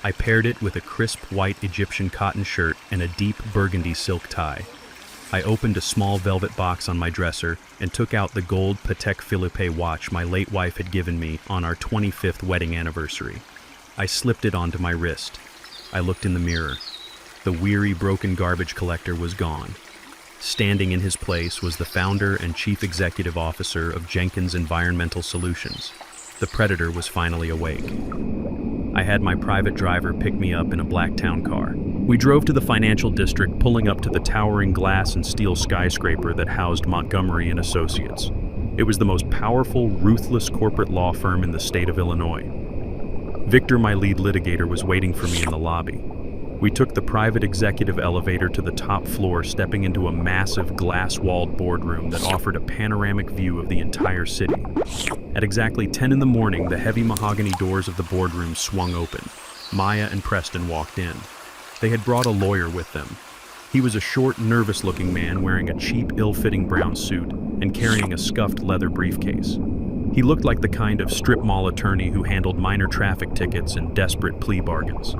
I paired it with a crisp white Egyptian cotton shirt and a deep burgundy silk tie. I opened a small velvet box on my dresser and took out the gold Patek Philippe watch my late wife had given me on our 25th wedding anniversary. I slipped it onto my wrist. I looked in the mirror. The weary, broken garbage collector was gone. Standing in his place was the founder and chief executive officer of Jenkins Environmental Solutions. The predator was finally awake. I had my private driver pick me up in a black town car. We drove to the financial district, pulling up to the towering glass and steel skyscraper that housed Montgomery and Associates. It was the most powerful, ruthless corporate law firm in the state of Illinois. Victor, my lead litigator, was waiting for me in the lobby. We took the private executive elevator to the top floor, stepping into a massive glass-walled boardroom that offered a panoramic view of the entire city. At exactly 10 in the morning, the heavy mahogany doors of the boardroom swung open. Maya and Preston walked in. They had brought a lawyer with them. He was a short, nervous-looking man wearing a cheap, ill-fitting brown suit and carrying a scuffed leather briefcase. He looked like the kind of strip mall attorney who handled minor traffic tickets and desperate plea bargains.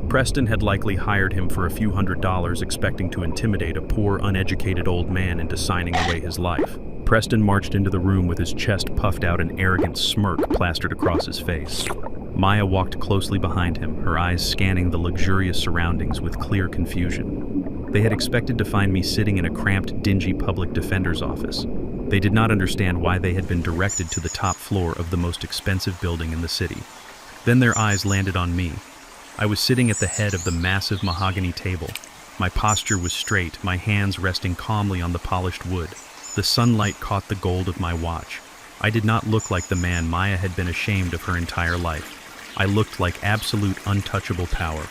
Preston had likely hired him for a few $100s, expecting to intimidate a poor, uneducated old man into signing away his life. Preston marched into the room with his chest puffed out, an arrogant smirk plastered across his face. Maya walked closely behind him, her eyes scanning the luxurious surroundings with clear confusion. They had expected to find me sitting in a cramped, dingy public defender's office. They did not understand why they had been directed to the top floor of the most expensive building in the city. Then their eyes landed on me. I was sitting at the head of the massive mahogany table. My posture was straight, my hands resting calmly on the polished wood. The sunlight caught the gold of my watch. I did not look like the man Maya had been ashamed of her entire life. I looked like absolute untouchable power.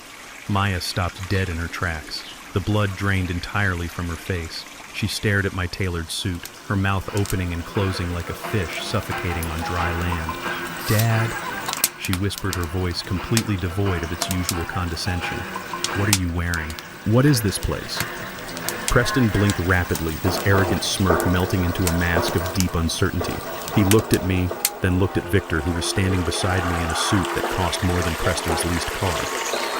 Maya stopped dead in her tracks. The blood drained entirely from her face. She stared at my tailored suit, her mouth opening and closing like a fish suffocating on dry land. "Dad," she whispered, her voice completely devoid of its usual condescension. "What are you wearing? What is this place?" Preston blinked rapidly, his arrogant smirk melting into a mask of deep uncertainty. He looked at me, then looked at Victor, who was standing beside me in a suit that cost more than Preston's leased car.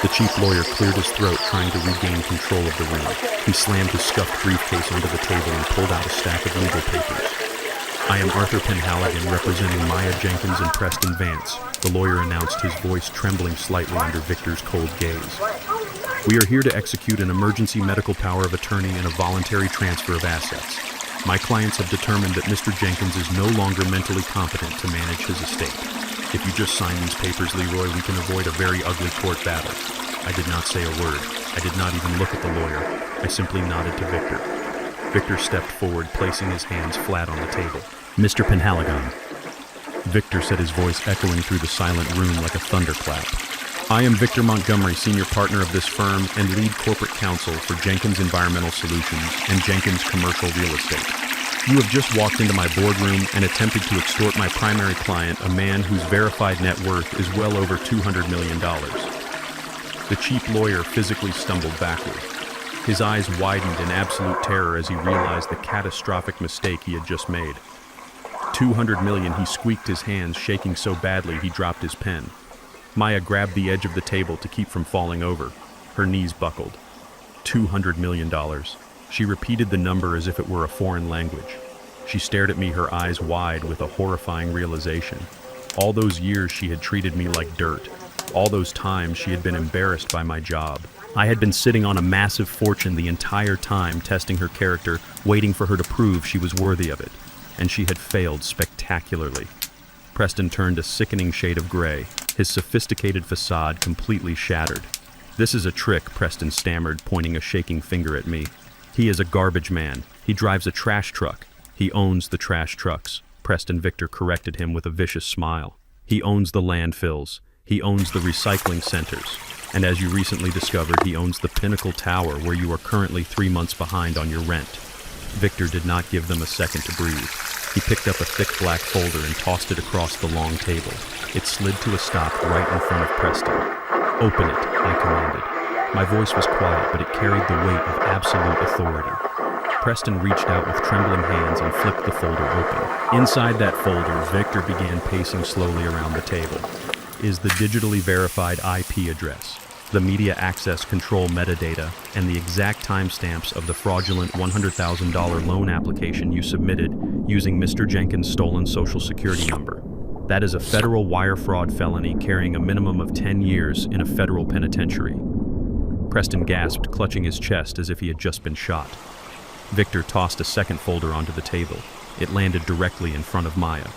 The chief lawyer cleared his throat, trying to regain control of the room. He slammed his scuffed briefcase onto the table and pulled out a stack of legal papers. "I am Arthur Penhaligon, representing Maya Jenkins and Preston Vance," the lawyer announced, his voice trembling slightly under Victor's cold gaze. "We are here to execute an emergency medical power of attorney and a voluntary transfer of assets. My clients have determined that Mr. Jenkins is no longer mentally competent to manage his estate. If you just sign these papers, Leroy, we can avoid a very ugly court battle." I did not say a word. I did not even look at the lawyer. I simply nodded to Victor. Victor stepped forward, placing his hands flat on the table. "Mr. Penhaligon," Victor said, his voice echoing through the silent room like a thunderclap. "I am Victor Montgomery, senior partner of this firm and lead corporate counsel for Jenkins Environmental Solutions and Jenkins Commercial Real Estate. You have just walked into my boardroom and attempted to extort my primary client, a man whose verified net worth is well over $200 million. The chief lawyer physically stumbled backward. His eyes widened in absolute terror as he realized the catastrophic mistake he had just made. $200 million, he squeaked, his hands shaking so badly he dropped his pen. Maya grabbed the edge of the table to keep from falling over. Her knees buckled. $200 million. She repeated the number as if it were a foreign language. She stared at me, her eyes wide with a horrifying realization. All those years she had treated me like dirt. All those times she had been embarrassed by my job. I had been sitting on a massive fortune the entire time, testing her character, waiting for her to prove she was worthy of it. And she had failed spectacularly. Preston turned a sickening shade of gray, his sophisticated facade completely shattered. "This is a trick," Preston stammered, pointing a shaking finger at me. "He is a garbage man. He drives a trash truck. He owns the trash trucks." Preston Victor corrected him with a vicious smile. "He owns the landfills. He owns the recycling centers. And as you recently discovered, he owns the Pinnacle Tower where you are currently 3 months behind on your rent. Victor did not give them a second to breathe. He picked up a thick black folder and tossed it across the long table. It slid to a stop right in front of Preston. "Open it," I commanded. My voice was quiet, but it carried the weight of absolute authority. Preston reached out with trembling hands and flipped the folder open. Inside that folder, Victor began pacing slowly around the table. Is the digitally verified IP address, the media access control metadata, and the exact timestamps of the fraudulent $100,000 loan application you submitted using Mr. Jenkins' stolen social security number. That is a federal wire fraud felony carrying a minimum of 10 years in a federal penitentiary. Preston gasped, clutching his chest as if he had just been shot. Victor tossed a second folder onto the table. It landed directly in front of Maya.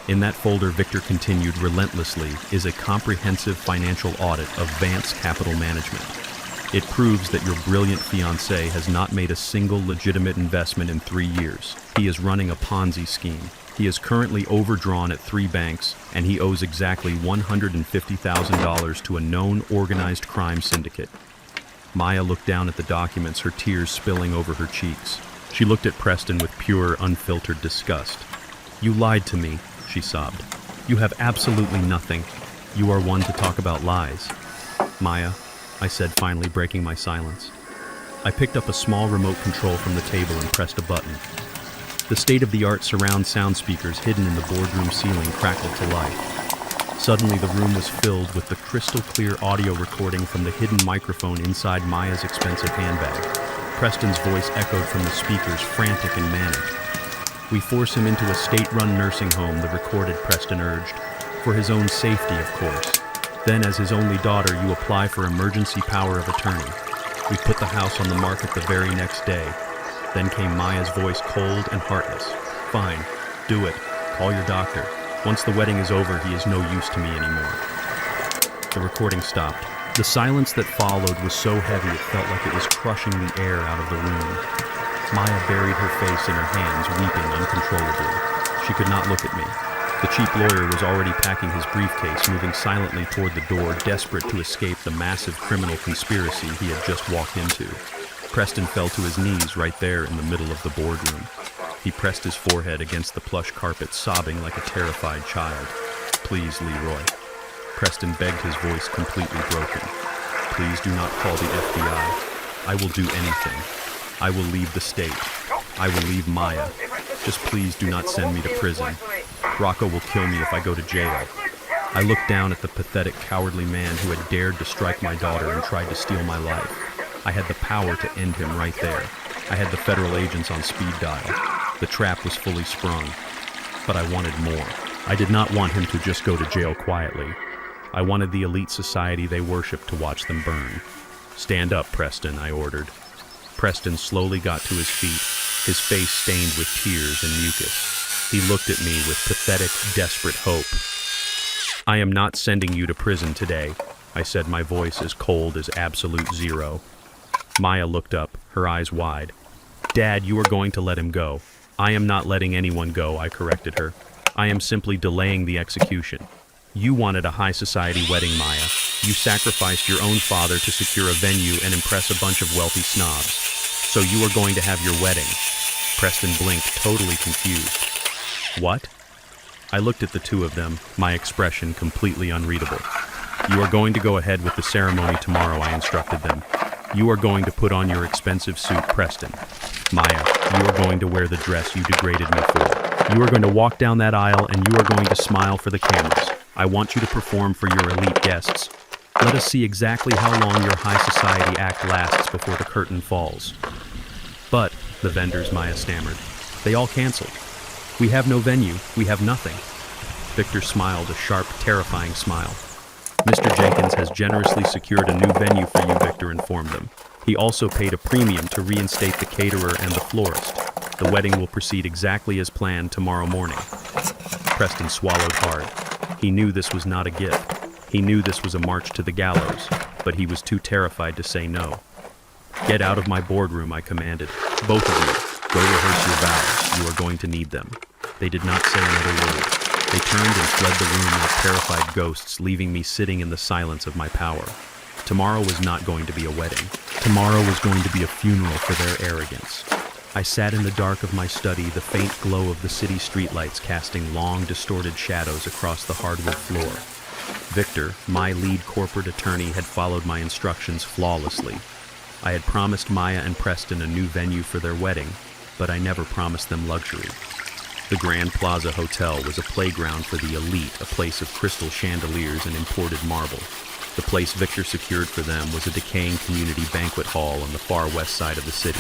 In that folder, Victor continued relentlessly, is a comprehensive financial audit of Vance Capital Management. It proves that your brilliant fiancé has not made a single legitimate investment in 3 years. He is running a Ponzi scheme. He is currently overdrawn at 3 banks, and he owes exactly $150,000 to a known organized crime syndicate. Maya looked down at the documents, her tears spilling over her cheeks. She looked at Preston with pure, unfiltered disgust. "You lied to me," she sobbed. "You have absolutely nothing. You are one to talk about lies." "Maya," I said, finally breaking my silence. I picked up a small remote control from the table and pressed a button. The state-of-the-art surround sound speakers hidden in the boardroom ceiling crackled to life. Suddenly, the room was filled with the crystal-clear audio recording from the hidden microphone inside Maya's expensive handbag. Preston's voice echoed from the speakers, frantic and manic. "We force him into a state-run nursing home," the recorded Preston urged. "For his own safety, of course. Then, as his only daughter, you apply for emergency power of attorney. We put the house on the market the very next day." Then came Maya's voice, cold and heartless. "Fine, do it. Call your doctor. Once the wedding is over, he is no use to me anymore." The recording stopped. The silence that followed was so heavy it felt like it was crushing the air out of the room. Maya buried her face in her hands, weeping uncontrollably. She could not look at me. The cheap lawyer was already packing his briefcase, moving silently toward the door, desperate to escape the massive criminal conspiracy he had just walked into. Preston fell to his knees right there in the middle of the boardroom. He pressed his forehead against the plush carpet, sobbing like a terrified child. "Please, Leroy." Preston begged, his voice completely broken. "Please do not call the FBI. I will do anything. I will leave the state. I will leave Maya. Just please do not send me to prison. Rocco will kill me if I go to jail." I looked down at the pathetic, cowardly man who had dared to strike my daughter and tried to steal my life. I had the power to end him right there. I had the federal agents on speed dial. The trap was fully sprung. But I wanted more. I did not want him to just go to jail quietly. I wanted the elite society they worshiped to watch them burn. "Stand up, Preston," I ordered. Preston slowly got to his feet, his face stained with tears and mucus. He looked at me with pathetic, desperate hope. "I am not sending you to prison today," I said, my voice as cold as absolute zero. Maya looked up, her eyes wide. "Dad, you are going to let him go." "I am not letting anyone go," I corrected her. "I am simply delaying the execution. You wanted a high society wedding, Maya. You sacrificed your own father to secure a venue and impress a bunch of wealthy snobs. So you are going to have your wedding." Preston blinked, totally confused. "What?" I looked at the two of them, my expression completely unreadable. "You are going to go ahead with the ceremony tomorrow," I instructed them. "You are going to put on your expensive suit, Preston. Maya, you are going to wear the dress you degraded me for. You are going to walk down that aisle and you are going to smile for the cameras. I want you to perform for your elite guests. Let us see exactly how long your high society act lasts before the curtain falls." "But," the vendors, Maya stammered, "they all canceled. We have no venue. We have nothing." Victor smiled, a sharp, terrifying smile. "Mr. Jenkins has generously secured a new venue for you," Victor informed them. "He also paid a premium to reinstate the caterer and the florist. The wedding will proceed exactly as planned tomorrow morning." Preston swallowed hard. He knew this was not a gift. He knew this was a march to the gallows, but he was too terrified to say no. "Get out of my boardroom," I commanded. "Both of you, go rehearse your vows. You are going to need them." They did not say another word. They turned and fled the room like terrified ghosts, leaving me sitting in the silence of my power. Tomorrow was not going to be a wedding. Tomorrow was going to be a funeral for their arrogance. I sat in the dark of my study, the faint glow of the city streetlights casting long, distorted shadows across the hardwood floor. Victor, my lead corporate attorney, had followed my instructions flawlessly. I had promised Maya and Preston a new venue for their wedding, but I never promised them luxury. The Grand Plaza Hotel was a playground for the elite, a place of crystal chandeliers and imported marble. The place Victor secured for them was a decaying community banquet hall on the far west side of the city.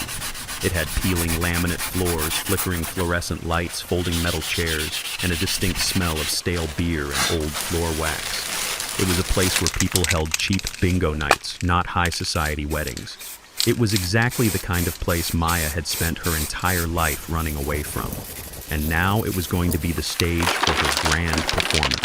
It had peeling laminate floors, flickering fluorescent lights, folding metal chairs, and a distinct smell of stale beer and old floor wax. It was a place where people held cheap bingo nights, not high society weddings. It was exactly the kind of place Maya had spent her entire life running away from. And now it was going to be the stage for her grand performance.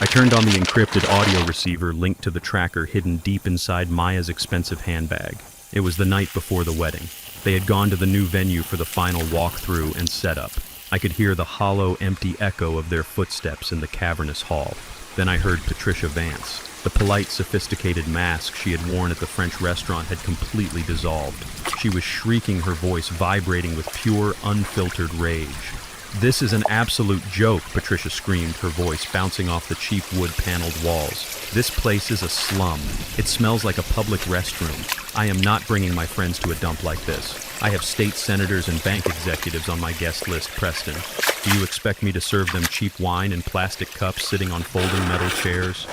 I turned on the encrypted audio receiver linked to the tracker hidden deep inside Maya's expensive handbag. It was the night before the wedding. They had gone to the new venue for the final walkthrough and setup. I could hear the hollow, empty echo of their footsteps in the cavernous hall. Then I heard Patricia Vance. The polite, sophisticated mask she had worn at the French restaurant had completely dissolved. She was shrieking, her voice vibrating with pure, unfiltered rage. "This is an absolute joke," Patricia screamed, her voice bouncing off the cheap wood-paneled walls. "This place is a slum. It smells like a public restroom. I am not bringing my friends to a dump like this. I have state senators and bank executives on my guest list, Preston. Do you expect me to serve them cheap wine in plastic cups sitting on folding metal chairs?"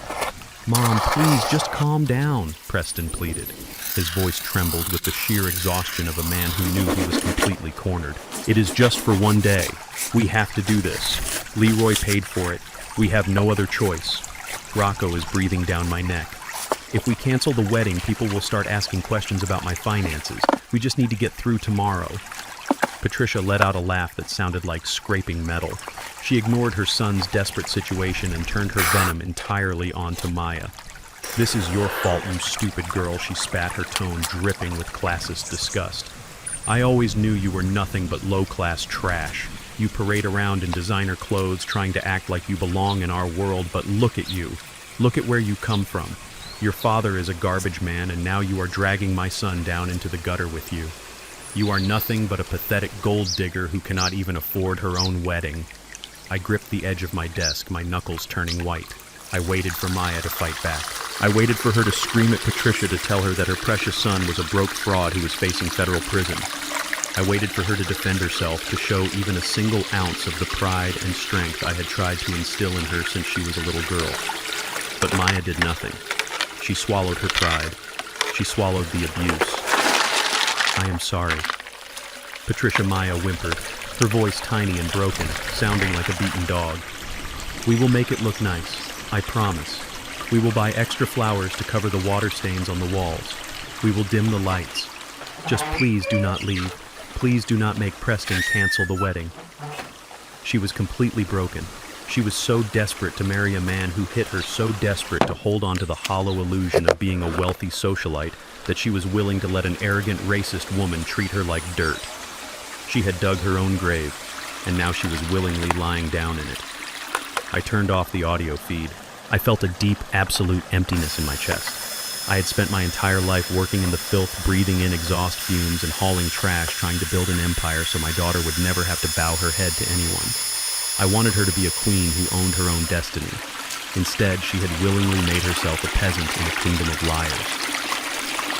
"Mom, please, just calm down," Preston pleaded. His voice trembled with the sheer exhaustion of a man who knew he was completely cornered. "It is just for one day. We have to do this. Leroy paid for it. We have no other choice. Rocco is breathing down my neck. If we cancel the wedding, people will start asking questions about my finances. We just need to get through tomorrow." Patricia let out a laugh that sounded like scraping metal. She ignored her son's desperate situation and turned her venom entirely onto Maya. "This is your fault, you stupid girl," she spat, her tone dripping with classist disgust. "I always knew you were nothing but low-class trash. You parade around in designer clothes trying to act like you belong in our world, but look at you. Look at where you come from. Your father is a garbage man, and now you are dragging my son down into the gutter with you. You are nothing but a pathetic gold digger who cannot even afford her own wedding." I gripped the edge of my desk, my knuckles turning white. I waited for Maya to fight back. I waited for her to scream at Patricia to tell her that her precious son was a broke fraud who was facing federal prison. I waited for her to defend herself, to show even a single ounce of the pride and strength I had tried to instill in her since she was a little girl. But Maya did nothing. She swallowed her pride. She swallowed the abuse. "I am sorry." Patricia Maya whimpered, her voice tiny and broken, sounding like a beaten dog. "We will make it look nice. I promise. We will buy extra flowers to cover the water stains on the walls. We will dim the lights. Just please do not leave. Please do not make Preston cancel the wedding." She was completely broken. She was so desperate to marry a man who hit her, so desperate to hold on to the hollow illusion of being a wealthy socialite, that she was willing to let an arrogant, racist woman treat her like dirt. She had dug her own grave, and now she was willingly lying down in it. I turned off the audio feed. I felt a deep, absolute emptiness in my chest. I had spent my entire life working in the filth, breathing in exhaust fumes, and hauling trash, trying to build an empire so my daughter would never have to bow her head to anyone. I wanted her to be a queen who owned her own destiny. Instead, she had willingly made herself a peasant in a kingdom of liars.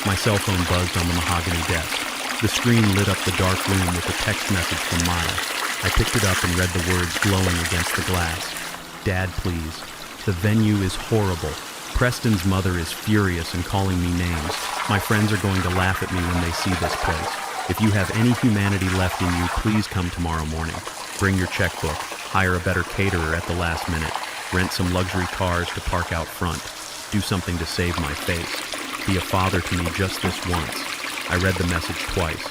My cell phone buzzed on the mahogany desk. The screen lit up the dark room with a text message from Maya. I picked it up and read the words glowing against the glass. "Dad, please. The venue is horrible. Preston's mother is furious and calling me names. My friends are going to laugh at me when they see this place. If you have any humanity left in you, please come tomorrow morning. Bring your checkbook. Hire a better caterer at the last minute. Rent some luxury cars to park out front. Do something to save my face. Be a father to me just this once." I read the message twice.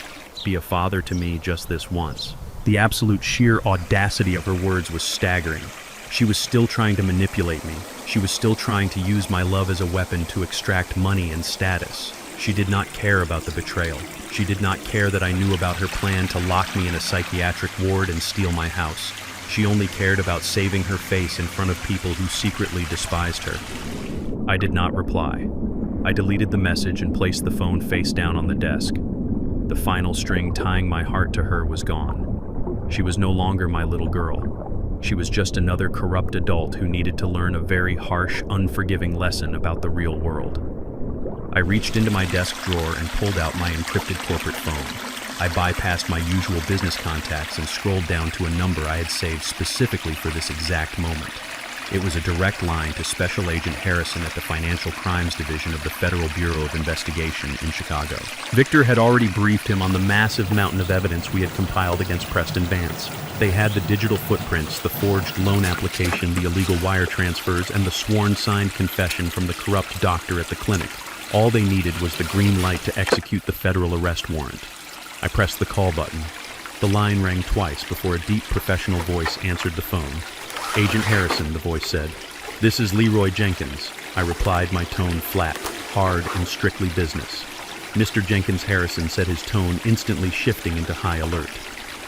"Be a father to me just this once." The absolute sheer audacity of her words was staggering. She was still trying to manipulate me. She was still trying to use my love as a weapon to extract money and status. She did not care about the betrayal. She did not care that I knew about her plan to lock me in a psychiatric ward and steal my house. She only cared about saving her face in front of people who secretly despised her. I did not reply. I deleted the message and placed the phone face down on the desk. The final string tying my heart to her was gone. She was no longer my little girl. She was just another corrupt adult who needed to learn a very harsh, unforgiving lesson about the real world. I reached into my desk drawer and pulled out my encrypted corporate phone. I bypassed my usual business contacts and scrolled down to a number I had saved specifically for this exact moment. It was a direct line to Special Agent Harrison at the Financial Crimes Division of the Federal Bureau of Investigation in Chicago. Victor had already briefed him on the massive mountain of evidence we had compiled against Preston Vance. They had the digital footprints, the forged loan application, the illegal wire transfers, and the sworn signed confession from the corrupt doctor at the clinic. All they needed was the green light to execute the federal arrest warrant. I pressed the call button. The line rang twice before a deep professional voice answered the phone. "Agent Harrison," the voice said. "This is Leroy Jenkins." I replied, my tone flat, hard, and strictly business. Mr. Jenkins Harrison said, his tone instantly shifting into high alert.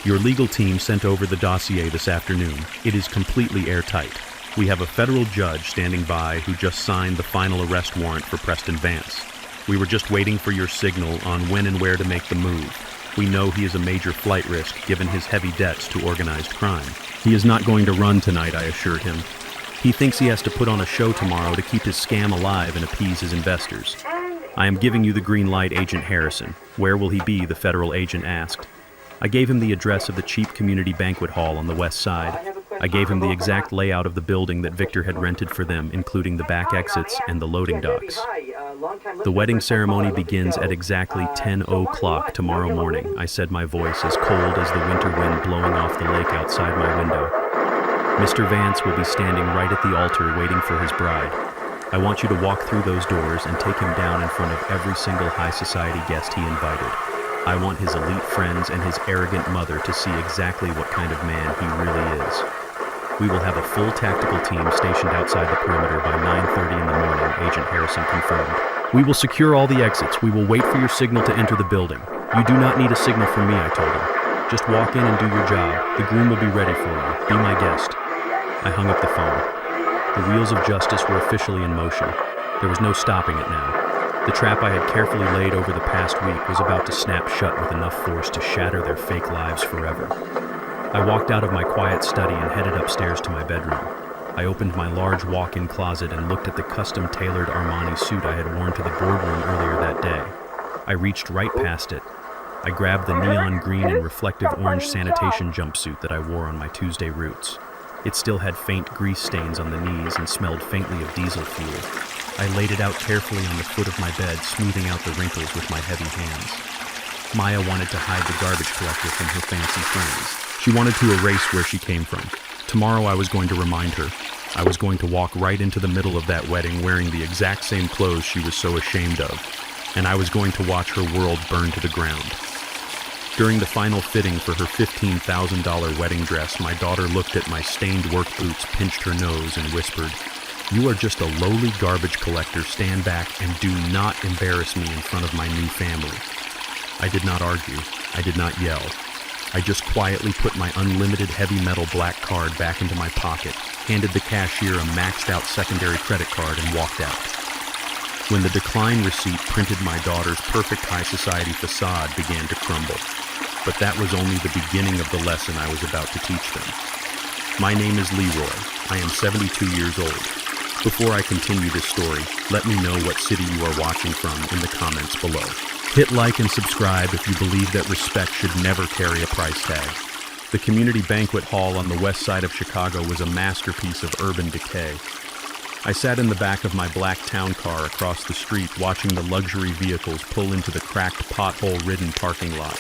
"Your legal team sent over the dossier this afternoon. It is completely airtight. We have a federal judge standing by who just signed the final arrest warrant for Preston Vance. We were just waiting for your signal on when and where to make the move. We know he is a major flight risk given his heavy debts to organized crime. He is not going to run tonight," I assured him. "He thinks he has to put on a show tomorrow to keep his scam alive and appease his investors." "I am giving you the green light, Agent Harrison. Where will he be?" the federal agent asked. I gave him the address of the cheap community banquet hall on the west side. I gave him the exact layout of the building that Victor had rented for them, including the back exits and the loading docks. "The wedding ceremony begins at exactly 10:00 tomorrow morning," I said, my voice as cold as the winter wind blowing off the lake outside my window. "Mr. Vance will be standing right at the altar waiting for his bride. I want you to walk through those doors and take him down in front of every single high society guest he invited. I want his elite friends and his arrogant mother to see exactly what kind of man he really is. We will have a full tactical team stationed outside the perimeter by 9:30 in the morning," Agent Harrison confirmed. "We will secure all the exits. We will wait for your signal to enter the building. You do not need a signal from me," I told him. "Just walk in and do your job. The groom will be ready for you. Be my guest." I hung up the phone. The wheels of justice were officially in motion. There was no stopping it now. The trap I had carefully laid over the past week was about to snap shut with enough force to shatter their fake lives forever. I walked out of my quiet study and headed upstairs to my bedroom. I opened my large walk-in closet and looked at the custom-tailored Armani suit I had worn to the boardroom earlier that day. I reached right past it. I grabbed the neon green and reflective orange sanitation jumpsuit that I wore on my Tuesday routes. It still had faint grease stains on the knees and smelled faintly of diesel fuel. I laid it out carefully on the foot of my bed, smoothing out the wrinkles with my heavy hands. Maya wanted to hide the garbage collector from her fancy friends. She wanted to erase where she came from. Tomorrow I was going to remind her. I was going to walk right into the middle of that wedding wearing the exact same clothes she was so ashamed of, and I was going to watch her world burn to the ground. During the final fitting for her $15,000 wedding dress, my daughter looked at my stained work boots, pinched her nose, and whispered, "You are just a lowly garbage collector. Stand back and do not embarrass me in front of my new family." I did not argue. I did not yell. I just quietly put my unlimited heavy metal black card back into my pocket, handed the cashier a maxed out secondary credit card, and walked out. When the decline receipt printed my daughter's perfect high society facade began to crumble. But that was only the beginning of the lesson I was about to teach them. My name is Leroy. I am 72 years old. Before I continue this story, let me know what city you are watching from in the comments below. Hit like and subscribe if you believe that respect should never carry a price tag. The community banquet hall on the west side of Chicago was a masterpiece of urban decay. I sat in the back of my black town car across the street watching the luxury vehicles pull into the cracked, pothole-ridden parking lot.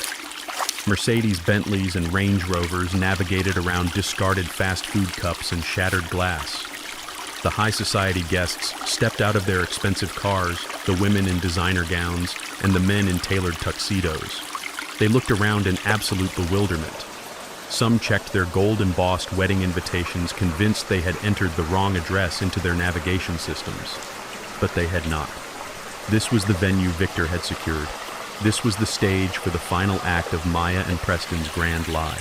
Mercedes Bentleys and Range Rovers navigated around discarded fast food cups and shattered glass. The high society guests stepped out of their expensive cars, the women in designer gowns, and the men in tailored tuxedos. They looked around in absolute bewilderment. Some checked their gold-embossed wedding invitations, convinced they had entered the wrong address into their navigation systems. But they had not. This was the venue Victor had secured. This was the stage for the final act of Maya and Preston's grand lie.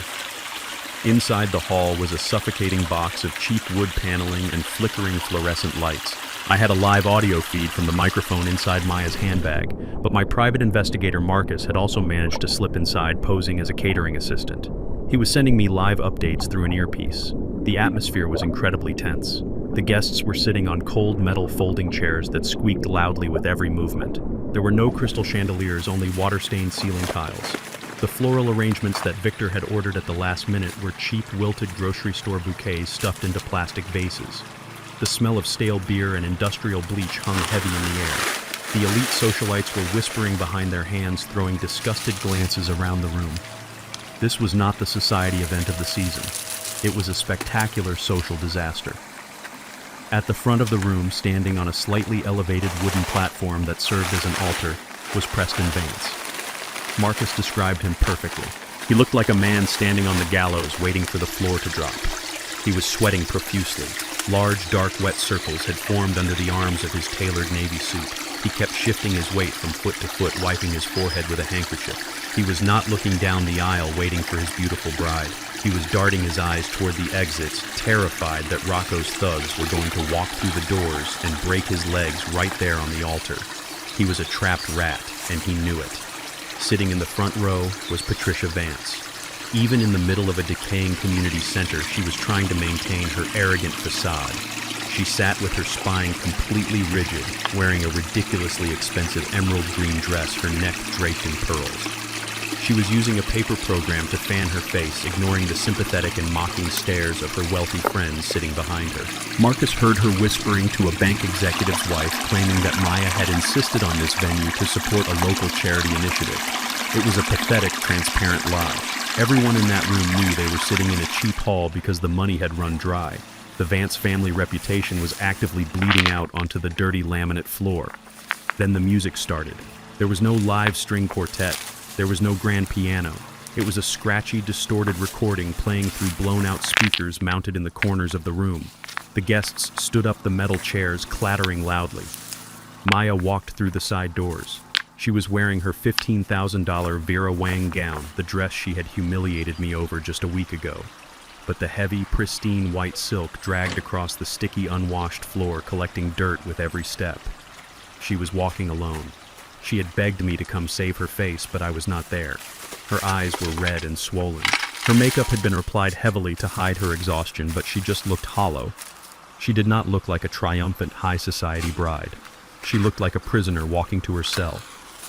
Inside the hall was a suffocating box of cheap wood paneling and flickering fluorescent lights, I had a live audio feed from the microphone inside Maya's handbag, but my private investigator Marcus had also managed to slip inside posing as a catering assistant. He was sending me live updates through an earpiece. The atmosphere was incredibly tense. The guests were sitting on cold metal folding chairs that squeaked loudly with every movement. There were no crystal chandeliers, only water-stained ceiling tiles. The floral arrangements that Victor had ordered at the last minute were cheap, wilted grocery store bouquets stuffed into plastic vases. The smell of stale beer and industrial bleach hung heavy in the air. The elite socialites were whispering behind their hands, throwing disgusted glances around the room. This was not the society event of the season. It was a spectacular social disaster. At the front of the room, standing on a slightly elevated wooden platform that served as an altar, was Preston Vance. Marcus described him perfectly. He looked like a man standing on the gallows waiting for the floor to drop. He was sweating profusely. Large, dark, wet circles had formed under the arms of his tailored navy suit. He kept shifting his weight from foot to foot, wiping his forehead with a handkerchief. He was not looking down the aisle waiting for his beautiful bride. He was darting his eyes toward the exits, terrified that Rocco's thugs were going to walk through the doors and break his legs right there on the altar. He was a trapped rat, and he knew it. Sitting in the front row was Patricia Vance. Even in the middle of a decaying community center, she was trying to maintain her arrogant facade. She sat with her spine completely rigid, wearing a ridiculously expensive emerald green dress, her neck draped in pearls. She was using a paper program to fan her face, ignoring the sympathetic and mocking stares of her wealthy friends sitting behind her. Marcus heard her whispering to a bank executive's wife, claiming that Maya had insisted on this venue to support a local charity initiative. It was a pathetic, transparent lie. Everyone in that room knew they were sitting in a cheap hall because the money had run dry. The Vance family reputation was actively bleeding out onto the dirty laminate floor. Then the music started. There was no live string quartet. There was no grand piano. It was a scratchy, distorted recording playing through blown-out speakers mounted in the corners of the room. The guests stood up the metal chairs, clattering loudly. Maya walked through the side doors. She was wearing her $15,000 Vera Wang gown, the dress she had humiliated me over just a week ago. But the heavy, pristine white silk dragged across the sticky, unwashed floor, collecting dirt with every step. She was walking alone. She had begged me to come save her face, but I was not there. Her eyes were red and swollen. Her makeup had been applied heavily to hide her exhaustion, but she just looked hollow. She did not look like a triumphant high society bride. She looked like a prisoner walking to her cell.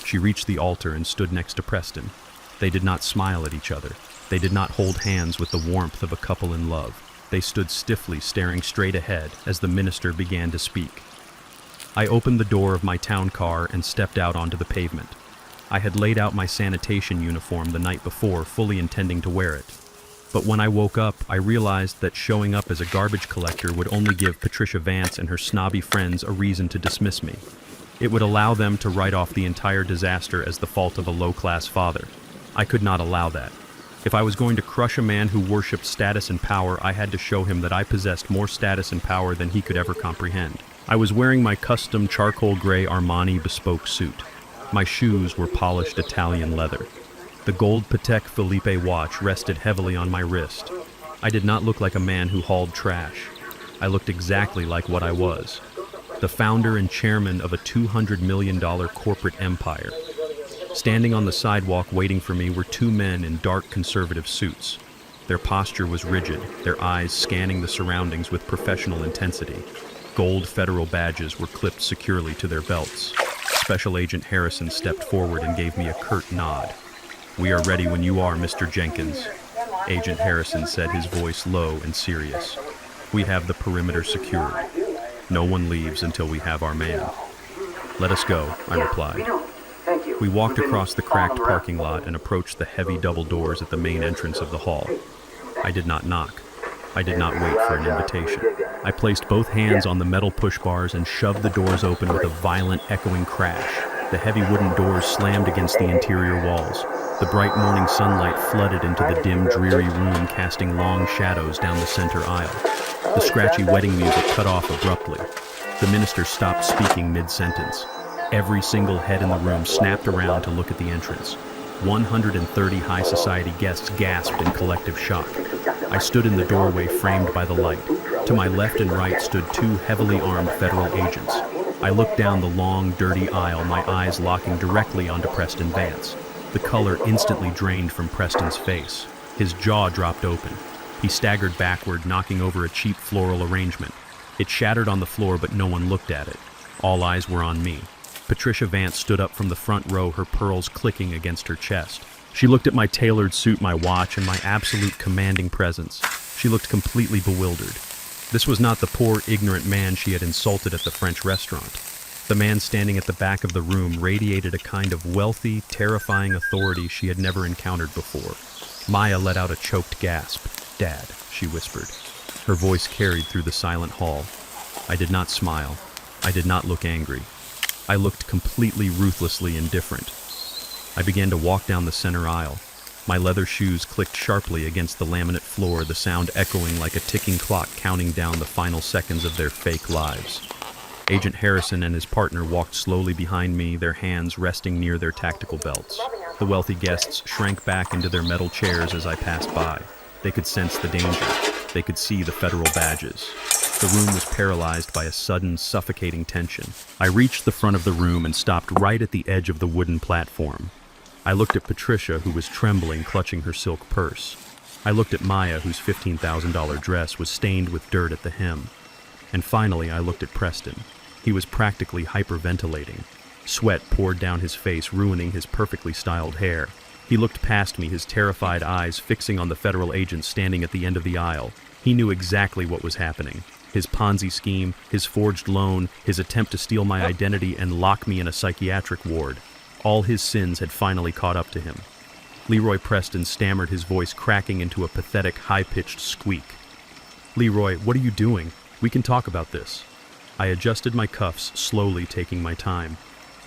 She reached the altar and stood next to Preston. They did not smile at each other. They did not hold hands with the warmth of a couple in love. They stood stiffly, staring straight ahead as the minister began to speak. I opened the door of my town car and stepped out onto the pavement. I had laid out my sanitation uniform the night before, fully intending to wear it. But when I woke up, I realized that showing up as a garbage collector would only give Patricia Vance and her snobby friends a reason to dismiss me. It would allow them to write off the entire disaster as the fault of a low-class father. I could not allow that. If I was going to crush a man who worshipped status and power, I had to show him that I possessed more status and power than he could ever comprehend. I was wearing my custom charcoal gray Armani bespoke suit. My shoes were polished Italian leather. The gold Patek Philippe watch rested heavily on my wrist. I did not look like a man who hauled trash. I looked exactly like what I was. The founder and chairman of a $200 million corporate empire. Standing on the sidewalk waiting for me were two men in dark conservative suits. Their posture was rigid, their eyes scanning the surroundings with professional intensity. Gold federal badges were clipped securely to their belts. Special Agent Harrison stepped forward and gave me a curt nod. "We are ready when you are, Mr. Jenkins," Agent Harrison said, his voice low and serious. "We have the perimeter secured. No one leaves until we have our man." "Let us go," I replied. We walked across the cracked parking lot and approached the heavy double doors at the main entrance of the hall. I did not knock. I did not wait for an invitation. I placed both hands on the metal push bars and shoved the doors open with a violent, echoing crash. The heavy wooden doors slammed against the interior walls. The bright morning sunlight flooded into the dim, dreary room, casting long shadows down the center aisle. The scratchy wedding music cut off abruptly. The minister stopped speaking mid-sentence. Every single head in the room snapped around to look at the entrance. 130 high society guests gasped in collective shock. I stood in the doorway framed by the light. To my left and right stood two heavily armed federal agents. I looked down the long, dirty aisle, my eyes locking directly onto Preston Vance. The color instantly drained from Preston's face. His jaw dropped open. He staggered backward, knocking over a cheap floral arrangement. It shattered on the floor, but no one looked at it. All eyes were on me. Patricia Vance stood up from the front row, her pearls clicking against her chest. She looked at my tailored suit, my watch, and my absolute commanding presence. She looked completely bewildered. This was not the poor, ignorant man she had insulted at the French restaurant. The man standing at the back of the room radiated a kind of wealthy, terrifying authority she had never encountered before. Maya let out a choked gasp. "Dad," she whispered. Her voice carried through the silent hall. I did not smile. I did not look angry. I looked completely ruthlessly indifferent. I began to walk down the center aisle. My leather shoes clicked sharply against the laminate floor, the sound echoing like a ticking clock counting down the final seconds of their fake lives. Agent Harrison and his partner walked slowly behind me, their hands resting near their tactical belts. The wealthy guests shrank back into their metal chairs as I passed by. They could sense the danger. They could see the federal badges. The room was paralyzed by a sudden, suffocating tension. I reached the front of the room and stopped right at the edge of the wooden platform. I looked at Patricia, who was trembling, clutching her silk purse. I looked at Maya, whose $15,000 dress was stained with dirt at the hem. And finally, I looked at Preston. He was practically hyperventilating. Sweat poured down his face, ruining his perfectly styled hair. He looked past me, his terrified eyes fixing on the federal agent standing at the end of the aisle. He knew exactly what was happening. His Ponzi scheme, his forged loan, his attempt to steal my identity and lock me in a psychiatric ward. All his sins had finally caught up to him. Leroy Preston stammered, his voice cracking into a pathetic, high-pitched squeak. "Leroy, what are you doing? We can talk about this." I adjusted my cuffs, slowly taking my time.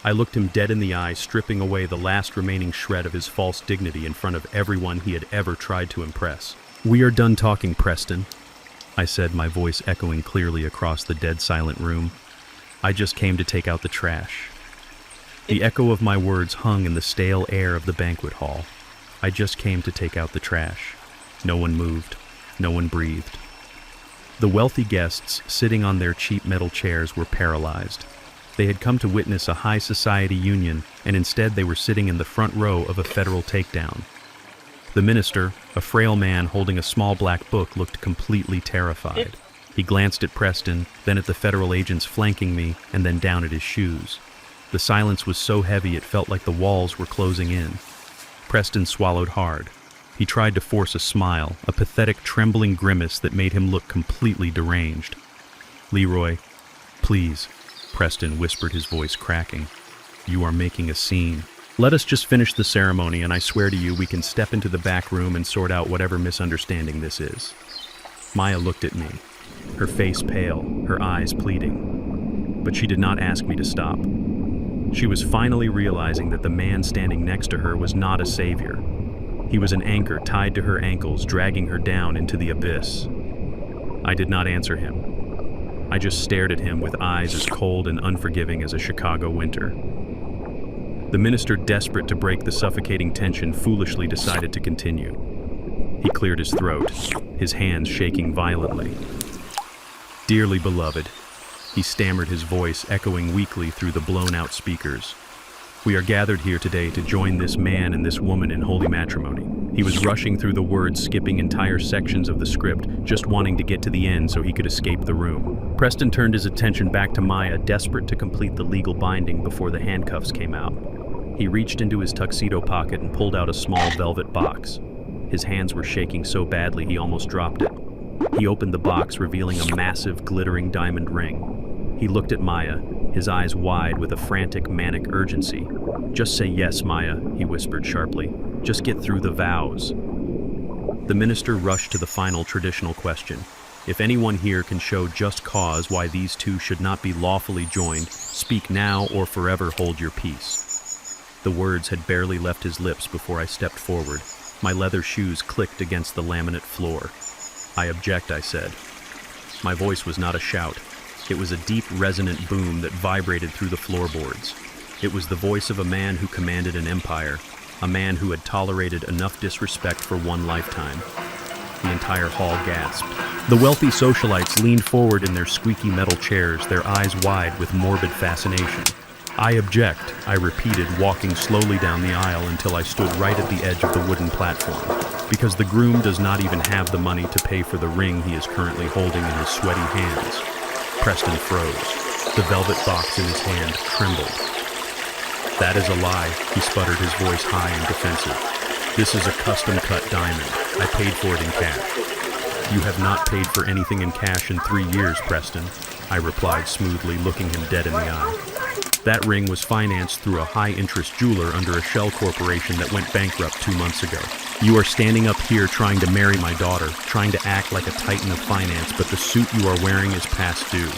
I looked him dead in the eye, stripping away the last remaining shred of his false dignity in front of everyone he had ever tried to impress. "We are done talking, Preston," I said, my voice echoing clearly across the dead silent room. "I just came to take out the trash." The echo of my words hung in the stale air of the banquet hall. I just came to take out the trash. No one moved. No one breathed. The wealthy guests, sitting on their cheap metal chairs, were paralyzed. They had come to witness a high society union, and instead they were sitting in the front row of a federal takedown. The minister, a frail man holding a small black book, looked completely terrified. He glanced at Preston, then at the federal agents flanking me, and then down at his shoes. The silence was so heavy it felt like the walls were closing in. Preston swallowed hard. He tried to force a smile, a pathetic, trembling grimace that made him look completely deranged. "Leroy, please," Preston whispered, his voice cracking. "You are making a scene. Let us just finish the ceremony, and I swear to you we can step into the back room and sort out whatever misunderstanding this is." Maya looked at me, her face pale, her eyes pleading. But she did not ask me to stop. She was finally realizing that the man standing next to her was not a savior. He was an anchor tied to her ankles, dragging her down into the abyss. I did not answer him. I just stared at him with eyes as cold and unforgiving as a Chicago winter. The minister, desperate to break the suffocating tension, foolishly decided to continue. He cleared his throat, his hands shaking violently. "Dearly beloved," he stammered, his voice echoing weakly through the blown-out speakers. "We are gathered here today to join this man and this woman in holy matrimony." He was rushing through the words, skipping entire sections of the script, just wanting to get to the end so he could escape the room. Preston turned his attention back to Maya, desperate to complete the legal binding before the handcuffs came out. He reached into his tuxedo pocket and pulled out a small velvet box. His hands were shaking so badly he almost dropped it. He opened the box, revealing a massive, glittering diamond ring. He looked at Maya, his eyes wide with a frantic, manic urgency. "Just say yes, Maya," he whispered sharply. "Just get through the vows." The minister rushed to the final traditional question. "If anyone here can show just cause why these two should not be lawfully joined, speak now or forever hold your peace." The words had barely left his lips before I stepped forward. My leather shoes clicked against the laminate floor. "I object," I said. My voice was not a shout. It was a deep, resonant boom that vibrated through the floorboards. It was the voice of a man who commanded an empire, a man who had tolerated enough disrespect for one lifetime. The entire hall gasped. The wealthy socialites leaned forward in their squeaky metal chairs, their eyes wide with morbid fascination. I object, I repeated, walking slowly down the aisle until I stood right at the edge of the wooden platform. Because the groom does not even have the money to pay for the ring he is currently holding in his sweaty hands. Preston froze. The velvet box in his hand trembled. That is a lie, he sputtered, his voice high and defensive. This is a custom-cut diamond. I paid for it in cash. You have not paid for anything in cash in 3 years, Preston, I replied smoothly, looking him dead in the eye. That ring was financed through a high-interest jeweler under a shell corporation that went bankrupt 2 months ago. You are standing up here trying to marry my daughter, trying to act like a titan of finance, but the suit you are wearing is past due.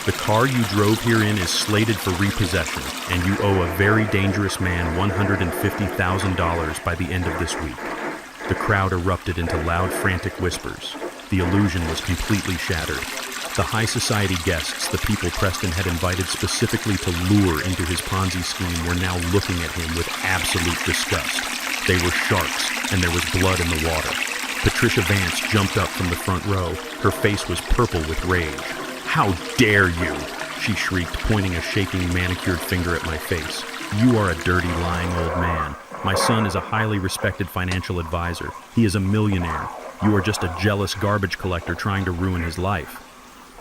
The car you drove here in is slated for repossession, and you owe a very dangerous man $150,000 by the end of this week. The crowd erupted into loud, frantic whispers. The illusion was completely shattered. The high society guests, the people Preston had invited specifically to lure into his Ponzi scheme, were now looking at him with absolute disgust. They were sharks, and there was blood in the water. Patricia Vance jumped up from the front row. Her face was purple with rage. "How dare you!" she shrieked, pointing a shaking, manicured finger at my face. "You are a dirty, lying old man. My son is a highly respected financial advisor. He is a millionaire. You are just a jealous garbage collector trying to ruin his life."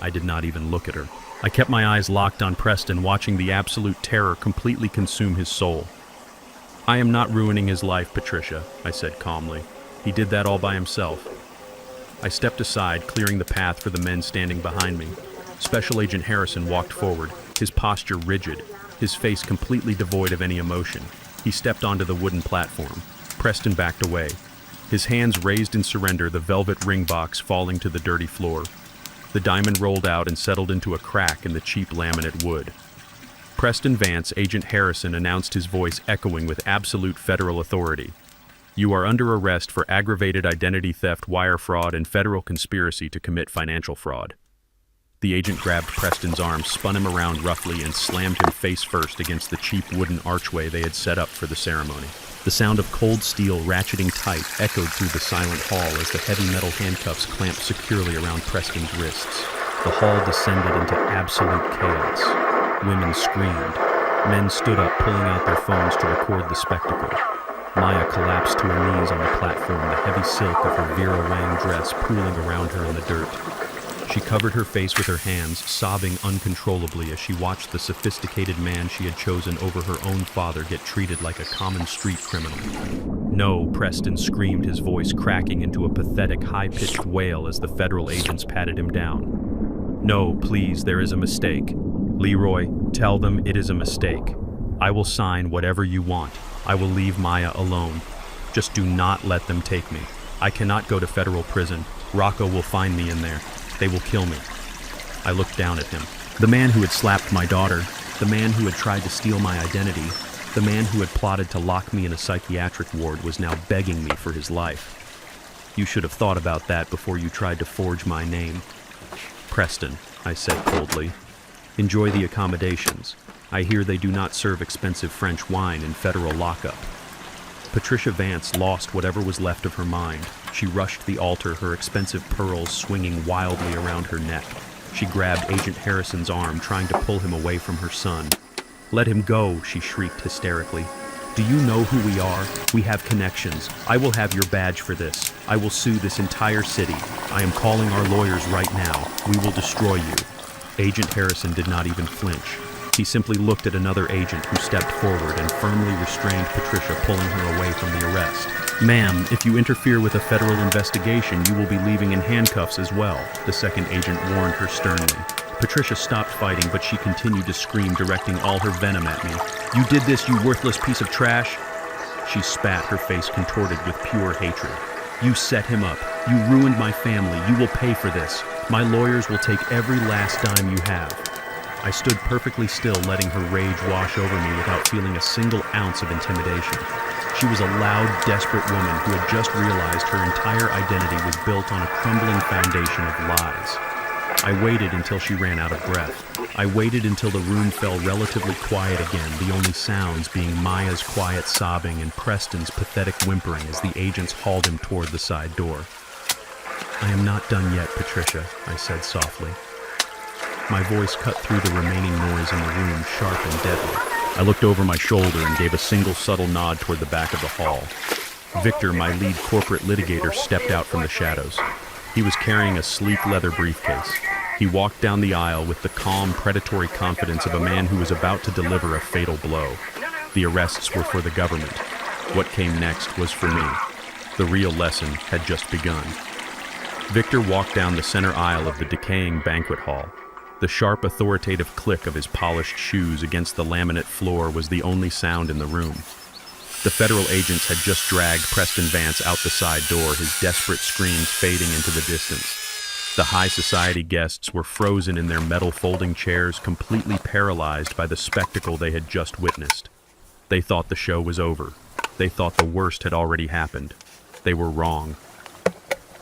I did not even look at her. I kept my eyes locked on Preston, watching the absolute terror completely consume his soul. "I am not ruining his life, Patricia," I said calmly. "He did that all by himself." I stepped aside, clearing the path for the men standing behind me. Special Agent Harrison walked forward, his posture rigid, his face completely devoid of any emotion. He stepped onto the wooden platform. Preston backed away, his hands raised in surrender, the velvet ring box falling to the dirty floor. The diamond rolled out and settled into a crack in the cheap laminate wood. Preston Vance, Agent Harrison, announced, his voice echoing with absolute federal authority. "You are under arrest for aggravated identity theft, wire fraud, and federal conspiracy to commit financial fraud." The agent grabbed Preston's arm, spun him around roughly, and slammed him face first against the cheap wooden archway they had set up for the ceremony. The sound of cold steel ratcheting tight echoed through the silent hall as the heavy metal handcuffs clamped securely around Preston's wrists. The hall descended into absolute chaos. Women screamed. Men stood up, pulling out their phones to record the spectacle. Maya collapsed to her knees on the platform, the heavy silk of her Vera Wang dress pooling around her in the dirt. She covered her face with her hands, sobbing uncontrollably as she watched the sophisticated man she had chosen over her own father get treated like a common street criminal. "No," Preston screamed, his voice cracking into a pathetic, high-pitched wail as the federal agents patted him down. "No, please, there is a mistake. Leroy, tell them it is a mistake. I will sign whatever you want. I will leave Maya alone. Just do not let them take me. I cannot go to federal prison. Rocco will find me in there. They will kill me." I looked down at him. The man who had slapped my daughter, the man who had tried to steal my identity, the man who had plotted to lock me in a psychiatric ward was now begging me for his life. "You should have thought about that before you tried to forge my name." "Preston," I said coldly, "enjoy the accommodations. I hear they do not serve expensive French wine in federal lockup." Patricia Vance lost whatever was left of her mind. She rushed the altar, her expensive pearls swinging wildly around her neck. She grabbed Agent Harrison's arm, trying to pull him away from her son. "Let him go," she shrieked hysterically. "Do you know who we are? We have connections. I will have your badge for this. I will sue this entire city. I am calling our lawyers right now. We will destroy you." Agent Harrison did not even flinch. He simply looked at another agent who stepped forward and firmly restrained Patricia, pulling her away from the arrest. "Ma'am, if you interfere with a federal investigation, you will be leaving in handcuffs as well," the second agent warned her sternly. Patricia stopped fighting, but she continued to scream, directing all her venom at me. "You did this, you worthless piece of trash!" She spat, her face contorted with pure hatred. "You set him up. You ruined my family. You will pay for this. My lawyers will take every last dime you have." I stood perfectly still, letting her rage wash over me without feeling a single ounce of intimidation. She was a loud, desperate woman who had just realized her entire identity was built on a crumbling foundation of lies. I waited until she ran out of breath. I waited until the room fell relatively quiet again, the only sounds being Maya's quiet sobbing and Preston's pathetic whimpering as the agents hauled him toward the side door. I am not done yet, Patricia, I said softly. My voice cut through the remaining noise in the room, sharp and deadly. I looked over my shoulder and gave a single subtle nod toward the back of the hall. Victor, my lead corporate litigator, stepped out from the shadows. He was carrying a sleek leather briefcase. He walked down the aisle with the calm, predatory confidence of a man who was about to deliver a fatal blow. The arrests were for the government. What came next was for me. The real lesson had just begun. Victor walked down the center aisle of the decaying banquet hall. The sharp, authoritative click of his polished shoes against the laminate floor was the only sound in the room. The federal agents had just dragged Preston Vance out the side door, his desperate screams fading into the distance. The high society guests were frozen in their metal folding chairs, completely paralyzed by the spectacle they had just witnessed. They thought the show was over. They thought the worst had already happened. They were wrong.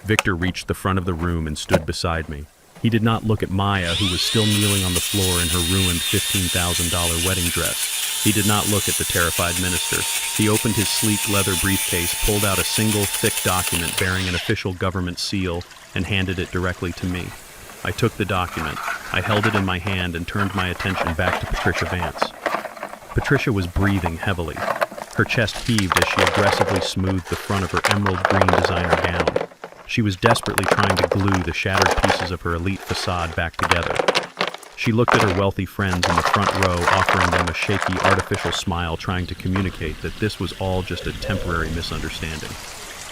Victor reached the front of the room and stood beside me. He did not look at Maya, who was still kneeling on the floor in her ruined $15,000 wedding dress. He did not look at the terrified minister. He opened his sleek leather briefcase, pulled out a single thick document bearing an official government seal, and handed it directly to me. I took the document. I held it in my hand and turned my attention back to Patricia Vance. Patricia was breathing heavily. Her chest heaved as she aggressively smoothed the front of her emerald green designer gown. She was desperately trying to glue the shattered pieces of her elite facade back together. She looked at her wealthy friends in the front row, offering them a shaky, artificial smile, trying to communicate that this was all just a temporary misunderstanding.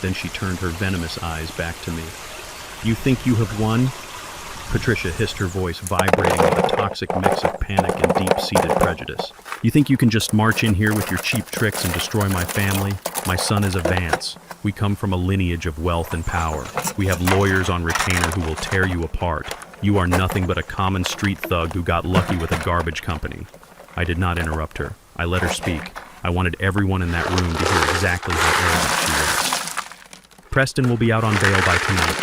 Then she turned her venomous eyes back to me. "You think you have won?" Patricia hissed, her voice vibrating with a toxic mix of panic and deep-seated prejudice. "You think you can just march in here with your cheap tricks and destroy my family? My son is a Vance. We come from a lineage of wealth and power. We have lawyers on retainer who will tear you apart. You are nothing but a common street thug who got lucky with a garbage company." I did not interrupt her. I let her speak. I wanted everyone in that room to hear exactly how arrogant she was. "Preston will be out on bail by tonight,"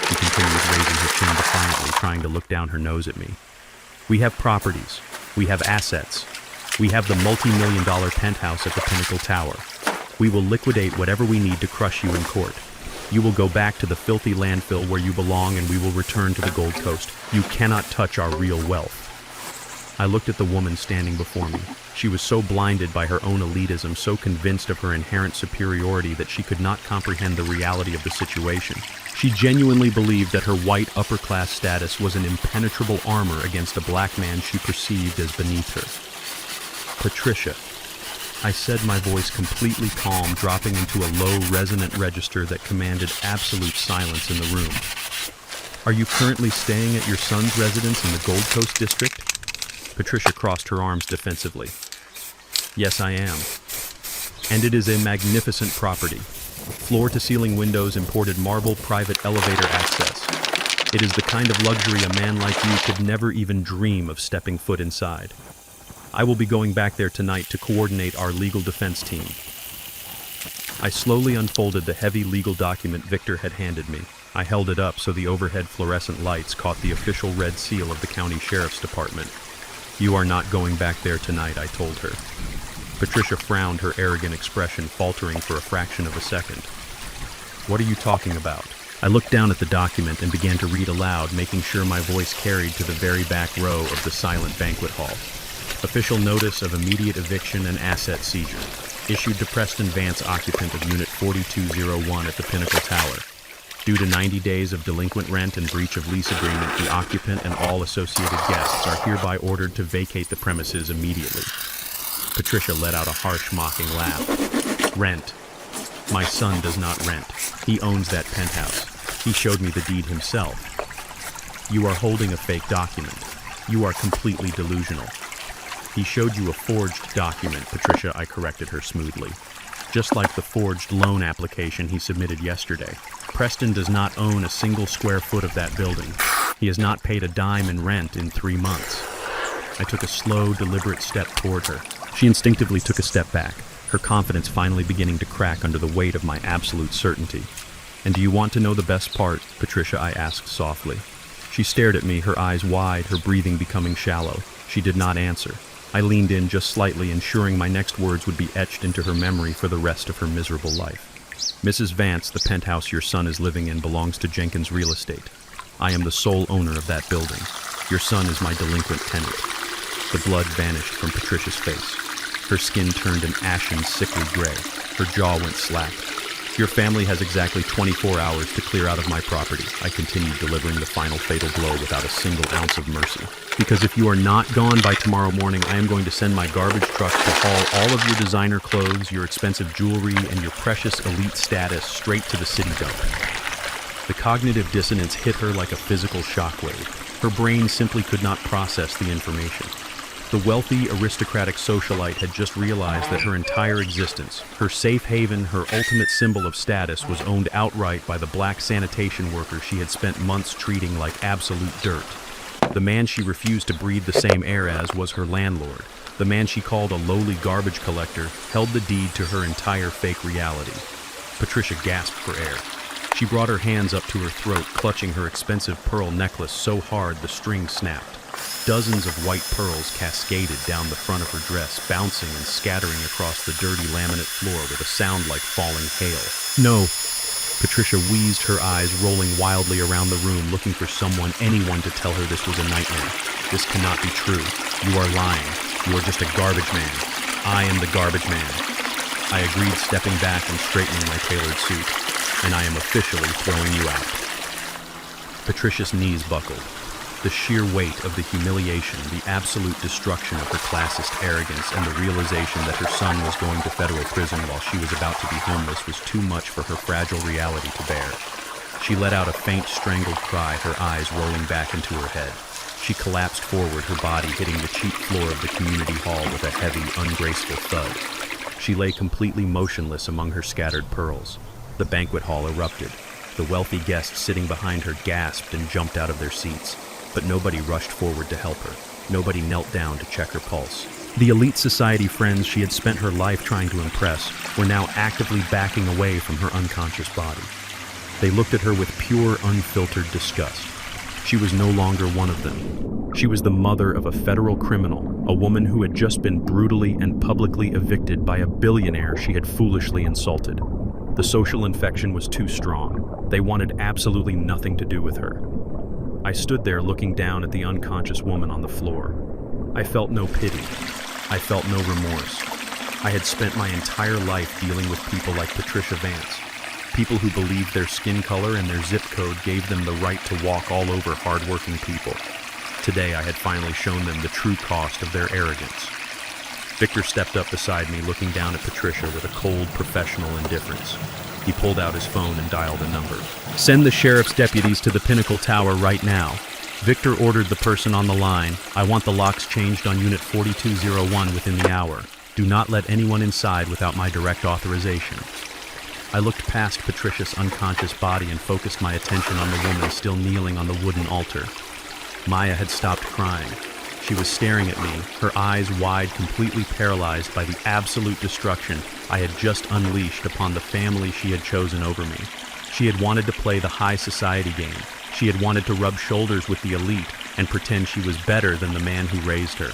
she continued, raising her chin defiantly, trying to look down her nose at me. "We have properties. We have assets. We have the multi-million-dollar penthouse at the Pinnacle Tower. We will liquidate whatever we need to crush you in court. You will go back to the filthy landfill where you belong, and we will return to the Gold Coast. You cannot touch our real wealth." I looked at the woman standing before me. She was so blinded by her own elitism, so convinced of her inherent superiority that she could not comprehend the reality of the situation. She genuinely believed that her white upper-class status was an impenetrable armor against a black man she perceived as beneath her. "Patricia," I said, my voice completely calm, dropping into a low, resonant register that commanded absolute silence in the room. "Are you currently staying at your son's residence in the Gold Coast district?" Patricia crossed her arms defensively. "Yes, I am. And it is a magnificent property. Floor-to-ceiling windows, imported marble, private elevator access. It is the kind of luxury a man like you could never even dream of stepping foot inside. I will be going back there tonight to coordinate our legal defense team." I slowly unfolded the heavy legal document Victor had handed me. I held it up so the overhead fluorescent lights caught the official red seal of the county sheriff's department. "You are not going back there tonight," I told her. Patricia frowned, her arrogant expression faltering for a fraction of a second. "What are you talking about?" I looked down at the document and began to read aloud, making sure my voice carried to the very back row of the silent banquet hall. "Official notice of immediate eviction and asset seizure. Issued to Preston Vance, occupant of Unit 4201 at the Pinnacle Tower. Due to 90 days of delinquent rent and breach of lease agreement, the occupant and all associated guests are hereby ordered to vacate the premises immediately." Patricia let out a harsh, mocking laugh. "Rent? My son does not rent. He owns that penthouse. He showed me the deed himself." "You are holding a fake document. You are completely delusional." "He showed you a forged document, Patricia," I corrected her smoothly. "Just like the forged loan application he submitted yesterday. Preston does not own a single square foot of that building. He has not paid a dime in rent in 3 months." I took a slow, deliberate step toward her. She instinctively took a step back, her confidence finally beginning to crack under the weight of my absolute certainty. "And do you want to know the best part, Patricia?" I asked softly. She stared at me, her eyes wide, her breathing becoming shallow. She did not answer. I leaned in just slightly, ensuring my next words would be etched into her memory for the rest of her miserable life. Mrs. Vance, the penthouse your son is living in belongs to Jenkins Real Estate. I am the sole owner of that building. Your son is my delinquent tenant. The blood vanished from Patricia's face. Her skin turned an ashen, sickly gray. Her jaw went slack. Your family has exactly 24 hours to clear out of my property. I continued, delivering the final fatal blow without a single ounce of mercy. Because if you are not gone by tomorrow morning, I am going to send my garbage truck to haul all of your designer clothes, your expensive jewelry, and your precious elite status straight to the city dump. The cognitive dissonance hit her like a physical shockwave. Her brain simply could not process the information. The wealthy, aristocratic socialite had just realized that her entire existence, her safe haven, her ultimate symbol of status, was owned outright by the black sanitation worker she had spent months treating like absolute dirt. The man she refused to breathe the same air as was her landlord. The man she called a lowly garbage collector held the deed to her entire fake reality. Patricia gasped for air. She brought her hands up to her throat, clutching her expensive pearl necklace so hard the string snapped. Dozens of white pearls cascaded down the front of her dress, bouncing and scattering across the dirty laminate floor with a sound like falling hail. No! Patricia wheezed, her eyes rolling wildly around the room, looking for anyone to tell her this was a nightmare. This cannot be true. You are lying. You are just a garbage man. I am the garbage man. I agreed, stepping back and straightening my tailored suit. And I am officially throwing you out. Patricia's knees buckled. The sheer weight of the humiliation, the absolute destruction of her classist arrogance, and the realization that her son was going to federal prison while she was about to be homeless was too much for her fragile reality to bear. She let out a faint, strangled cry, her eyes rolling back into her head. She collapsed forward, her body hitting the cheap floor of the community hall with a heavy, ungraceful thud. She lay completely motionless among her scattered pearls. The banquet hall erupted. The wealthy guests sitting behind her gasped and jumped out of their seats. But nobody rushed forward to help her. Nobody knelt down to check her pulse. The elite society friends she had spent her life trying to impress were now actively backing away from her unconscious body. They looked at her with pure, unfiltered disgust. She was no longer one of them. She was the mother of a federal criminal, a woman who had just been brutally and publicly evicted by a billionaire she had foolishly insulted. The social infection was too strong. They wanted absolutely nothing to do with her. I stood there looking down at the unconscious woman on the floor. I felt no pity. I felt no remorse. I had spent my entire life dealing with people like Patricia Vance, people who believed their skin color and their zip code gave them the right to walk all over hardworking people. Today I had finally shown them the true cost of their arrogance. Victor stepped up beside me, looking down at Patricia with a cold, professional indifference. He pulled out his phone and dialed a number. "Send the sheriff's deputies to the Pinnacle Tower right now." Victor ordered the person on the line. "I want the locks changed on Unit 4201 within the hour. Do not let anyone inside without my direct authorization." I looked past Patricia's unconscious body and focused my attention on the woman still kneeling on the wooden altar. Maya had stopped crying. She was staring at me, her eyes wide, completely paralyzed by the absolute destruction I had just unleashed upon the family she had chosen over me. She had wanted to play the high society game. She had wanted to rub shoulders with the elite and pretend she was better than the man who raised her.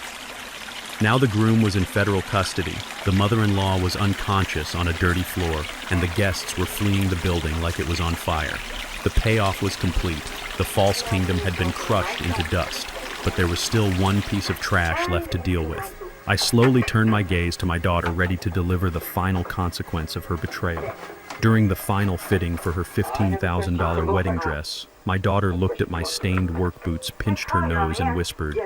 Now the groom was in federal custody, the mother-in-law was unconscious on a dirty floor, and the guests were fleeing the building like it was on fire. The payoff was complete. The false kingdom had been crushed into dust. But there was still one piece of trash left to deal with. I slowly turned my gaze to my daughter, ready to deliver the final consequence of her betrayal. During the final fitting for her $15,000 wedding dress, my daughter looked at my stained work boots, pinched her nose, and whispered,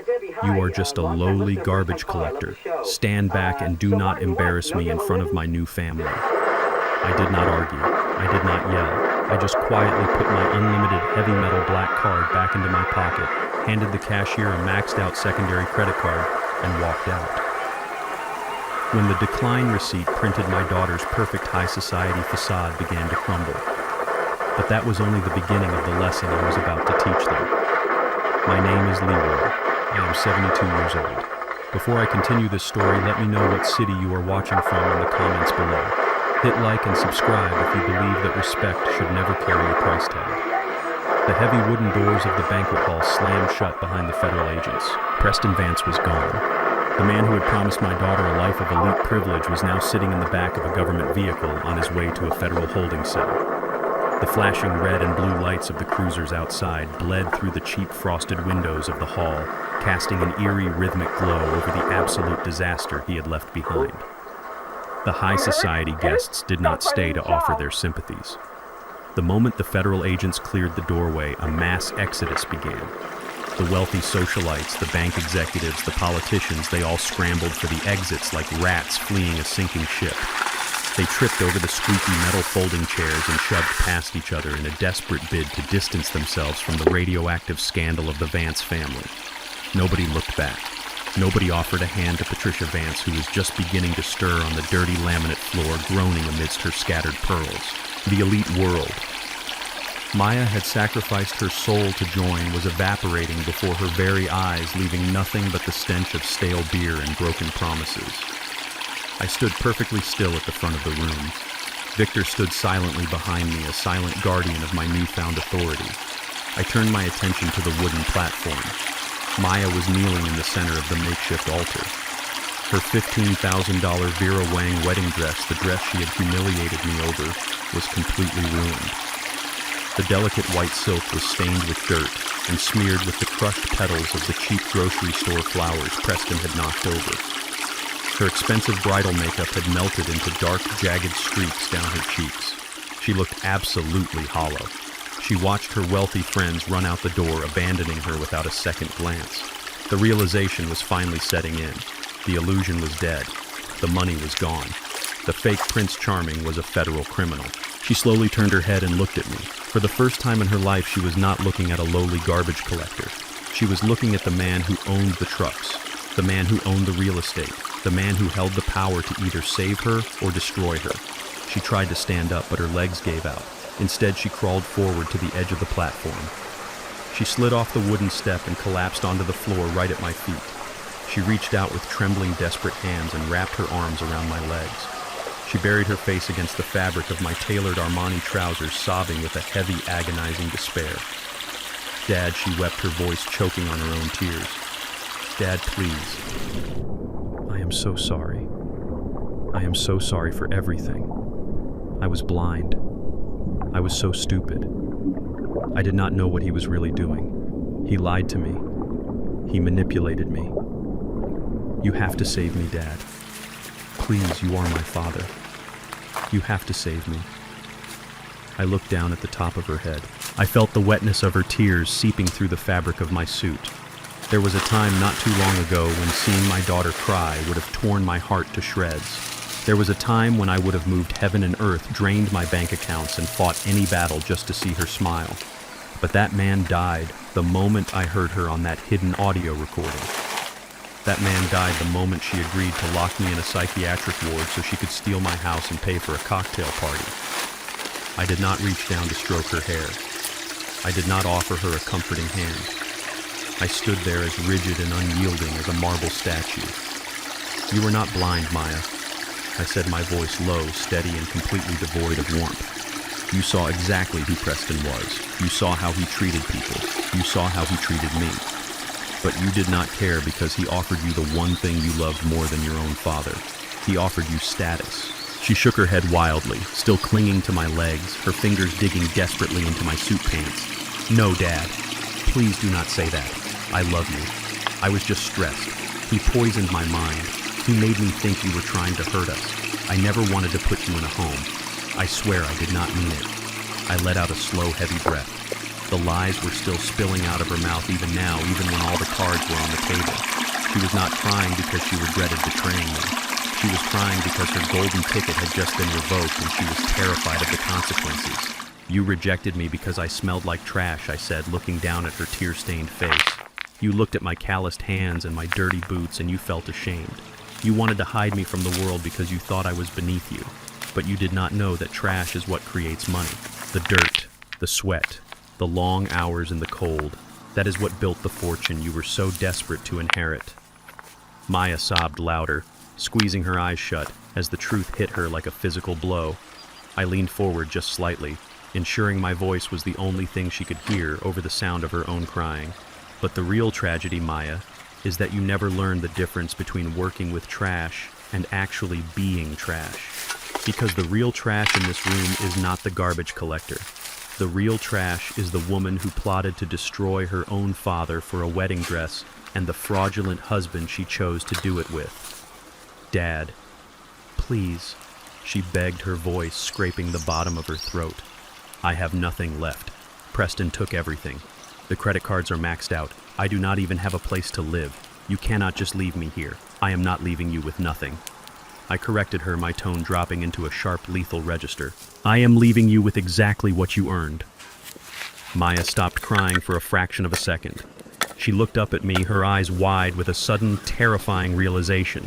"You are just a lowly garbage collector. Stand back and do not embarrass me in front of my new family." I did not argue. I did not yell. I just quietly put my unlimited heavy metal black card back into my pocket, handed the cashier a maxed out secondary credit card, and walked out. When the decline receipt printed my daughter's perfect high society facade began to crumble. But that was only the beginning of the lesson I was about to teach them. My name is Leroy. I am 72 years old. Before I continue this story, let me know what city you are watching from in the comments below. Hit like and subscribe if you believe that respect should never carry a price tag. The heavy wooden doors of the banquet hall slammed shut behind the federal agents. Preston Vance was gone. The man who had promised my daughter a life of elite privilege was now sitting in the back of a government vehicle on his way to a federal holding cell. The flashing red and blue lights of the cruisers outside bled through the cheap frosted windows of the hall, casting an eerie rhythmic glow over the absolute disaster he had left behind. The high society guests did not stay to offer their sympathies. The moment the federal agents cleared the doorway, a mass exodus began. The wealthy socialites, the bank executives, the politicians, they all scrambled for the exits like rats fleeing a sinking ship. They tripped over the squeaky metal folding chairs and shoved past each other in a desperate bid to distance themselves from the radioactive scandal of the Vance family. Nobody looked back. Nobody offered a hand to Patricia Vance, who was just beginning to stir on the dirty laminate floor, groaning amidst her scattered pearls. The elite world Maya had sacrificed her soul to join was evaporating before her very eyes, leaving nothing but the stench of stale beer and broken promises. I stood perfectly still at the front of the room. Victor stood silently behind me, a silent guardian of my newfound authority. I turned my attention to the wooden platform. Maya was kneeling in the center of the makeshift altar. Her $15,000 Vera Wang wedding dress, the dress she had humiliated me over, was completely ruined. The delicate white silk was stained with dirt and smeared with the crushed petals of the cheap grocery store flowers Preston had knocked over. Her expensive bridal makeup had melted into dark, jagged streaks down her cheeks. She looked absolutely hollow. She watched her wealthy friends run out the door, abandoning her without a second glance. The realization was finally setting in. The illusion was dead. The money was gone. The fake Prince Charming was a federal criminal. She slowly turned her head and looked at me. For the first time in her life, she was not looking at a lowly garbage collector. She was looking at the man who owned the trucks, the man who owned the real estate, the man who held the power to either save her or destroy her. She tried to stand up, but her legs gave out. Instead, she crawled forward to the edge of the platform. She slid off the wooden step and collapsed onto the floor right at my feet. She reached out with trembling, desperate hands and wrapped her arms around my legs. She buried her face against the fabric of my tailored Armani trousers, sobbing with a heavy, agonizing despair. "Dad," she wept, her voice choking on her own tears. "Dad, please. I am so sorry. I am so sorry for everything. I was blind. I was so stupid. I did not know what he was really doing. He lied to me. He manipulated me. You have to save me, Dad. Please, you are my father. You have to save me." I looked down at the top of her head. I felt the wetness of her tears seeping through the fabric of my suit. There was a time not too long ago when seeing my daughter cry would have torn my heart to shreds. There was a time when I would have moved heaven and earth, drained my bank accounts, and fought any battle just to see her smile. But that man died the moment I heard her on that hidden audio recording. That man died the moment she agreed to lock me in a psychiatric ward so she could steal my house and pay for a cocktail party. I did not reach down to stroke her hair. I did not offer her a comforting hand. I stood there as rigid and unyielding as a marble statue. "You were not blind, Maya," I said, my voice low, steady, and completely devoid of warmth. "You saw exactly who Preston was. You saw how he treated people. You saw how he treated me. But you did not care because he offered you the one thing you loved more than your own father. He offered you status." She shook her head wildly, still clinging to my legs, her fingers digging desperately into my suit pants. "No, Dad. Please do not say that. I love you. I was just stressed. He poisoned my mind. He made me think you were trying to hurt us. I never wanted to put you in a home. I swear I did not mean it." I let out a slow, heavy breath. The lies were still spilling out of her mouth even now, even when all the cards were on the table. She was not crying because she regretted betraying me. She was crying because her golden ticket had just been revoked and she was terrified of the consequences. "You rejected me because I smelled like trash," I said, looking down at her tear-stained face. "You looked at my calloused hands and my dirty boots and you felt ashamed. You wanted to hide me from the world because you thought I was beneath you. But you did not know that trash is what creates money. The dirt, the sweat, the long hours in the cold. That is what built the fortune you were so desperate to inherit." Maya sobbed louder, squeezing her eyes shut as the truth hit her like a physical blow. I leaned forward just slightly, ensuring my voice was the only thing she could hear over the sound of her own crying. "But the real tragedy, Maya, is that you never learn the difference between working with trash and actually being trash. Because the real trash in this room is not the garbage collector. The real trash is the woman who plotted to destroy her own father for a wedding dress and the fraudulent husband she chose to do it with. Dad, please, she begged, her voice scraping the bottom of her throat. I have nothing left. Preston took everything. The credit cards are maxed out. I do not even have a place to live. You cannot just leave me here. I am not leaving you with nothing. I corrected her, my tone dropping into a sharp, lethal register. I am leaving you with exactly what you earned. Maya stopped crying for a fraction of a second. She looked up at me, her eyes wide with a sudden, terrifying realization.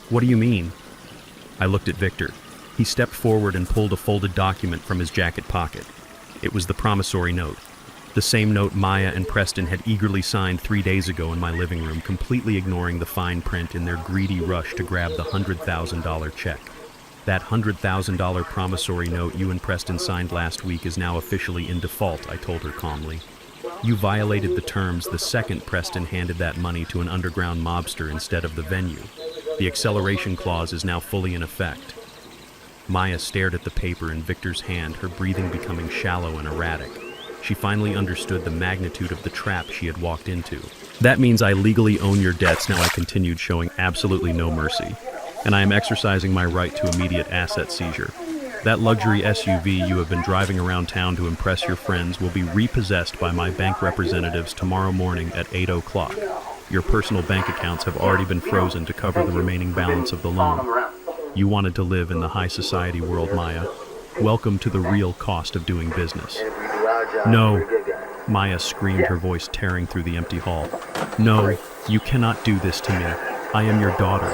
What do you mean? I looked at Victor. He stepped forward and pulled a folded document from his jacket pocket. It was the promissory note. The same note Maya and Preston had eagerly signed 3 days ago in my living room, completely ignoring the fine print in their greedy rush to grab the $100,000 check. That $100,000 promissory note you and Preston signed last week is now officially in default, I told her calmly. You violated the terms the second Preston handed that money to an underground mobster instead of the venue. The acceleration clause is now fully in effect. Maya stared at the paper in Victor's hand, her breathing becoming shallow and erratic. She finally understood the magnitude of the trap she had walked into. That means I legally own your debts now, I continued, showing absolutely no mercy. And I am exercising my right to immediate asset seizure. That luxury SUV you have been driving around town to impress your friends will be repossessed by my bank representatives tomorrow morning at 8 o'clock. Your personal bank accounts have already been frozen to cover the remaining balance of the loan. You wanted to live in the high society world, Maya. Welcome to the real cost of doing business. No, Maya screamed, her voice tearing through the empty hall. No, you cannot do this to me. I am your daughter.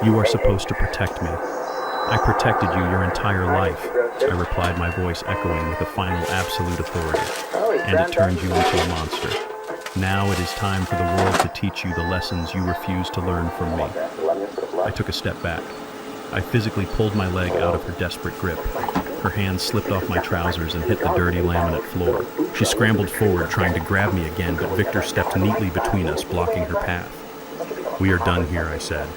You are supposed to protect me. I protected you your entire life, I replied, my voice echoing with a final absolute authority. And it turned you into a monster. Now it is time for the world to teach you the lessons you refuse to learn from me. I took a step back. I physically pulled my leg out of her desperate grip. Her hand slipped off my trousers and hit the dirty laminate floor. She scrambled forward, trying to grab me again, but Victor stepped neatly between us, blocking her path. We are done here, I said.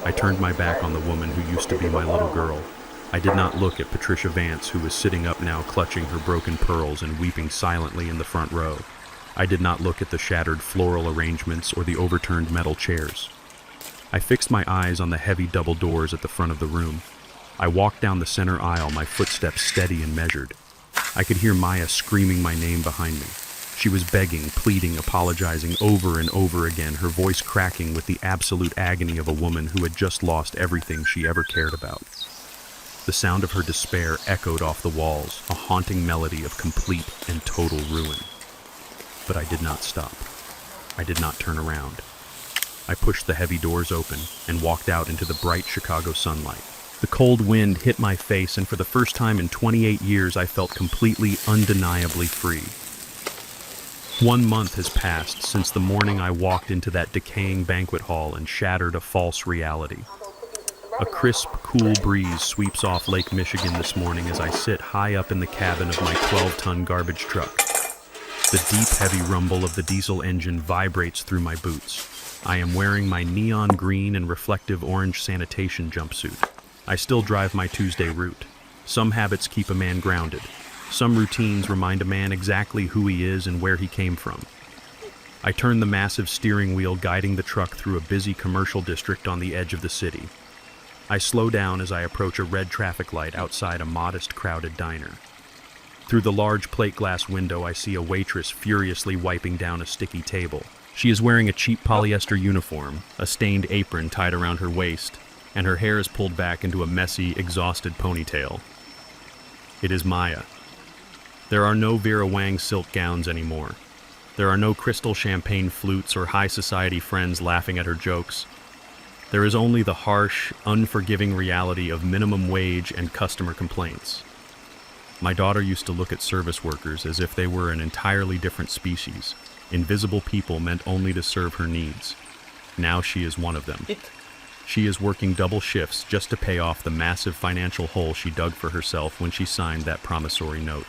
I turned my back on the woman who used to be my little girl. I did not look at Patricia Vance, who was sitting up now, clutching her broken pearls and weeping silently in the front row. I did not look at the shattered floral arrangements or the overturned metal chairs. I fixed my eyes on the heavy double doors at the front of the room. I walked down the center aisle, my footsteps steady and measured. I could hear Maya screaming my name behind me. She was begging, pleading, apologizing over and over again, her voice cracking with the absolute agony of a woman who had just lost everything she ever cared about. The sound of her despair echoed off the walls, a haunting melody of complete and total ruin. But I did not stop. I did not turn around. I pushed the heavy doors open and walked out into the bright Chicago sunlight. The cold wind hit my face, and for the first time in 28 years, I felt completely, undeniably free. 1 month has passed since the morning I walked into that decaying banquet hall and shattered a false reality. A crisp, cool breeze sweeps off Lake Michigan this morning as I sit high up in the cabin of my 12-ton garbage truck. The deep, heavy rumble of the diesel engine vibrates through my boots. I am wearing my neon green and reflective orange sanitation jumpsuit. I still drive my Tuesday route. Some habits keep a man grounded. Some routines remind a man exactly who he is and where he came from. I turn the massive steering wheel, guiding the truck through a busy commercial district on the edge of the city. I slow down as I approach a red traffic light outside a modest, crowded diner. Through the large plate glass window, I see a waitress furiously wiping down a sticky table. She is wearing a cheap polyester uniform, a stained apron tied around her waist, and her hair is pulled back into a messy, exhausted ponytail. It is Maya. There are no Vera Wang silk gowns anymore. There are no crystal champagne flutes or high society friends laughing at her jokes. There is only the harsh, unforgiving reality of minimum wage and customer complaints. My daughter used to look at service workers as if they were an entirely different species, invisible people meant only to serve her needs. Now she is one of them. She is working double shifts just to pay off the massive financial hole she dug for herself when she signed that promissory note.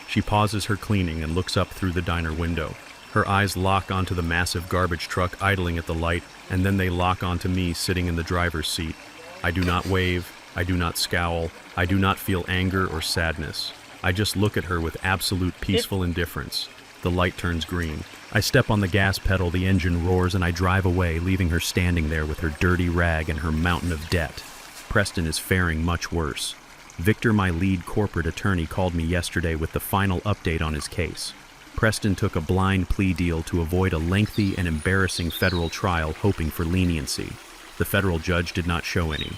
She pauses her cleaning and looks up through the diner window, Her eyes lock onto the massive garbage truck idling at the light, and then they lock onto me sitting in the driver's seat. I do not wave, I do not scowl, I do not feel anger or sadness. I just look at her with absolute peaceful indifference. The light turns green. I step on the gas pedal, the engine roars, and I drive away, leaving her standing there with her dirty rag and her mountain of debt. Preston is faring much worse. Victor, my lead corporate attorney, called me yesterday with the final update on his case. Preston took a blind plea deal to avoid a lengthy and embarrassing federal trial, hoping for leniency. The federal judge did not show any.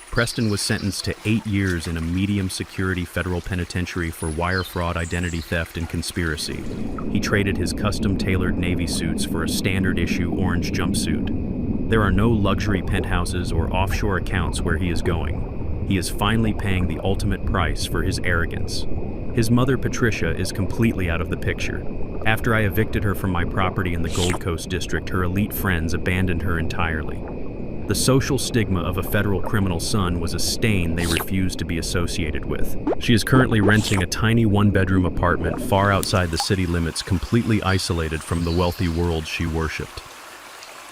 Preston was sentenced to 8 years in a medium-security federal penitentiary for wire fraud, identity theft, and conspiracy. He traded his custom-tailored Navy suits for a standard-issue orange jumpsuit. There are no luxury penthouses or offshore accounts where he is going. He is finally paying the ultimate price for his arrogance. His mother, Patricia, is completely out of the picture. After I evicted her from my property in the Gold Coast district, her elite friends abandoned her entirely. The social stigma of a federal criminal son was a stain they refused to be associated with. She is currently renting a tiny one-bedroom apartment far outside the city limits, completely isolated from the wealthy world she worshipped.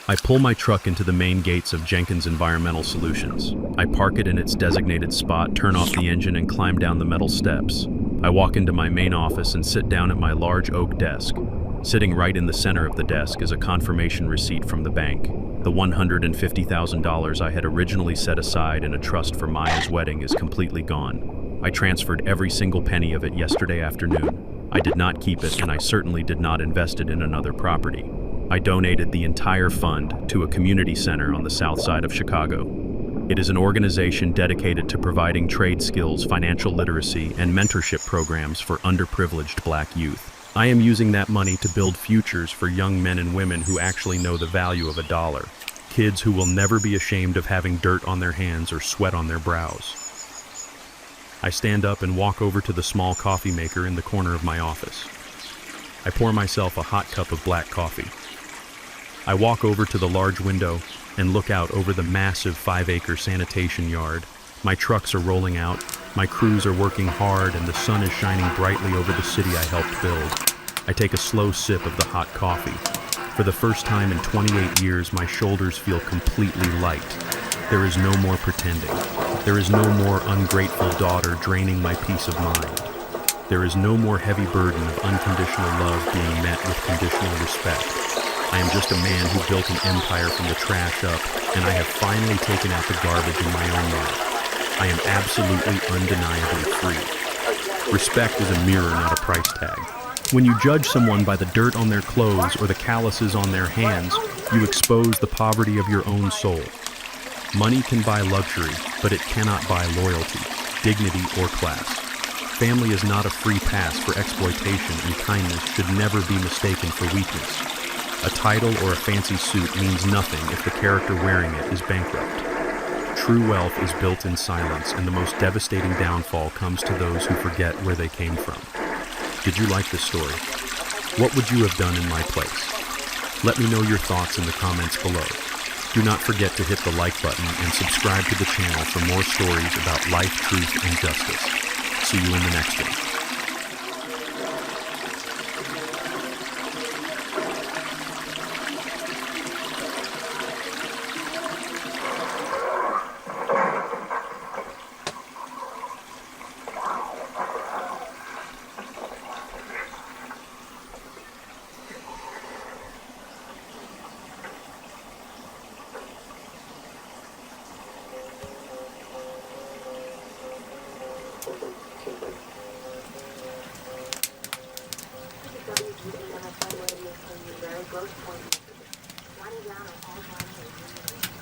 I pull my truck into the main gates of Jenkins Environmental Solutions. I park it in its designated spot, turn off the engine, and climb down the metal steps. I walk into my main office and sit down at my large oak desk. Sitting right in the center of the desk is a confirmation receipt from the bank. The $150,000 I had originally set aside in a trust for Maya's wedding is completely gone. I transferred every single penny of it yesterday afternoon. I did not keep it, and I certainly did not invest it in another property. I donated the entire fund to a community center on the south side of Chicago. It is an organization dedicated to providing trade skills, financial literacy, and mentorship programs for underprivileged Black youth. I am using that money to build futures for young men and women who actually know the value of a dollar. Kids who will never be ashamed of having dirt on their hands or sweat on their brows. I stand up and walk over to the small coffee maker in the corner of my office. I pour myself a hot cup of black coffee. I walk over to the large window and look out over the massive 5-acre sanitation yard. My trucks are rolling out, my crews are working hard, and the sun is shining brightly over the city I helped build. I take a slow sip of the hot coffee. For the first time in 28 years, my shoulders feel completely light. There is no more pretending. There is no more ungrateful daughter draining my peace of mind. There is no more heavy burden of unconditional love being met with conditional respect. I am just a man who built an empire from the trash up, and I have finally taken out the garbage in my own life. I am absolutely undeniably free. Respect is a mirror, not a price tag. When you judge someone by the dirt on their clothes or the calluses on their hands, you expose the poverty of your own soul. Money can buy luxury, but it cannot buy loyalty, dignity, or class. Family is not a free pass for exploitation, and kindness should never be mistaken for weakness. A title or a fancy suit means nothing if the character wearing it is bankrupt. True wealth is built in silence, and the most devastating downfall comes to those who forget where they came from. Did you like this story? What would you have done in my place? Let me know your thoughts in the comments below. Do not forget to hit the like button and subscribe to the channel for more stories about life, truth, and justice. See you in the next one. WGNFM radio from the very gross point. Running down on all my